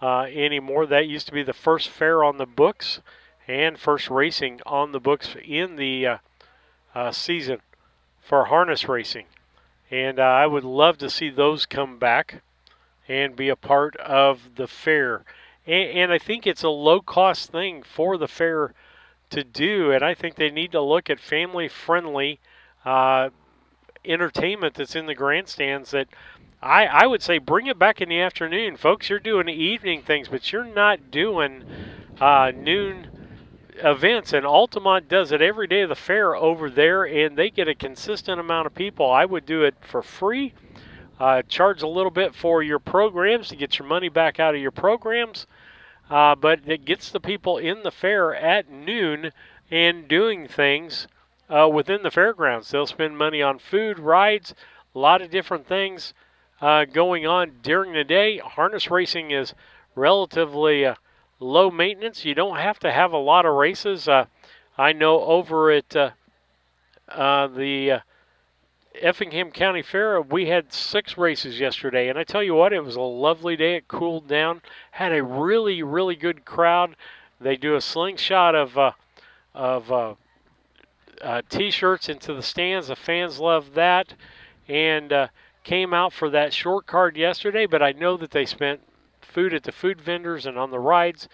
Speaker 1: anymore. That used to be the first fair on the books and first racing on the books in the season for harness racing. And I would love to see those come back and be a part of the fair. And I think it's a low-cost thing for the fair to do, and I think they need to look at family-friendly entertainment that's in the grandstands that I would say bring it back in the afternoon. Folks, you're doing evening things, but you're not doing noon events, and Altamont does it every day of the fair over there, and they get a consistent amount of people. I would do it for free, charge a little bit for your programs to get your money back out of your programs, but it gets the people in the fair at noon and doing things within the fairgrounds. They'll spend money on food, rides, a lot of different things going on during the day. Harness racing is relatively low maintenance. You don't have to have a lot of races. I know over at the Effingham County Fair, we had 6 races yesterday, and I tell you what, it was a lovely day. It cooled down, had a really, really good crowd. They do a slingshot of T-shirts into the stands. The fans love that, and came out for that short card yesterday, but I know that they spent food at the food vendors and on the rides,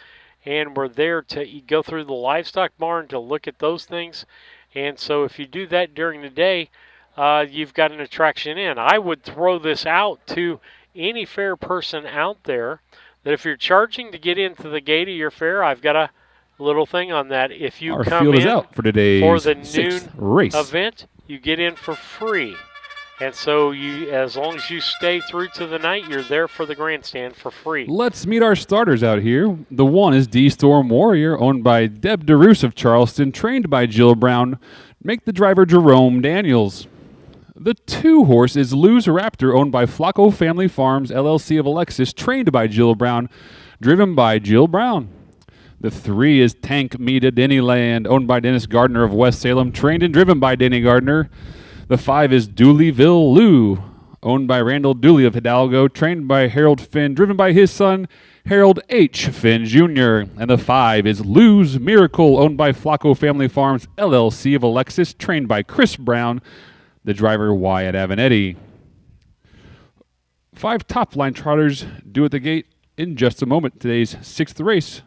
Speaker 1: and we're there to go through the livestock barn to look at those things. And so if you do that during the day, you've got an attraction in. I would throw this out to any fair person out there that if you're charging to get into the gate of your fair, I've got a little thing on that. If you
Speaker 5: Our
Speaker 1: come
Speaker 5: field
Speaker 1: in
Speaker 5: is out for today's
Speaker 1: for the
Speaker 5: 6th
Speaker 1: noon
Speaker 5: race.
Speaker 1: event, you get in for free. And so you, as long as you stay through to the night, you're there for the grandstand for free.
Speaker 5: Let's meet our starters out here. The one is D-Storm Warrior, owned by Deb DeRoos of Charleston, trained by Jill Brown. Make the driver Jerome Daniels. The 2 horse is Lose Raptor, owned by Flacco Family Farms, LLC of Alexis, trained by Jill Brown, driven by Jill Brown. The 3 is Tank Me to Dennyland, owned by Dennis Gardner of West Salem, trained and driven by Denny Gardner. The 5 is Dooleyville Lou, owned by Randall Dooley of Hidalgo, trained by Harold Finn, driven by his son, Harold H. Finn Jr. And the 5 is Lou's Miracle, owned by Flacco Family Farms, LLC of Alexis, trained by Chris Brown, the driver Wyatt Avenatti. 5 top-line trotters due at the gate in just a moment. Today's 6th race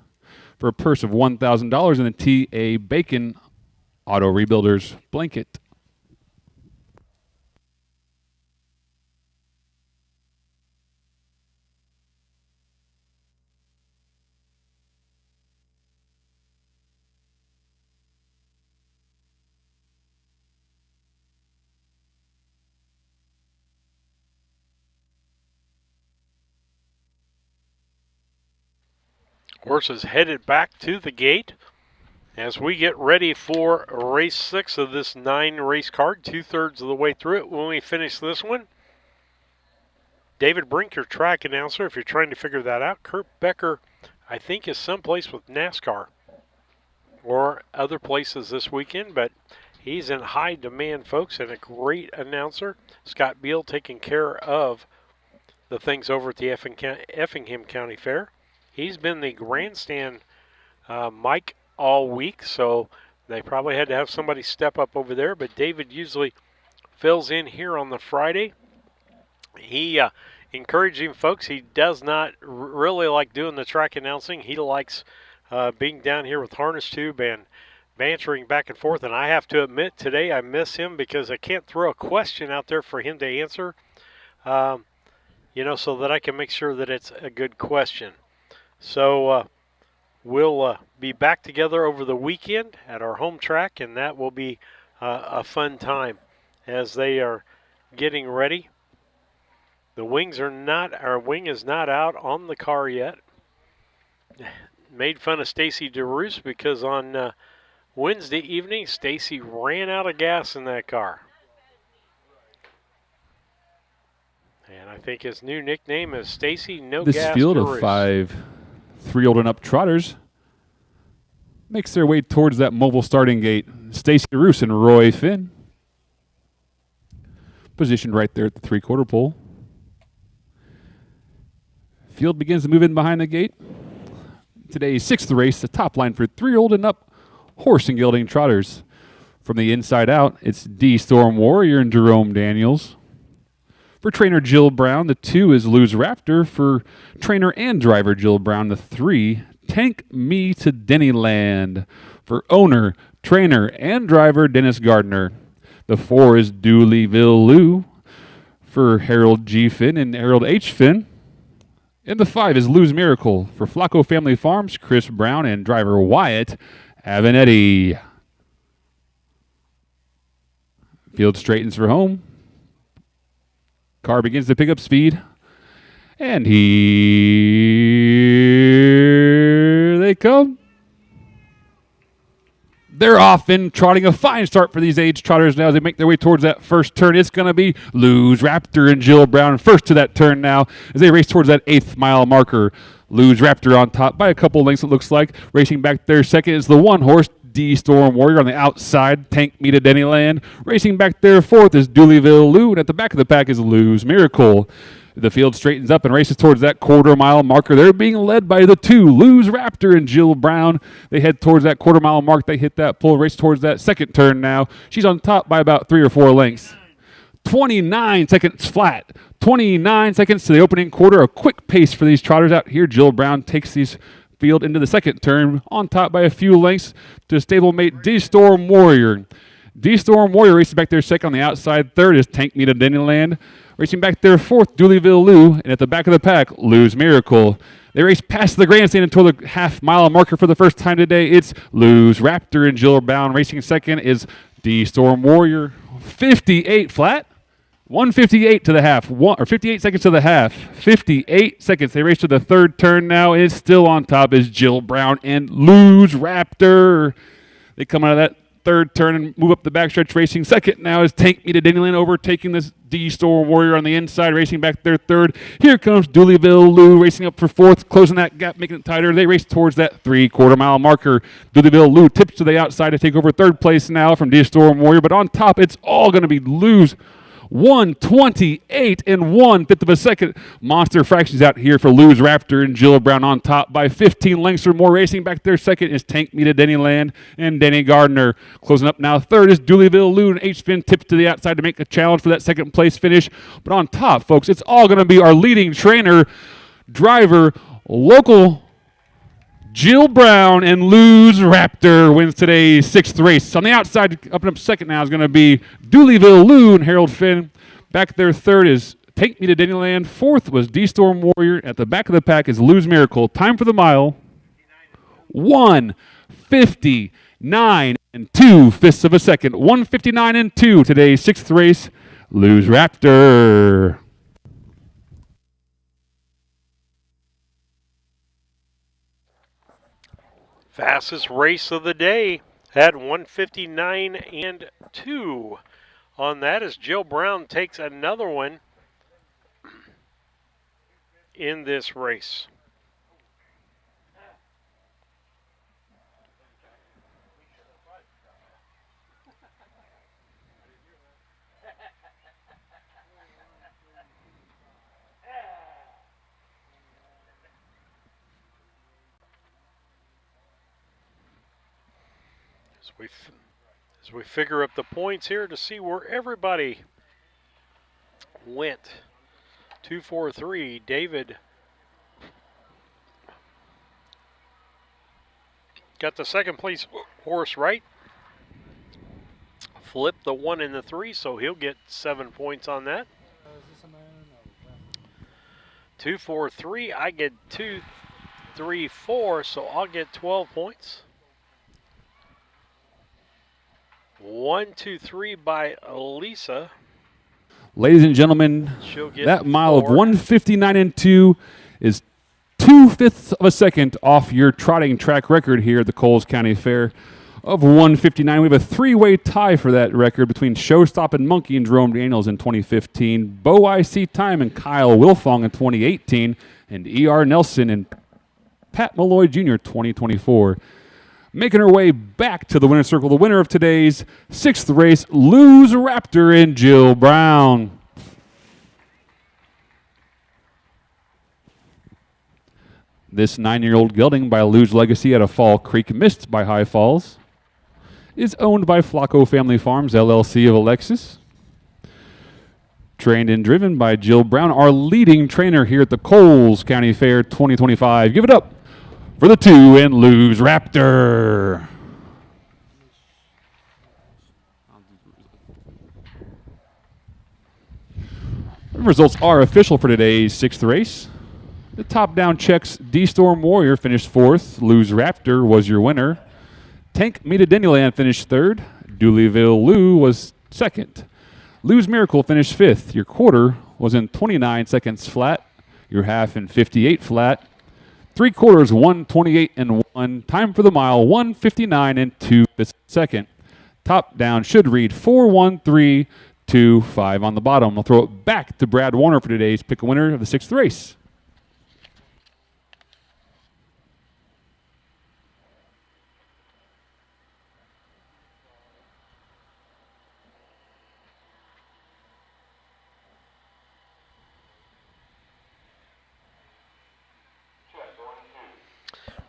Speaker 5: for a purse of $1,000 in the T.A. Bacon Auto Rebuilders blanket.
Speaker 1: Horses headed back to the gate as we get ready for race 6 of this 9-race card, 2/3 of the way through it. When we finish this one, David Brink, your track announcer, if you're trying to figure that out. Kurt Becker, I think, is someplace with NASCAR. or other places this weekend, but he's in high demand, folks, and a great announcer. Scott Beal taking care of the things over at the Effingham County Fair. He's been the grandstand mic all week, so they probably had to have somebody step up over there, but David usually fills in here on the Friday. He encouraging folks. He does not really like doing the track announcing. He likes being down here with Harness Tube and bantering back and forth. And I have to admit, today I miss him because I can't throw a question out there for him to answer, so that I can make sure that it's a good question. So we'll be back together over the weekend at our home track, and that will be a fun time as they are getting ready. The wing is not out on the car yet. Made fun of Stacy DeRoos because on Wednesday evening, Stacy ran out of gas in that car. And I think his new nickname is Stacy No Gas.
Speaker 5: This field
Speaker 1: DeRoos.
Speaker 5: of 5 3-year-old and up trotters makes their way towards that mobile starting gate. Stacy DeRoos and Roy Finn. Positioned right there at the 3/4 pole. Field begins to move in behind the gate. Today's 6th race, the top line for 3-year-old and up horse and gelding trotters. From the inside out, it's D Storm Warrior and Jerome Daniels. For trainer Jill Brown, the 2 is Lose Raptor. For trainer and driver Jill Brown, the 3, Tank Me to Dennyland. For owner, trainer, and driver Dennis Gardner, the 4 is Dooleyville Lou. For Harold G. Finn and Harold H. Finn. And the 5 is Lou's Miracle. For Flacco Family Farms, Chris Brown and driver Wyatt Avenetti. Field straightens for home. Car begins to pick up speed. And here they come. They're off and trotting. A fine start for these age trotters now as they make their way towards that first turn. It's going to be Lose Raptor and Jill Brown first to that turn now as they race towards that 8th mile marker. Lose Raptor on top by a couple lengths, it looks like. Racing back there second is the 1 horse, D Storm Warrior on the outside. Tank Me to Dennyland. Racing back there fourth is Dooleyville Lou, and at the back of the pack is Lou's Miracle. The field straightens up and races towards that 1/4 mile marker. They're being led by the 2, Lose Raptor and Jill Brown. They head towards that 1/4 mile mark. They hit that pull, race towards that second turn now. She's on top by about 3 or 4 lengths. 29 seconds flat. 29 seconds to the opening quarter. A quick pace for these trotters out here. Jill Brown takes these field into the second turn, on top by a few lengths to stablemate D Storm Warrior. D Storm Warrior races back there second on the outside. Third is Tank Me to Dennyland. Racing back there fourth, Dooleyville Lou, and at the back of the pack, Lou's Miracle. They race past the grandstand until the half-mile marker for the first time today. It's Lou's Raptor and Jill Brown. Racing second is D Storm Warrior. 58 flat. 1:58 to the half, 58 seconds to the half. 58 seconds. They race to the third turn now. It's still on top is Jill Brown and Lou's Raptor. They come out of that third turn and move up the backstretch. Racing second now is Tank Me to Dennyland, overtaking this D Storm Warrior on the inside. Racing back there third. Here comes Dooleyville Lou racing up for fourth, closing that gap, making it tighter. They race towards that 3/4 mile marker. Dooleyville Lou tips to the outside to take over third place now from D Storm Warrior, but on top it's all going to be Lou's. 1:28 and 1/5 of a second. Monster fractions out here for Lou's Raptor and Jill Brown on top by 15 lengths or more. Racing back there second is Tank Me to Dennyland and Denny Gardner. Closing up now third is Dooleyville Lou and H-Fin tips to the outside to make a challenge for that second place finish. But on top, folks, it's all going to be our leading trainer, driver, local Jill Brown and Lou's Raptor wins today's 6th race. On the outside, up and up second now is going to be Dooleyville Lou and Harold Finn. Back there third is Take Me to Dennyland. Fourth was D Storm Warrior. At the back of the pack is Lou's Miracle. Time for the mile. 1:59 and 2/5 of a second. 1:59 and 2 today's 6th race. Lou's Raptor.
Speaker 1: Fastest race of the day at 1:59 and 2. On that as Jill Brown takes another one in this race. As we figure up the points here to see where everybody went. 2-4-3, David got the second place horse right. Flip the 1 and the 3, so he'll get 7 points on that. 2-4-3, I get 2, 3, 4, so I'll get 12 points. 1-2-3 by Lisa.
Speaker 5: Ladies and gentlemen,
Speaker 1: She'll get
Speaker 5: that mile of
Speaker 1: 4.
Speaker 5: 1:59 and 2 is 2/5 of a second off your trotting track record here at the Coles County Fair of 1:59. We have a three-way tie for that record between Showstop and Monkey and Jerome Daniels in 2015, Bo IC Time and Kyle Wilfong in 2018, and E.R. Nelson and Pat Malloy Jr. 2024. Making her way back to the winner's circle, the winner of today's 6th race, Lou's Raptor and Jill Brown. This 9-year-old gelding by Lou's Legacy out of Fall Creek, missed by High Falls, is owned by Flacco Family Farms, LLC of Alexis. Trained and driven by Jill Brown, our leading trainer here at the Coles County Fair 2025. Give it up for the 2 and Lou's Raptor. The results are official for today's 6th race. The top-down checks, D-Storm Warrior finished 4th. Lou's Raptor was your winner. Tank Meta Disneyland finished 3rd. Dooleyville Lou was 2nd. Lou's Miracle finished 5th. Your quarter was in 29 seconds flat. Your half in 58 flat. 3/4, 1:28 and 1. Time for the mile, 1:59 and 2 second. Top down should read 4:13.25 on the bottom. I'll throw it back to Brad Warner for today's pick a winner of the 6th race.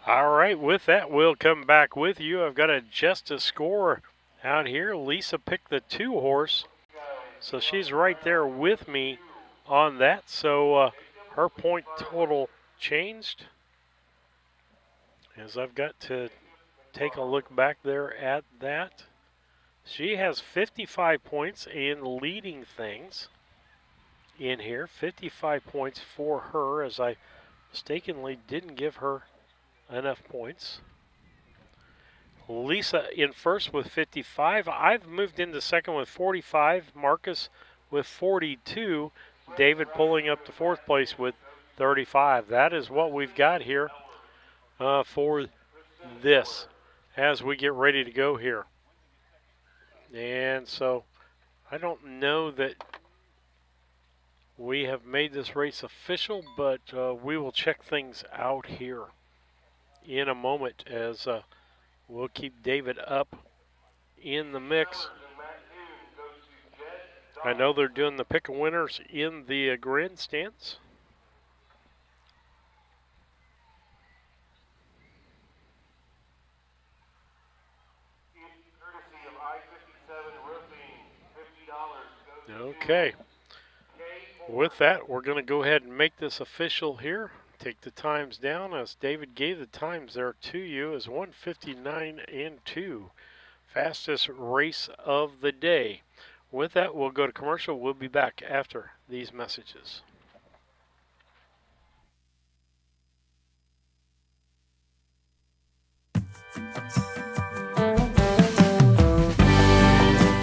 Speaker 1: All right, with that, we'll come back with you. I've got a just a score out here. Lisa picked the 2 horse, so she's right there with me on that. So her point total changed, as I've got to take a look back there at that. She has 55 points in leading things in here. 55 points for her, as I mistakenly didn't give her enough points. Lisa in first with 55. I've moved into second with 45. Marcus with 42. David pulling up to 4th place with 35. That is what we've got here for this as we get ready to go here. And so I don't know that we have made this race official, but we will check things out here in a moment, as we'll keep David up in the mix. I know they're doing the pick of winners in the grandstands. Okay. With that, we're going to go ahead and make this official here. Take the times down, as David gave the times there to you, as 1:59 and 2. Fastest race of the day. With that, we'll go to commercial. We'll be back after these messages.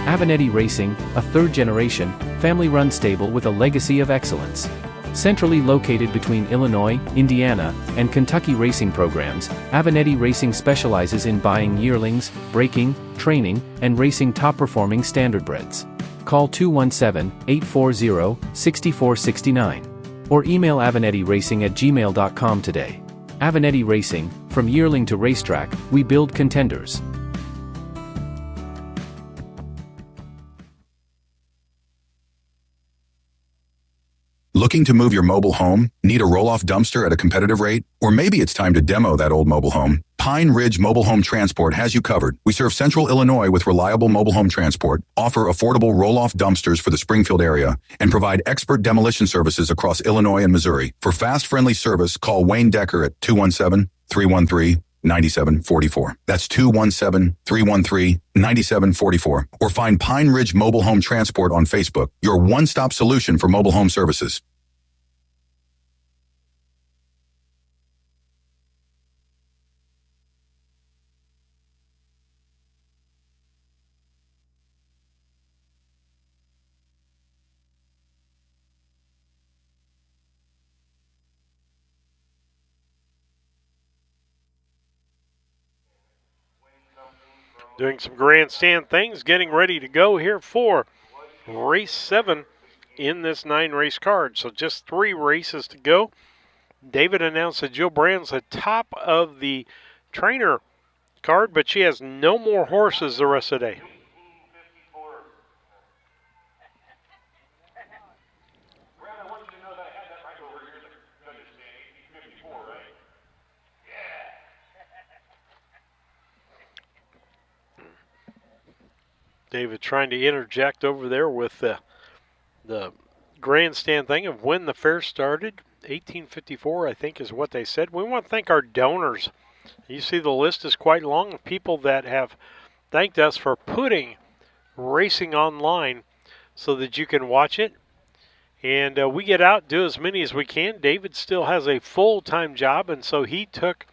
Speaker 2: Avenatti Racing, a third-generation, family-run stable with a legacy of excellence. Centrally located between Illinois, Indiana, and Kentucky racing programs, Avenatti Racing specializes in buying yearlings, breaking, training, and racing top-performing standardbreds. Call 217-840-6469 or email avenattiracing@gmail.com today. Avenatti Racing, from yearling to racetrack, we build contenders.
Speaker 3: Looking to move your mobile home? Need a roll-off dumpster at a competitive rate? Or maybe it's time to demo that old mobile home? Pine Ridge Mobile Home Transport has you covered. We serve Central Illinois with reliable mobile home transport, offer affordable roll-off dumpsters for the Springfield area, and provide expert demolition services across Illinois and Missouri. For fast, friendly service, call Wayne Decker at 217-313-9744. That's 217-313-9744. Or find Pine Ridge Mobile Home Transport on Facebook, your one-stop solution for mobile home services.
Speaker 1: Doing some grandstand things, getting ready to go here for race 7 in this 9-race card. So just 3 races to go. David announced that Jill Brand's the top of the trainer card, but she has no more horses the rest of the day. David trying to interject over there with the grandstand thing of when the fair started. 1854, I think, is what they said. We want to thank our donors. You see the list is quite long of people that have thanked us for putting racing online so that you can watch it. And we get out, do as many as we can. David still has a full-time job, and so he took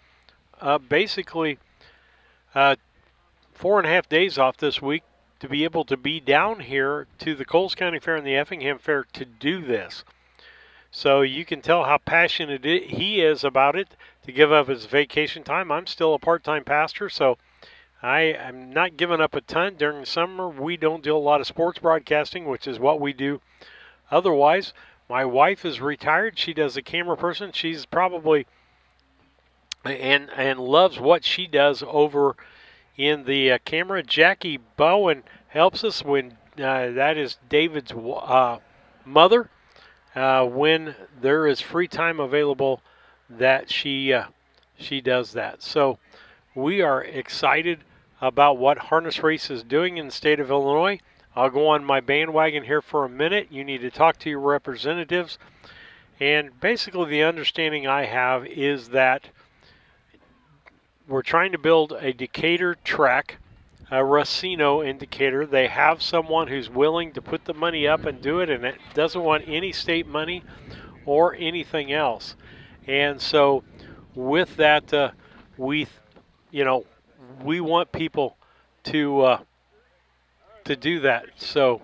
Speaker 1: basically 4.5 days off this week to be able to be down here to the Coles County Fair and the Effingham Fair to do this. So you can tell how passionate he is about it to give up his vacation time. I'm still a part-time pastor, so I'm not giving up a ton. During the summer, we don't do a lot of sports broadcasting, which is what we do otherwise. My wife is retired. She does a camera person. She's probably and loves what she does over in the camera. Jackie Bowen helps us when that is David's mother. When there is free time available, that she does that. So we are excited about what Harness Race is doing in the state of Illinois. I'll go on my bandwagon here for a minute. You need to talk to your representatives. And basically the understanding I have is that we're trying to build a Decatur track, a Racino in Decatur. They have someone who's willing to put the money up and do it, and it doesn't want any state money or anything else. And so with that, we want people to do that. So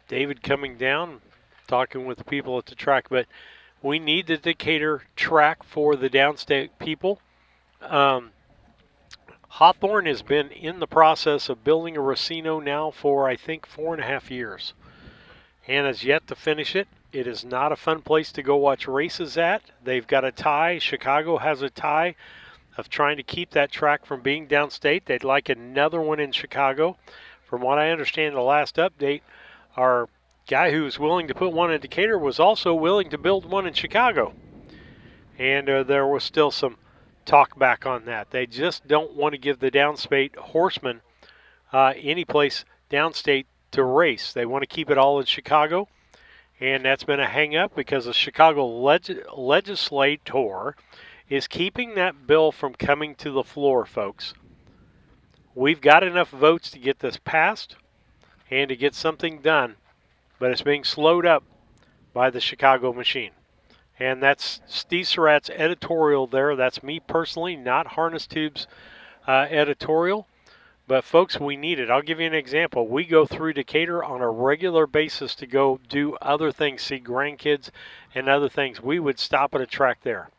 Speaker 1: David coming down, talking with the people at the track, but we need the Decatur track for the downstate people. Hawthorne has been in the process of building a Racino now for, I think, 4.5 years, and has yet to finish it. It is not a fun place to go watch races at. They've got a tie. Chicago has a tie of trying to keep that track from being downstate. They'd like another one in Chicago. From what I understand, the last update, our guy who was willing to put one in Decatur was also willing to build one in Chicago. And there was still some talk back on that. They just don't want to give the downstate horsemen any place downstate to race. They want to keep it all in Chicago. And that's been a hang-up because the Chicago legislator is keeping that bill from coming to the floor, folks. We've got enough votes to get this passed and to get something done, but it's being slowed up by the Chicago machine. And that's Steve Surratt's editorial there. That's me personally, not Harness Tube's editorial. But, folks, we need it. I'll give you an example. We go through Decatur on a regular basis to go do other things, see grandkids and other things. We would stop at a track there.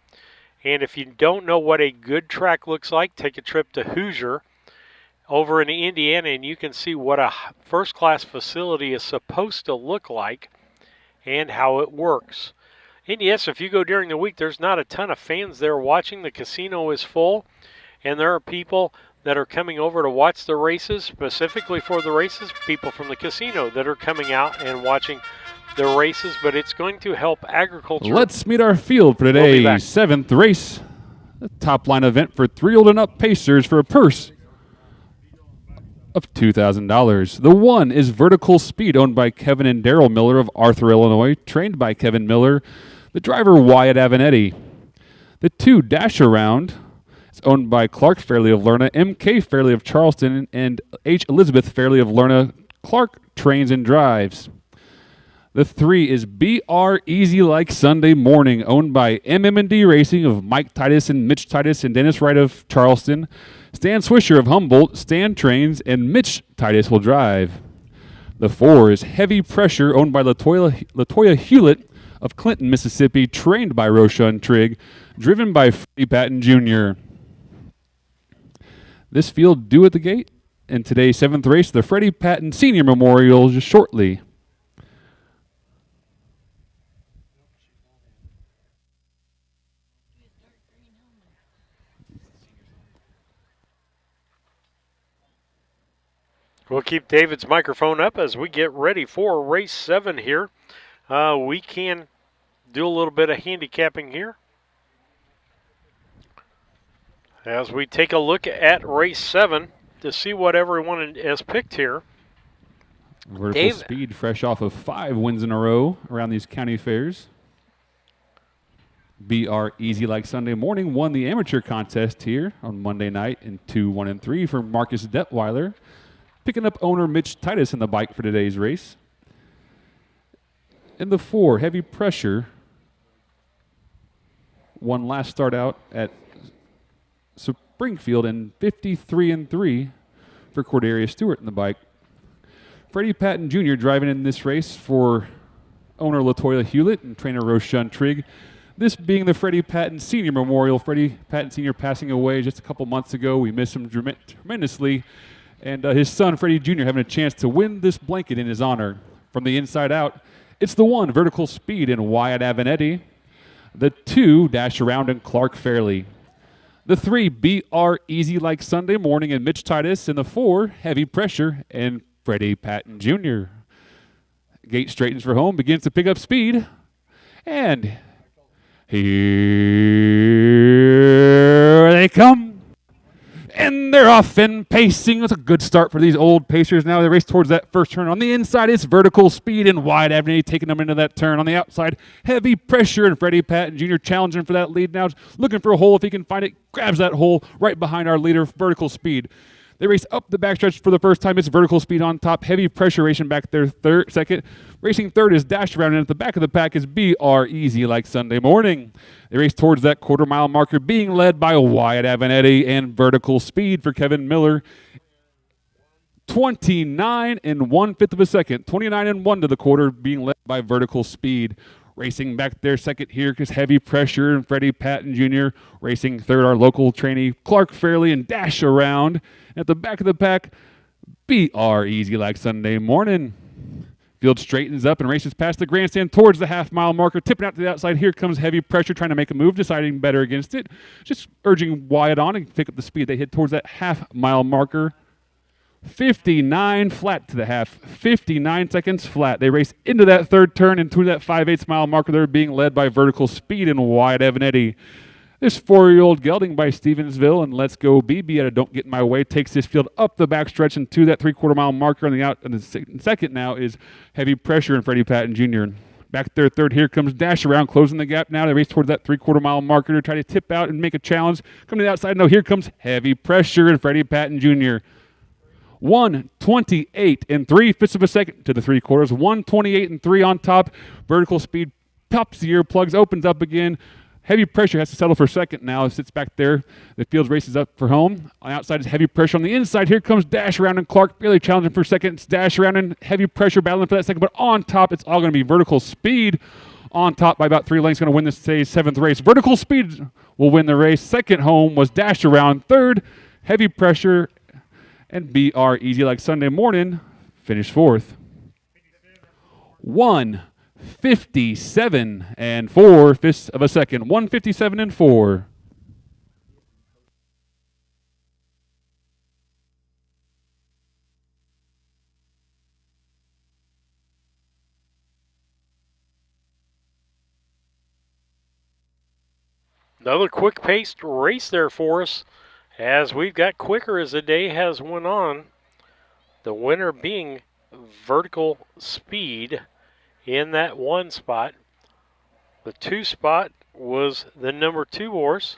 Speaker 1: And if you don't know what a good track looks like, take a trip to Hoosier over in Indiana, and you can see what a first-class facility is supposed to look like and how it works. And yes, if you go during the week, there's not a ton of fans there watching. The casino is full, and there are people that are coming over to watch the races, specifically for the races, people from the casino that are coming out and watching the races, but it's going to help agriculture.
Speaker 5: Let's meet our field for today's 7th race The top line event for 3-year-old and up pacers for a purse of $2,000. The 1 is Vertical Speed, owned by Kevin and Daryl Miller of Arthur, Illinois, trained by Kevin Miller, the driver Wyatt Avanetti. The 2 Dash Around is owned by Clark Fairley of Lerna, MK Fairley of Charleston, and H. Elizabeth Fairley of Lerna. Clark trains and drives. The 3 is BR Easy Like Sunday Morning, owned by MM&D Racing of Mike Titus and Mitch Titus and Dennis Wright of Charleston. Stan Swisher of Humboldt, Stan trains, and Mitch Titus will drive. The 4 is Heavy Pressure, owned by Latoya Hewlett of Clinton, Mississippi, trained by Roshan Trigg, driven by Freddie Patton Jr. This field due at the gate in today's 7th race, the Freddie Patton Senior Memorial, just shortly.
Speaker 1: We'll keep David's microphone up as we get ready for race 7 here. We can do a little bit of handicapping here as we take a look at race 7 to see what everyone has picked here.
Speaker 5: Vertical Speed, fresh off of 5 wins in a row around these county fairs. BR Easy Like Sunday Morning won the amateur contest here on Monday night in 2, 1, and 3 for Marcus Detweiler, picking up owner Mitch Titus in the bike for today's race. In the 4, Heavy Pressure won last start out at Springfield in 53 and 3 for Cordelia Stewart in the bike. Freddie Patton Jr. driving in this race for owner Latoya Hewlett and trainer Roshan Trigg. This being the Freddie Patton Senior Memorial. Freddie Patton Sr. passing away just a couple months ago. We miss him tremendously. And his son, Freddie Jr., having a chance to win this blanket in his honor. From the inside out, it's the 1, Vertical Speed, and Wyatt Avanetti. The 2, Dash Around, and Clark Fairley. The 3, BR Easy Like Sunday Morning, and Mitch Titus. And the 4, Heavy Pressure, and Freddie Patton Jr. Gate straightens for home, begins to pick up speed. And here they come. And they're off and pacing. It's a good start for these old pacers. Now they race towards that first turn. On the inside, it's Vertical Speed and Wyatt Avanetti taking them into that turn. On the outside, Heavy Pressure and Freddie Patton Jr. challenging for that lead now. Looking for a hole if he can find it. Grabs that hole right behind our leader, Vertical Speed. They race up the backstretch for the first time. It's Vertical Speed on top. Heavy Pressure racing back there second. Racing third is Dash Around, and at the back of the pack is BR Easy Like Sunday Morning. They race towards that quarter-mile marker, being led by Wyatt Avanetti and Vertical Speed for Kevin Miller. 29 and 1/5 of a second. 29 and 1 to the quarter, being led by Vertical Speed. Racing back there second here is Heavy Pressure and Freddie Patton Jr. Racing third, our local trainee, Clark Fairley and Dash Around. At the back of the pack, BR Easy Like Sunday Morning. Field straightens up and races past the grandstand towards the half-mile marker, tipping out to the outside. Here comes Heavy Pressure trying to make a move, deciding better against it. Just urging Wyatt on and pick up the speed. They head towards that half-mile marker. 59 flat to the half, 59 seconds flat. They race into that third turn and to that 5/8 mile marker. They're being led by Vertical Speed and Wyatt Avanetti. This 4-year-old gelding by Stevensville and Let's Go BB at a Don't Get in My Way takes this field up the backstretch and to that 3/4 mile marker on the out. And the second now is Heavy Pressure and Freddie Patton Jr. Back there third, here comes Dash Around, closing the gap now. They race towards that 3/4 mile marker to try to tip out and make a challenge. Coming to the outside, no, here comes Heavy Pressure and Freddie Patton Jr. 1:28 and 3/5 of a second to the 3/4. 1:28 and 3 on top. Vertical Speed pops the earplugs, opens up again. Heavy Pressure has to settle for second now. It sits back there. The field races up for home. On the outside is Heavy Pressure. On the inside, here comes Dash Around and Clark really challenging for second. It's Dash Around and Heavy Pressure battling for that second. But on top, it's all going to be Vertical Speed on top by about 3 lengths. Going to win this today's 7th race. Vertical Speed will win the race. Second home was Dash Around. Third, Heavy Pressure and BR Easy Like Sunday Morning finished 4th. 1:57 and 4/5 of a second. 1:57 and 4.
Speaker 1: Another quick-paced race there for us, as we've got quicker as the day has went on. The winner being Vertical Speed in that 1 spot. The 2 spot was the number 2 horse.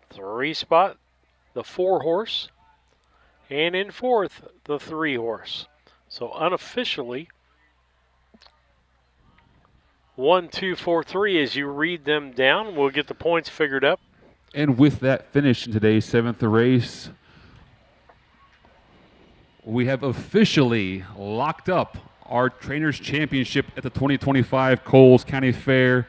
Speaker 1: 3 spot, the 4 horse. And in 4th, the 3 horse. So unofficially, 1, 2, 4, 3 as you read them down. We'll get the points figured up.
Speaker 5: And with that finish in today's 7th race, we have officially locked up our Trainers Championship at the 2025 Coles County Fair.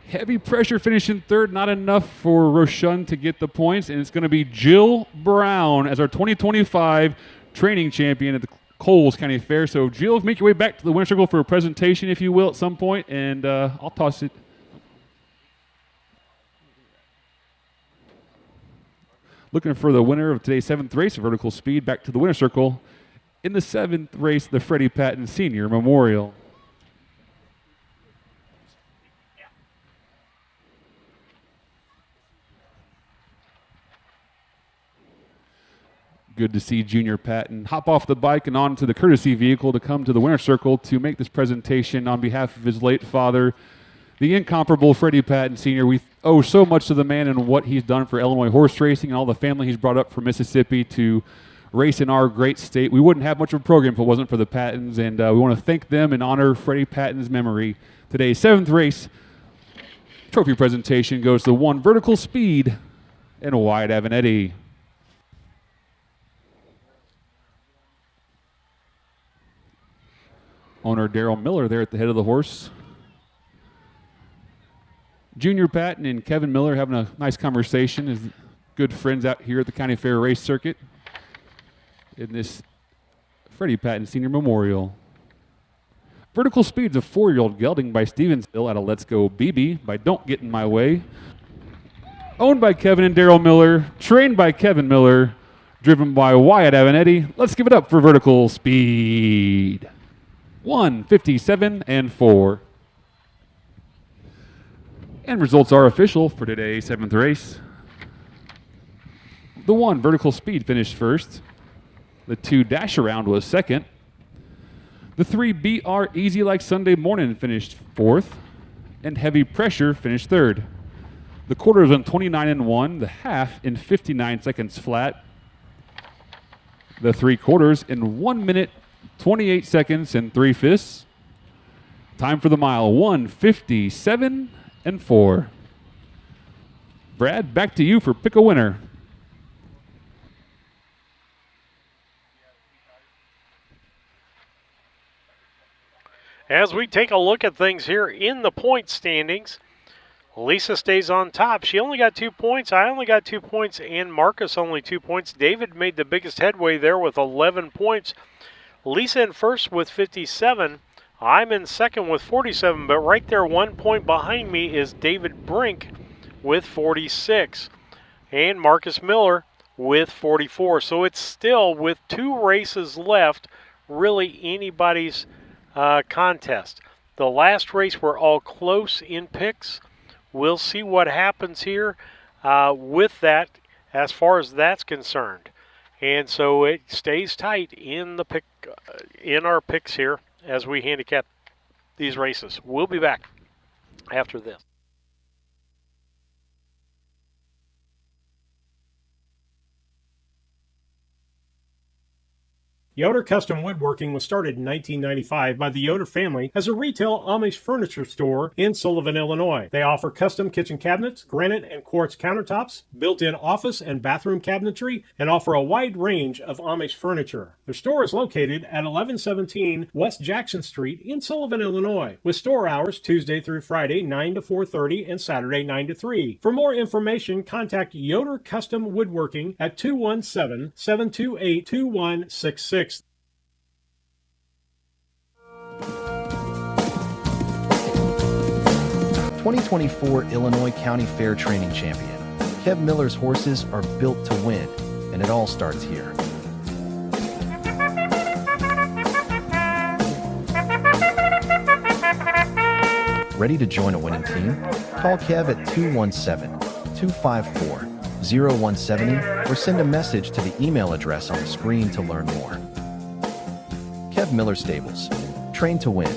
Speaker 5: Heavy pressure finishing 3rd, not enough for Rochun to get the points, and it's going to be Jill Brown as our 2025 training champion at the Coles County Fair. So, Jill, make your way back to the winner's circle for a presentation, if you will, at some point, and I'll toss it. Looking for the winner of today's 7th race of Vertical Speed back to the winner's circle in the 7th race, the Freddie Patton Senior Memorial. Good to see Junior Patton hop off the bike and onto the courtesy vehicle to come to the winner's circle to make this presentation on behalf of his late father, the incomparable Freddie Patton Sr. We owe so much to the man and what he's done for Illinois horse racing and all the family he's brought up from Mississippi to race in our great state. We wouldn't have much of a program if it wasn't for the Pattons, and we want to thank them and honor Freddie Patton's memory. Today's 7th race trophy presentation goes to 1 Vertical Speed and a Wyatt Avenatti. Owner Daryl Miller there at the head of the horse. Junior Patton and Kevin Miller having a nice conversation as good friends out here at the County Fair race circuit in this Freddie Patton Senior Memorial. Vertical Speed's a 4-year-old gelding by Stevensville out of Let's Go BB by Don't Get in My Way. Owned by Kevin and Daryl Miller, trained by Kevin Miller, driven by Wyatt Avenatti. Let's give it up for Vertical Speed. 1:57 and 4. And results are official for today's 7th race. The 1 Vertical Speed finished 1st. The 2 Dash Around was 2nd. The 3 BR Easy Like Sunday Morning finished 4th. And Heavy Pressure finished 3rd. The quarters on 29 and 1. The half in 59 seconds flat. The 3/4 in 1 minute, 28 seconds and 3/5. Time for the mile, 1:57 and 4. Brad, back to you for Pick a Winner.
Speaker 1: As we take a look at things here in the point standings, Lisa stays on top. She only got 2 points. I only got 2 points, and Marcus only 2 points. David made the biggest headway there with 11 points. Lisa in first with 57. I'm in second with 47, but right there 1 point behind me is David Brink with 46 and Marcus Miller with 44. So it's still, with 2 races left, really anybody's contest. The last race we're all close in picks. We'll see what happens here with that as far as that's concerned. And so it stays tight in the pick, in our picks here as we handicap these races. We'll be back after this.
Speaker 9: Yoder Custom Woodworking was started in 1995 by the Yoder family as a retail Amish furniture store in Sullivan, Illinois. They offer custom kitchen cabinets, granite and quartz countertops, built-in office and bathroom cabinetry, and offer a wide range of Amish furniture. Their store is located at 1117 West Jackson Street in Sullivan, Illinois, with store hours Tuesday through Friday 9 to 4:30 and Saturday 9 to 3. For more information, contact Yoder Custom Woodworking at 217-728-2166.
Speaker 8: 2024 Illinois County Fair Training Champion. Kev Miller's horses are built to win, and it all starts here. Ready to join a winning team? Call Kev at 254-0170 or send a message to the email address on the screen to learn more. Kev Miller Stables. Train to win.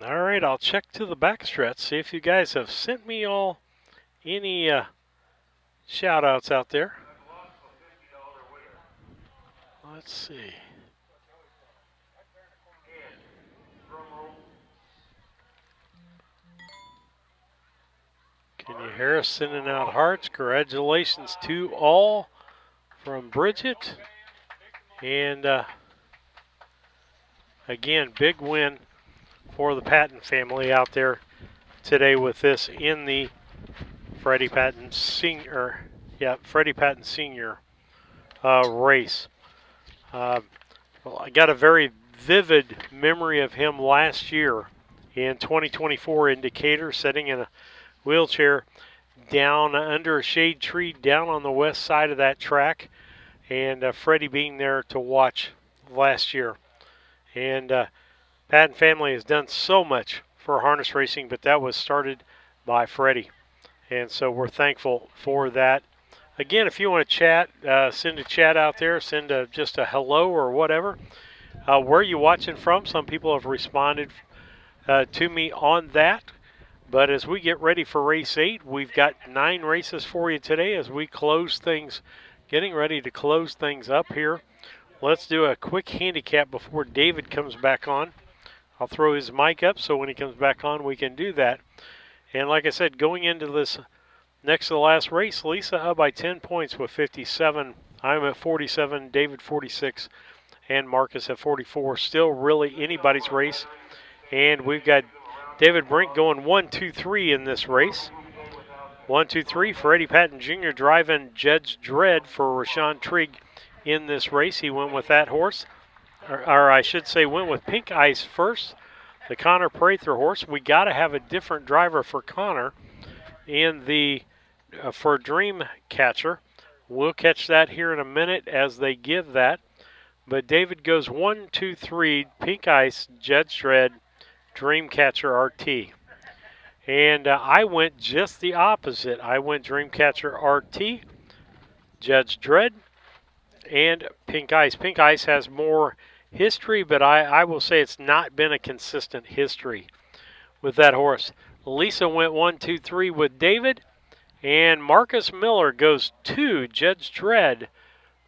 Speaker 1: All right, I'll check to the backstretch, see if you guys have sent me all any shout outs out there. Let's see. Kenny Harris sending out hearts. Congratulations to all from Bridget. And again, big win for the Patton family out there today with this in the Freddie Patton Senior, Freddie Patton Senior race. Well, I got a very vivid memory of him last year in 2024 in Decatur, sitting in a wheelchair down under a shade tree down on the west side of that track, and Freddie being there to watch last year. And Patton family has done so much for harness racing, but that was started by Freddie. And so we're thankful for that. Again, if you want to chat, send a chat out there, send just a hello or whatever. Where are you watching from? Some people have responded to me on that. But as we get ready for race 8, we've got 9 races for you today as we close things, getting ready to close things up here. Let's do a quick handicap before David comes back on. I'll throw his mic up so when he comes back on we can do that. And like I said, going into this next to the last race, Lisa up by 10 points with 57. I'm at 47, David 46, and Marcus at 44. Still really anybody's race. And we've got David Brink going 1, 2, 3 in this race. 1, 2, 3 for Eddie Patton Jr. driving Judge Dredd for Rashawn Trigg in this race. He went with that horse. Or I should say went with Pink Ice first, the Connor Prather horse. We got to have a different driver for Connor in the for Dreamcatcher. We'll catch that here in a minute as they give that. But David goes 1, 2, 3, Pink Ice, Judge Dredd, Dreamcatcher RT. And I went just the opposite. I went Dreamcatcher RT, Judge Dredd, and Pink Ice. Pink Ice has more history, but I will say it's not been a consistent history with that horse. Lisa went 1, 2, 3 with David, and Marcus Miller goes 2, Judge Dredd,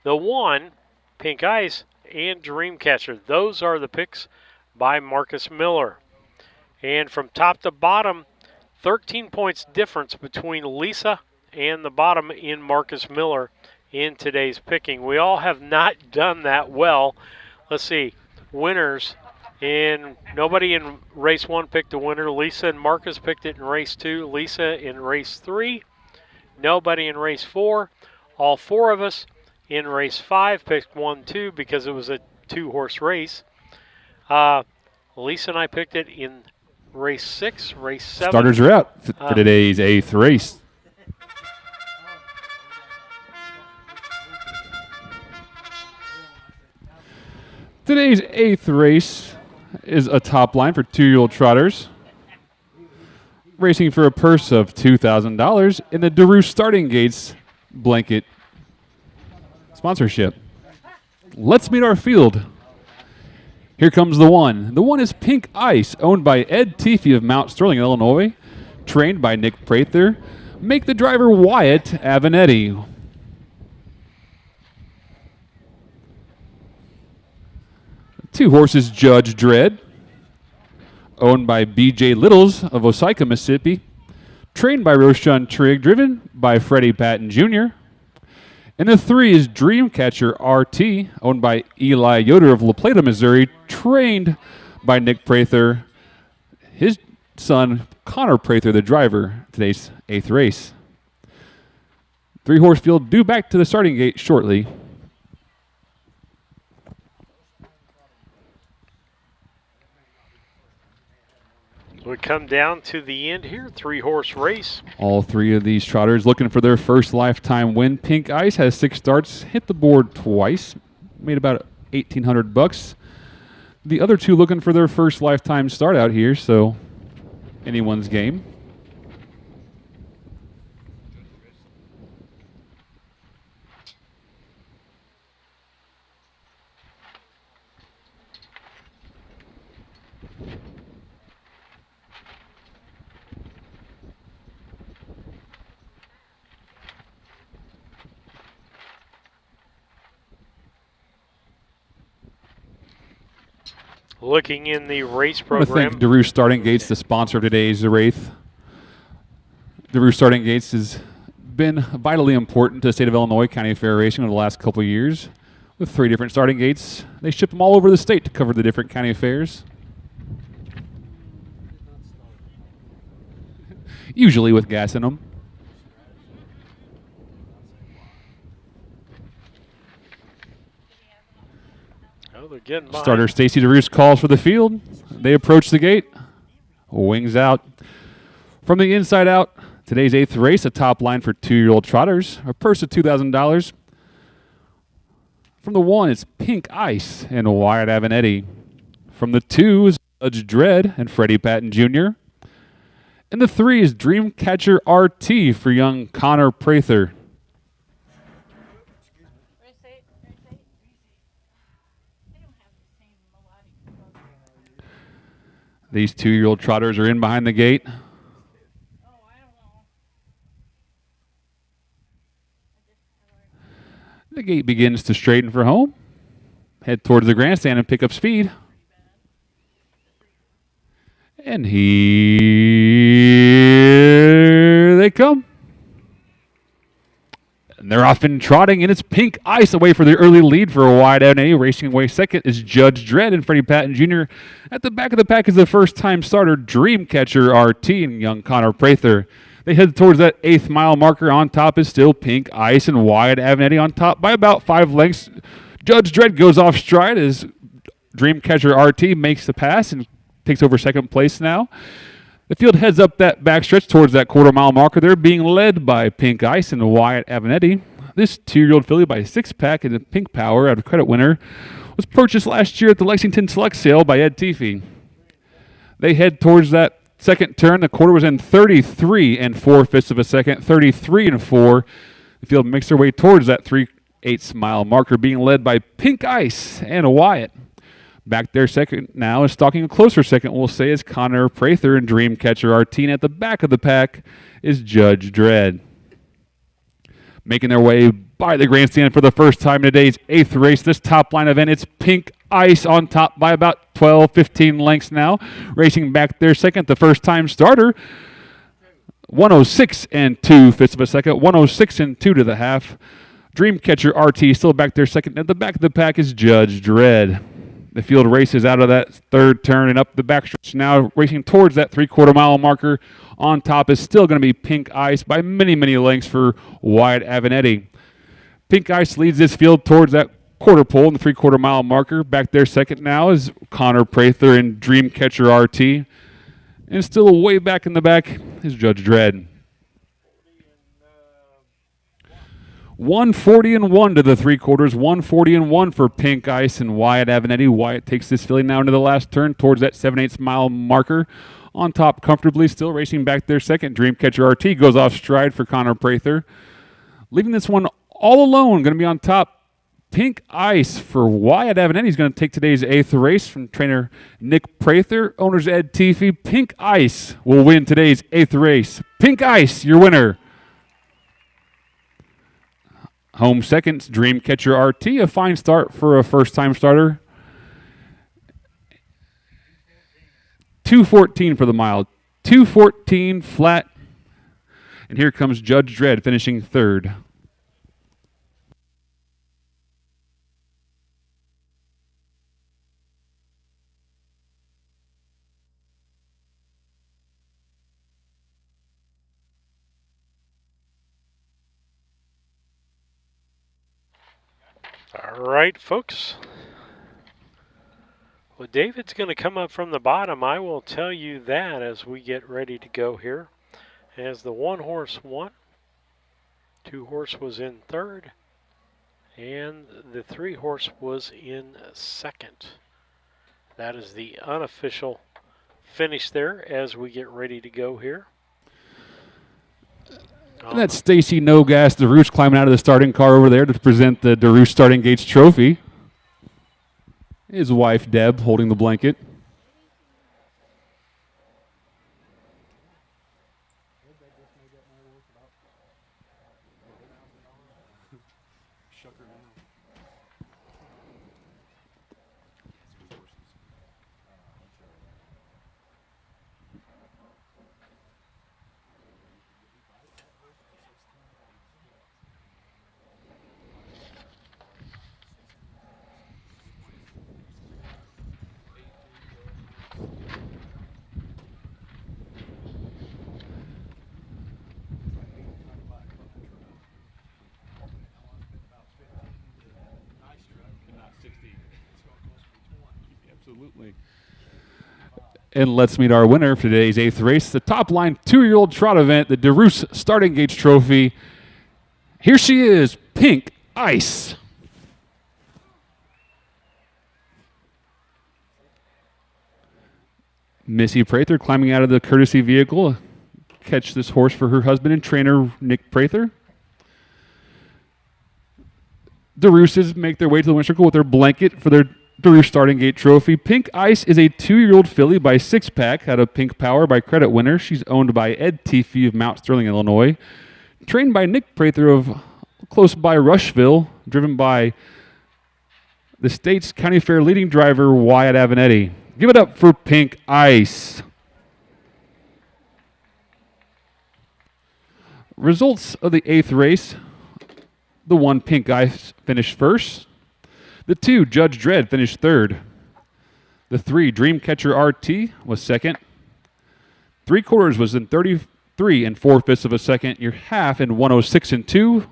Speaker 1: the 1, Pink Ice, and Dreamcatcher. Those are the picks by Marcus Miller. And from top to bottom, 13 points difference between Lisa and the bottom in Marcus Miller in today's picking. We all have not done that well. Let's see, winners in, nobody in race 1 picked a winner. Lisa and Marcus picked it in race 2. Lisa in race 3. Nobody in race 4. All 4 of us in race 5 picked 1, 2 because it was a 2-horse race. Lisa and I picked it in race 6, race 7.
Speaker 5: Starters are out for today's 8th race. Today's 8th race is a top line for 2-year-old trotters. racing for a purse of $2,000 in the DeRue Starting Gates blanket sponsorship. Let's meet our field. Here comes the one. The one is Pink Ice, owned by Ed Teefy of Mount Sterling, Illinois, trained by Nick Prather. Make the driver Wyatt Avenetti. Two horses, Judge Dredd, owned by B.J. Littles of Osika, Mississippi, trained by Roshan Trigg, driven by Freddie Patton Jr. And the three is Dreamcatcher RT, owned by Eli Yoder of La Plata, Missouri, trained by Nick Prather. His son, Connor Prather, the driver, today's 8th race. Three-horse field due back to the starting gate shortly.
Speaker 1: We come down to the end here, three-horse race.
Speaker 5: All three of these trotters looking for their first lifetime win. Pink Ice has 6 starts, hit the board twice, made about $1,800. The other two looking for their first lifetime start out here, so anyone's game.
Speaker 1: Looking in the race
Speaker 5: I want to
Speaker 1: program.
Speaker 5: thank DeRue Starting Gates, the sponsor of today's race. DeRue Starting Gates has been vitally important to the state of Illinois county fair racing over the last couple of years with 3 different starting gates. They ship them all over the state to cover the different county fairs. Usually with gas in them.
Speaker 1: Oh, they're getting by.
Speaker 5: Starter Stacy DeRue's calls for the field. They approach the gate. Wings out. From the inside out, today's 8th race, a top line for 2-year-old trotters. A purse of $2,000. From the 1, it's Pink Ice and Wyatt Avenetti. From the 2 is Judge Dredd and Freddie Patton Jr. And the 3 is Dreamcatcher RT for young Connor Prather. These 2-year-old trotters are in behind the gate. The gate begins to straighten for home. Head towards the grandstand and pick up speed. And here they come. And they're off and trotting, and it's Pink Ice away for the early lead for a wide Avenetti. Racing away second is Judge Dredd and Freddie Patton Jr. At the back of the pack is the first-time starter, Dreamcatcher RT and young Connor Prather. They head towards that 8th mile marker. On top is still Pink Ice and Wyatt Avenetti on top by about 5 lengths. Judge Dredd goes off stride as Dreamcatcher RT makes the pass and takes over second place now. The field heads up that backstretch towards that quarter-mile marker. They're being led by Pink Ice and Wyatt Avenetti. This 2-year-old filly by 6-pack and a Pink Power out of Credit Winner was purchased last year at the Lexington Select Sale by Ed Teefy. They head towards that second turn. The quarter was in 33 4/5 of a second, 33 4. The field makes their way towards that 3/8 mile marker, being led by Pink Ice and Wyatt. Back there second now is stalking a closer second, we'll say, is Connor Prather and Dreamcatcher RT. And at the back of the pack is Judge Dredd. Making their way by the grandstand for the first time in today's 8th race. This top line event, it's Pink Ice on top by about 12, 15 lengths now. Racing back there second, the first time starter. 106 2/5 of a second, 106 2 to the half. Dreamcatcher RT still back there second. At the back of the pack is Judge Dredd. The field races out of that third turn and up the backstretch now, racing towards that 3/4 mile marker. On top is still going to be Pink Ice by many, many lengths for Wyatt Avenetti. Pink Ice leads this field towards that quarter pole in the 3/4 mile marker. Back there second now is Connor Prather and Dreamcatcher RT. And still way back in the back is Judge Dredd. 140-1 to the 3/4, 140-1 for Pink Ice and Wyatt Avenetti. Wyatt takes this filly now into the last turn towards that 7/8 mile marker. On top comfortably, still racing back there second. Dreamcatcher RT goes off stride for Connor Prather. Leaving this one all alone, going to be on top. Pink Ice for Wyatt Avenatti. He's going to take today's 8th race from trainer Nick Prather. Owner's Ed Teefy. Pink Ice will win today's 8th race. Pink Ice, your winner. Home second, Dreamcatcher RT. A fine start for a first-time starter. 2:14 for the mile. 2:14 flat. And here comes Judge Dredd finishing third.
Speaker 1: All right, folks. Well, David's going to come up from the bottom. I will tell you that as we get ready to go here. As the 1-horse won, 2-horse was in third, and the 3-horse was in second. That is the unofficial finish there as we get ready to go here.
Speaker 5: And that's Stacy No Gas DeRoos climbing out of the starting car over there to present the DeRoos Starting Gates trophy. His wife, Deb, holding the blanket. Absolutely. And let's meet our winner for today's 8th race, the top line 2-year-old trot event, the DeRoos Starting Gates Trophy. Here she is, Pink Ice. Missy Prather climbing out of the courtesy vehicle. Catch this horse for her husband and trainer, Nick Prather. DeRooses make their way to the winner's circle with their blanket for their DeRoos Starting Gate Trophy. Pink Ice is a 2-year-old filly by Six Pack out of Pink Power by Credit Winner. She's owned by Ed Teefy of Mount Sterling, Illinois. Trained by Nick Prather of close by Rushville. Driven by the state's county fair leading driver, Wyatt Avenatti. Give it up for Pink Ice. Results of the 8th race. The 1, Pink Ice, finished first. The 2, Judge Dredd, finished third. The 3, Dreamcatcher RT, was second. 3/4 was in 33 4/5 of a second. Your half in 106 2.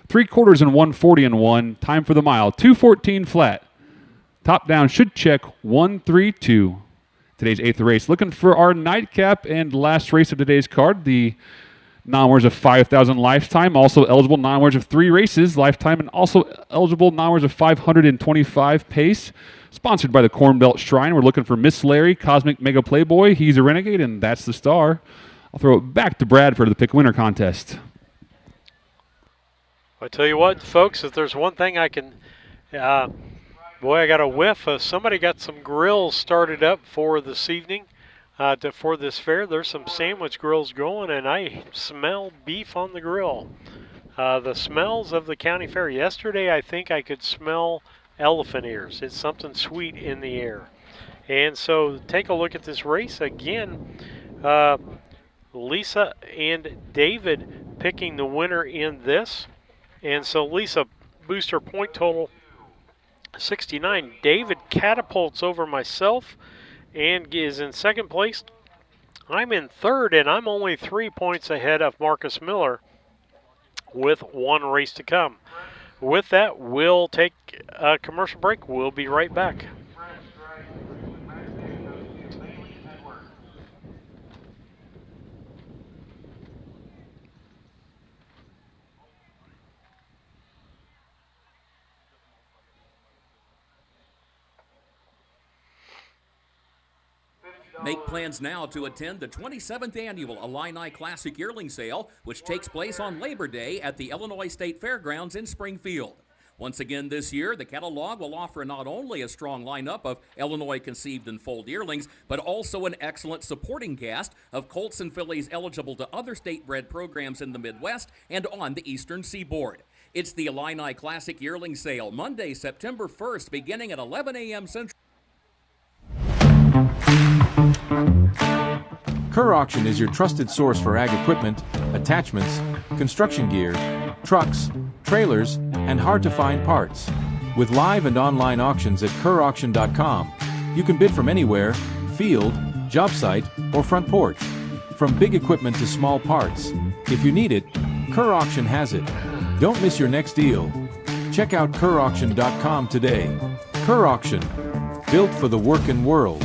Speaker 5: 3/4 in 140 1. Time for the mile, 2:14 flat. Top down should check 132. Today's 8th race. Looking for our nightcap and last race of today's card, the non-winners of 5,000 lifetime, also eligible non-winners of 3 races lifetime, and also eligible non-winners of 525 pace. Sponsored by the Corn Belt Shrine. We're looking for Miss Larry, Cosmic Mega Playboy. He's a renegade, and that's the star. I'll throw it back to Brad for the pick winner contest.
Speaker 1: I tell you what, folks, if there's one thing I can, boy, I got a whiff. Somebody got some grills started up for this evening. For this fair, there's some sandwich grills going, and I smell beef on the grill. The smells of the county fair. Yesterday, I think I could smell elephant ears. It's something sweet in the air. And so take a look at this race again. Lisa and David picking the winner in this. And so Lisa boosts her point total 69. David catapults over myself and is in second place. I'm in third, and I'm only 3 points ahead of Marcus Miller with 1 race to come. With that, we'll take a commercial break. We'll be right back.
Speaker 6: Make plans now to attend the 27th Annual Illini Classic Yearling Sale, which takes place on Labor Day at the Illinois State Fairgrounds in Springfield. Once again this year, the catalog will offer not only a strong lineup of Illinois conceived and foaled yearlings, but also an excellent supporting cast of colts and fillies eligible to other state-bred programs in the Midwest and on the Eastern Seaboard. It's the Illini Classic Yearling Sale, Monday, September 1st, beginning at 11 a.m. Central.
Speaker 7: Kerr Auction is your trusted source for ag equipment, attachments, construction gear, trucks, trailers, and hard-to-find parts. With live and online auctions at kerrauction.com, you can bid from anywhere, field, job site, or front porch. From big equipment to small parts. If you need it, Kerr Auction has it. Don't miss your next deal. Check out kerrauction.com today. Kerr Auction, built for the working world.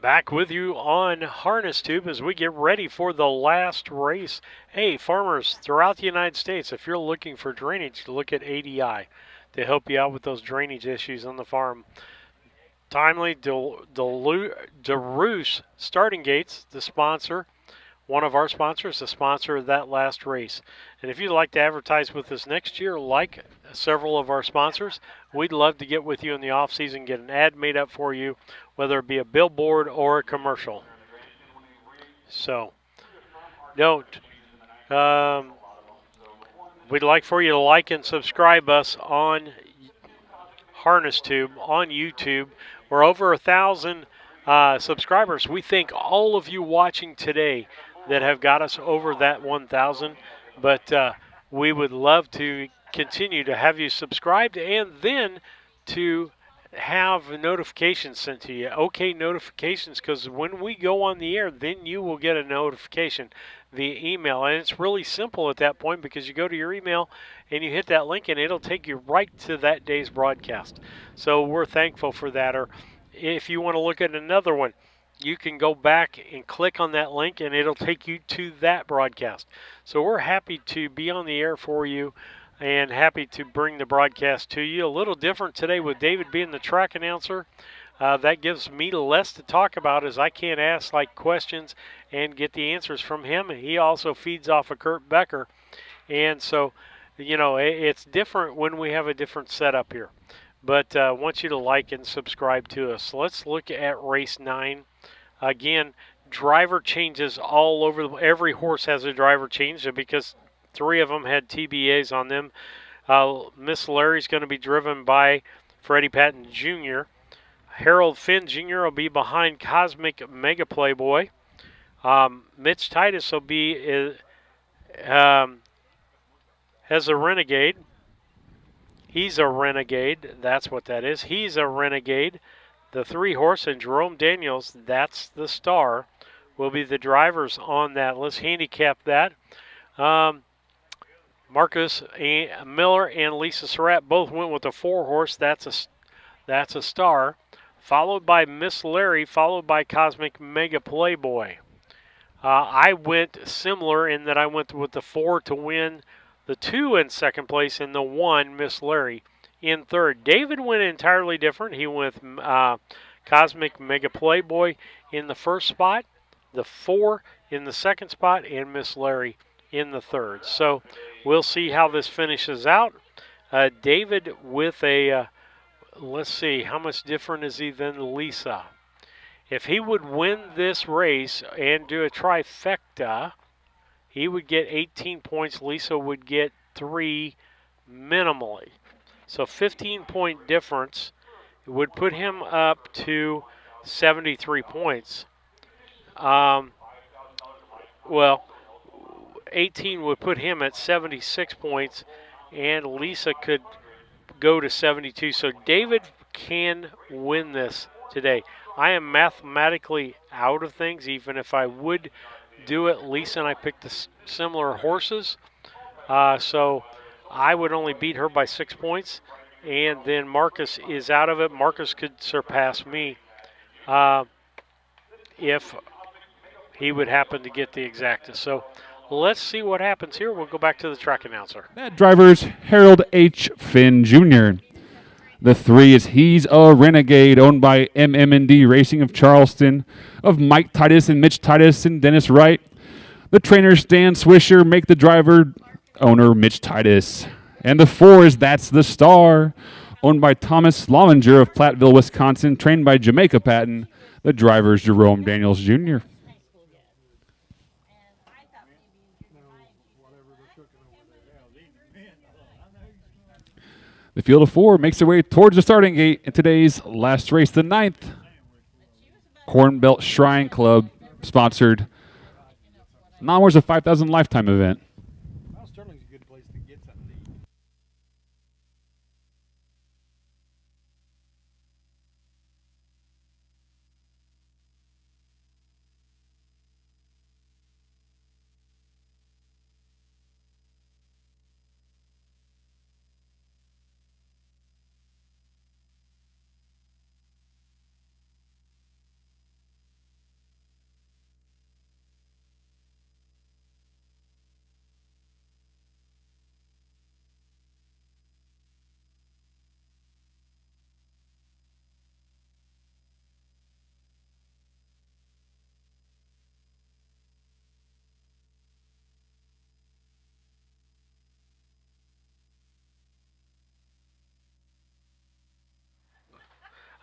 Speaker 1: Back with you on Harness Tube as we get ready for the last race. Hey, farmers throughout the United States, if you're looking for drainage, look at ADI to help you out with those drainage issues on the farm. Timely DeRoos Starting Gates, the sponsor, one of our sponsors, the sponsor of that last race. And if you'd like to advertise with us next year, like several of our sponsors, we'd love to get with you in the off season, get an ad made up for you, whether it be a billboard or a commercial. So, we'd like for you to like and subscribe us on Harness Tube on YouTube. We're over 1,000 subscribers. We thank all of you watching today that have got us over that 1,000. But we would love to continue to have you subscribed and then to have notifications sent to you. Okay, notifications, because when we go on the air, then you will get a notification via email. And it's really simple at that point because you go to your email and you hit that link and it'll take you right to that day's broadcast. So we're thankful for that. Or if you want to look at another one, you can go back and click on that link and it'll take you to that broadcast. So we're happy to be on the air for you and happy to bring the broadcast to you. A little different today with David being the track announcer. That gives me less to talk about as I can't ask questions and get the answers from him. He also feeds off of Kurt Becker. And so, it's different when we have a different setup here. But I want you to like and subscribe to us. Let's look at race 9. Again, driver changes all over. Every horse has a driver change because 3 of them had TBAs on them. Miss Larry's going to be driven by Freddie Patton Jr. Harold Finn Jr. will be behind Cosmic Mega Playboy. Mitch Titus will be as a Renegade. He's a Renegade. That's what that is. He's a Renegade. The 3-horse and Jerome Daniels, that's the star, will be the drivers on that. Let's handicap that. Marcus Miller and Lisa Surratt both went with the 4-horse. That's a star. Followed by Miss Larry, followed by Cosmic Mega Playboy. I went similar in that I went with the 4 to win, the 2 in second place, and the 1, Miss Larry, in third. David went entirely different. He went with Cosmic Mega Playboy in the first spot, the 4 in the second spot, and Miss Larry in the third. So we'll see how this finishes out. David with a, let's see, how much different is he than Lisa? If he would win this race and do a trifecta, he would get 18 points. Lisa would get 3 minimally. So 15-point difference would put him up to 73 points. 18 would put him at 76 points, and Lisa could go to 72. So David can win this today. I am mathematically out of things, even if I would do it. Lisa and I picked the similar horses. So I would only beat her by 6 points, and then Marcus is out of it. Marcus could surpass me if he would happen to get the exacta. So Let's see what happens here. We'll go back to the track announcer.
Speaker 5: That driver's Harold H. Finn Jr. The 3 is He's a Renegade, owned by MM&D Racing of Charleston, of Mike Titus and Mitch Titus and Dennis Wright. The trainers Dan Swisher make the driver owner Mitch Titus. And the 4 is That's the Star, owned by Thomas Lominger of Platteville, Wisconsin, trained by Jamaica Patton. The driver is Jerome Daniels Jr. The field of 4 makes their way towards the starting gate in today's last race, the 9th. Corn Belt Shrine Club sponsored Non-Wars of 5,000 Lifetime event.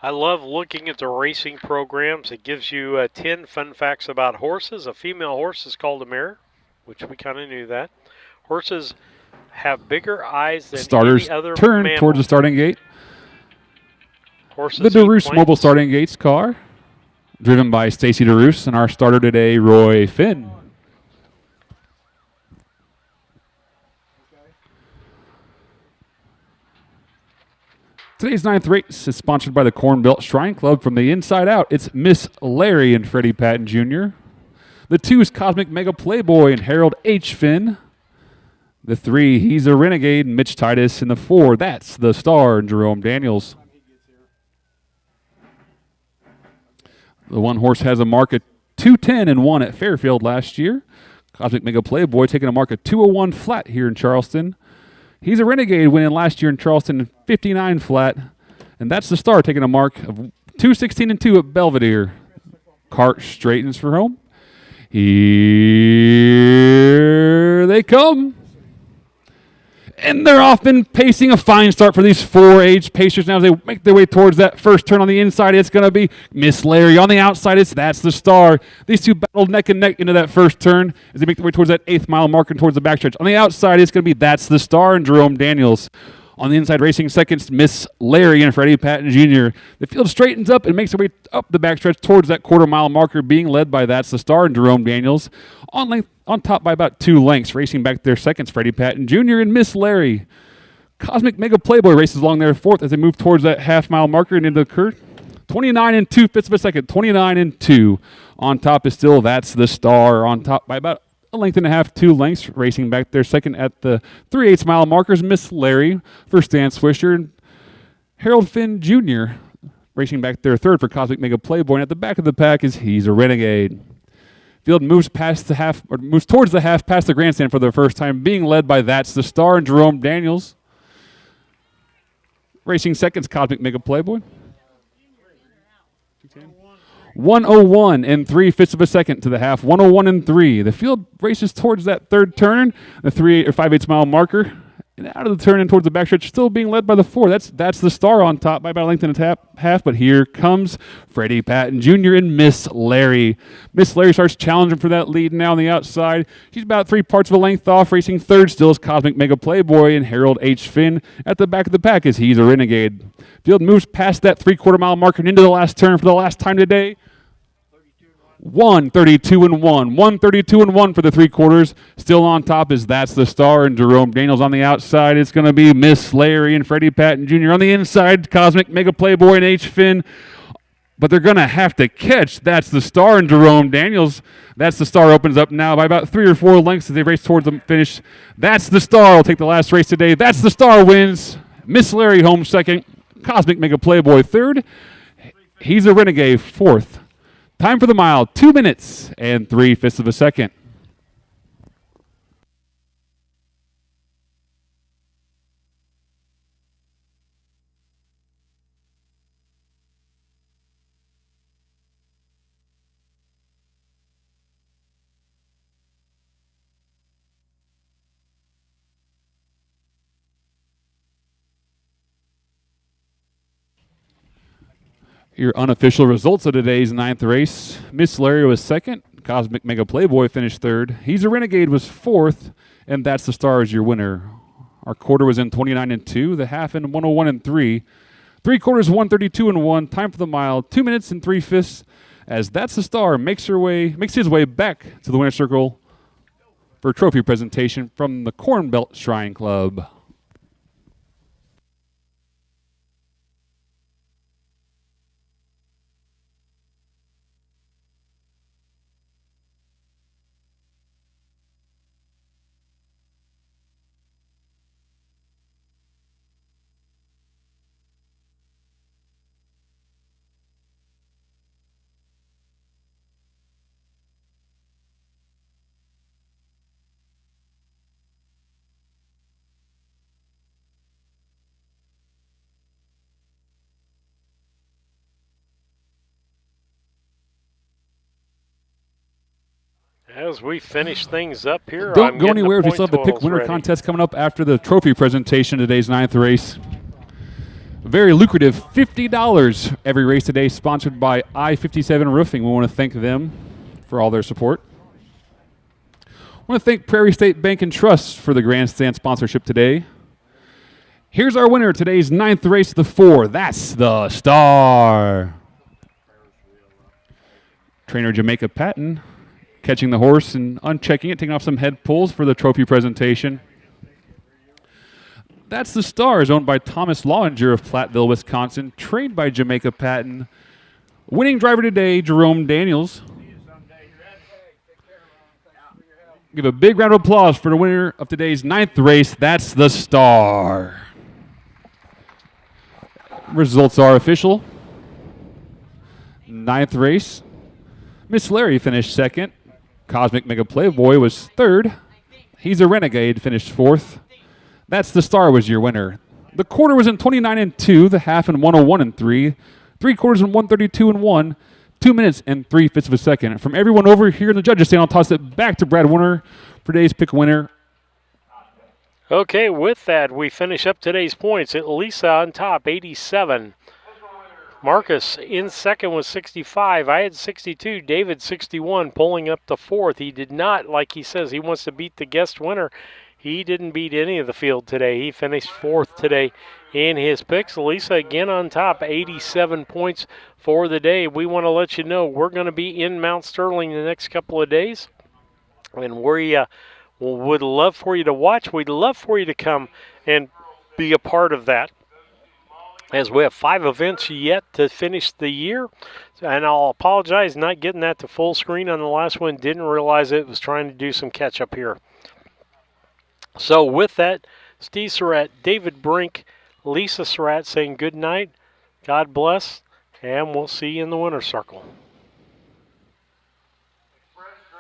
Speaker 1: I love looking at the racing programs. It gives you 10 fun facts about horses. A female horse is called a mare, which we kind of knew that. Horses have bigger eyes than
Speaker 5: Starters
Speaker 1: any other
Speaker 5: turn
Speaker 1: mammal.
Speaker 5: towards the starting gate.
Speaker 1: Horses
Speaker 5: The
Speaker 1: eat
Speaker 5: DeRoos
Speaker 1: plants.
Speaker 5: Mobile Starting Gates car, driven by Stacy DeRoos, and our starter today, Roy Finn. Today's 9th race is sponsored by the Corn Belt Shrine Club. From the inside out, it's Miss Larry and Freddie Patton Jr. The 2 is Cosmic Mega Playboy and Harold H. Finn. The 3, He's a Renegade, and Mitch Titus. And the 4, That's the Star, and Jerome Daniels. The 1 horse has a mark of 2:10 and 1 at Fairfield last year. Cosmic Mega Playboy taking a mark of 2:01 flat here in Charleston. He's a Renegade, winning last year in Charleston in 59 flat. And That's the Star, taking a mark of 2:16 and 2 at Belvedere. Cart straightens for home. Here they come. And they're off and pacing. A fine start for these 4-age pacers now as they make their way towards that first turn on the inside. It's going to be Miss Larry. On the outside, it's That's the Star. These two battled neck and neck into that first turn as they make their way towards that 8th mile marker and towards the backstretch. On the outside, it's going to be That's the Star and Jerome Daniels. On the inside, racing seconds, Miss Larry and Freddie Patton Jr. The field straightens up and makes their way up the backstretch towards that quarter-mile marker, being led by That's the Star and Jerome Daniels. On top by about 2 lengths, racing back their seconds, Freddie Patton Jr. and Miss Larry. Cosmic Mega Playboy races along there 4th as they move towards that half-mile marker and into the curve. 29 and 2 fifths of a second, 29 and 2. On top is still That's the Star. On top by about a length and a half, 2 lengths, racing back their second at the 3/8 mile markers, Miss Larry for Stan Swisher and Harold Finn Jr. Racing back their 3rd for Cosmic Mega Playboy. And at the back of the pack is He's a Renegade. Field moves past the half, or moves towards the half, past the grandstand for the first time, being led by That's the Star and Jerome Daniels. Racing seconds, Cosmic Mega Playboy. 1:01 and 3 fifths of a second to the half. 1:01 and 3. The field races towards that 3rd turn, the 3/8 or 5/8 mile marker. And out of the turn and towards the backstretch, still being led by the 4. That's the Star on top by about a length and a half. But here comes Freddie Patton Jr. and Miss Larry. Miss Larry starts challenging for that lead now on the outside. She's about 3 parts of a length off. Racing 3rd still is Cosmic Mega Playboy and Harold H. Finn. At the back of the pack is He's a Renegade. Field moves past that 3/4 mile marker and into the last turn for the last time today. 1:32 and 1. 1:32 and 1 for the 3/4. Still on top is That's the Star and Jerome Daniels. On the outside, it's going to be Miss Larry and Freddie Patton Jr. On the inside, Cosmic Mega Playboy and H. Finn. But they're going to have to catch That's the Star and Jerome Daniels. That's the Star opens up now by about 3 or 4 lengths as they race towards the finish. That's the Star will take the last race today. That's the Star wins. Miss Larry home 2nd. Cosmic Mega Playboy 3rd. He's a Renegade 4th. Time for the mile, 2 minutes and 3 fifths of a second. Your unofficial results of today's 9th race. Miss Larry was 2nd. Cosmic Mega Playboy finished 3rd. He's a Renegade was 4th. And That's the Star is your winner. Our quarter was in 29-2. The half in 101-3. 3 quarters 132-1. Time for the mile 2 minutes and 3/5. As That's the Star makes his way back to the winner's circle for a trophy presentation from the Corn Belt Shrine Club.
Speaker 1: As we finish things up here,
Speaker 5: Don't go anywhere. We still have the pick winner contest coming up after the trophy presentation of today's 9th race. Very lucrative, $50 every race today, sponsored by I-57 Roofing. We want to thank them for all their support. I want to thank Prairie State Bank and Trust for the grandstand sponsorship today. Here's our winner of today's 9th race, the 4. That's the Star. Trainer Jamaica Patton catching the horse and unchecking it, taking off some head pulls for the trophy presentation. That's the Star is owned by Thomas Lollinger of Platteville, Wisconsin, trained by Jamaica Patton. Winning driver today, Jerome Daniels. Give a big round of applause for the winner of today's 9th race. That's the Star. Results are official. 9th race. Miss Larry finished 2nd. Cosmic Mega Playboy was 3rd. He's a Renegade, finished 4th. That's the Star was your winner. The quarter was in 29-2, the half in 101-3, 3 quarters in 132-1, 2 minutes and 3/5 of a second. From everyone over here in the judges stand, I'll toss it back to Brad Warner for today's pick winner.
Speaker 1: Okay, with that, we finish up today's points. Lisa on top, 87. Marcus in second was 65. I had 62. David 61, pulling up to 4th. He did not, like he says, he wants to beat the guest winner. He didn't beat any of the field today. He finished 4th today in his picks. Lisa again on top, 87 points for the day. We want to let you know we're going to be in Mount Sterling the next couple of days. And we would love for you to watch. We'd love for you to come and be a part of that, as we have 5 events yet to finish the year. And I'll apologize not getting that to full screen on the last one. Didn't realize it. Was trying to do some catch up here. So with that, Steve Surratt, David Brink, Lisa Surratt saying good night, God bless, and we'll see you in the winner's circle.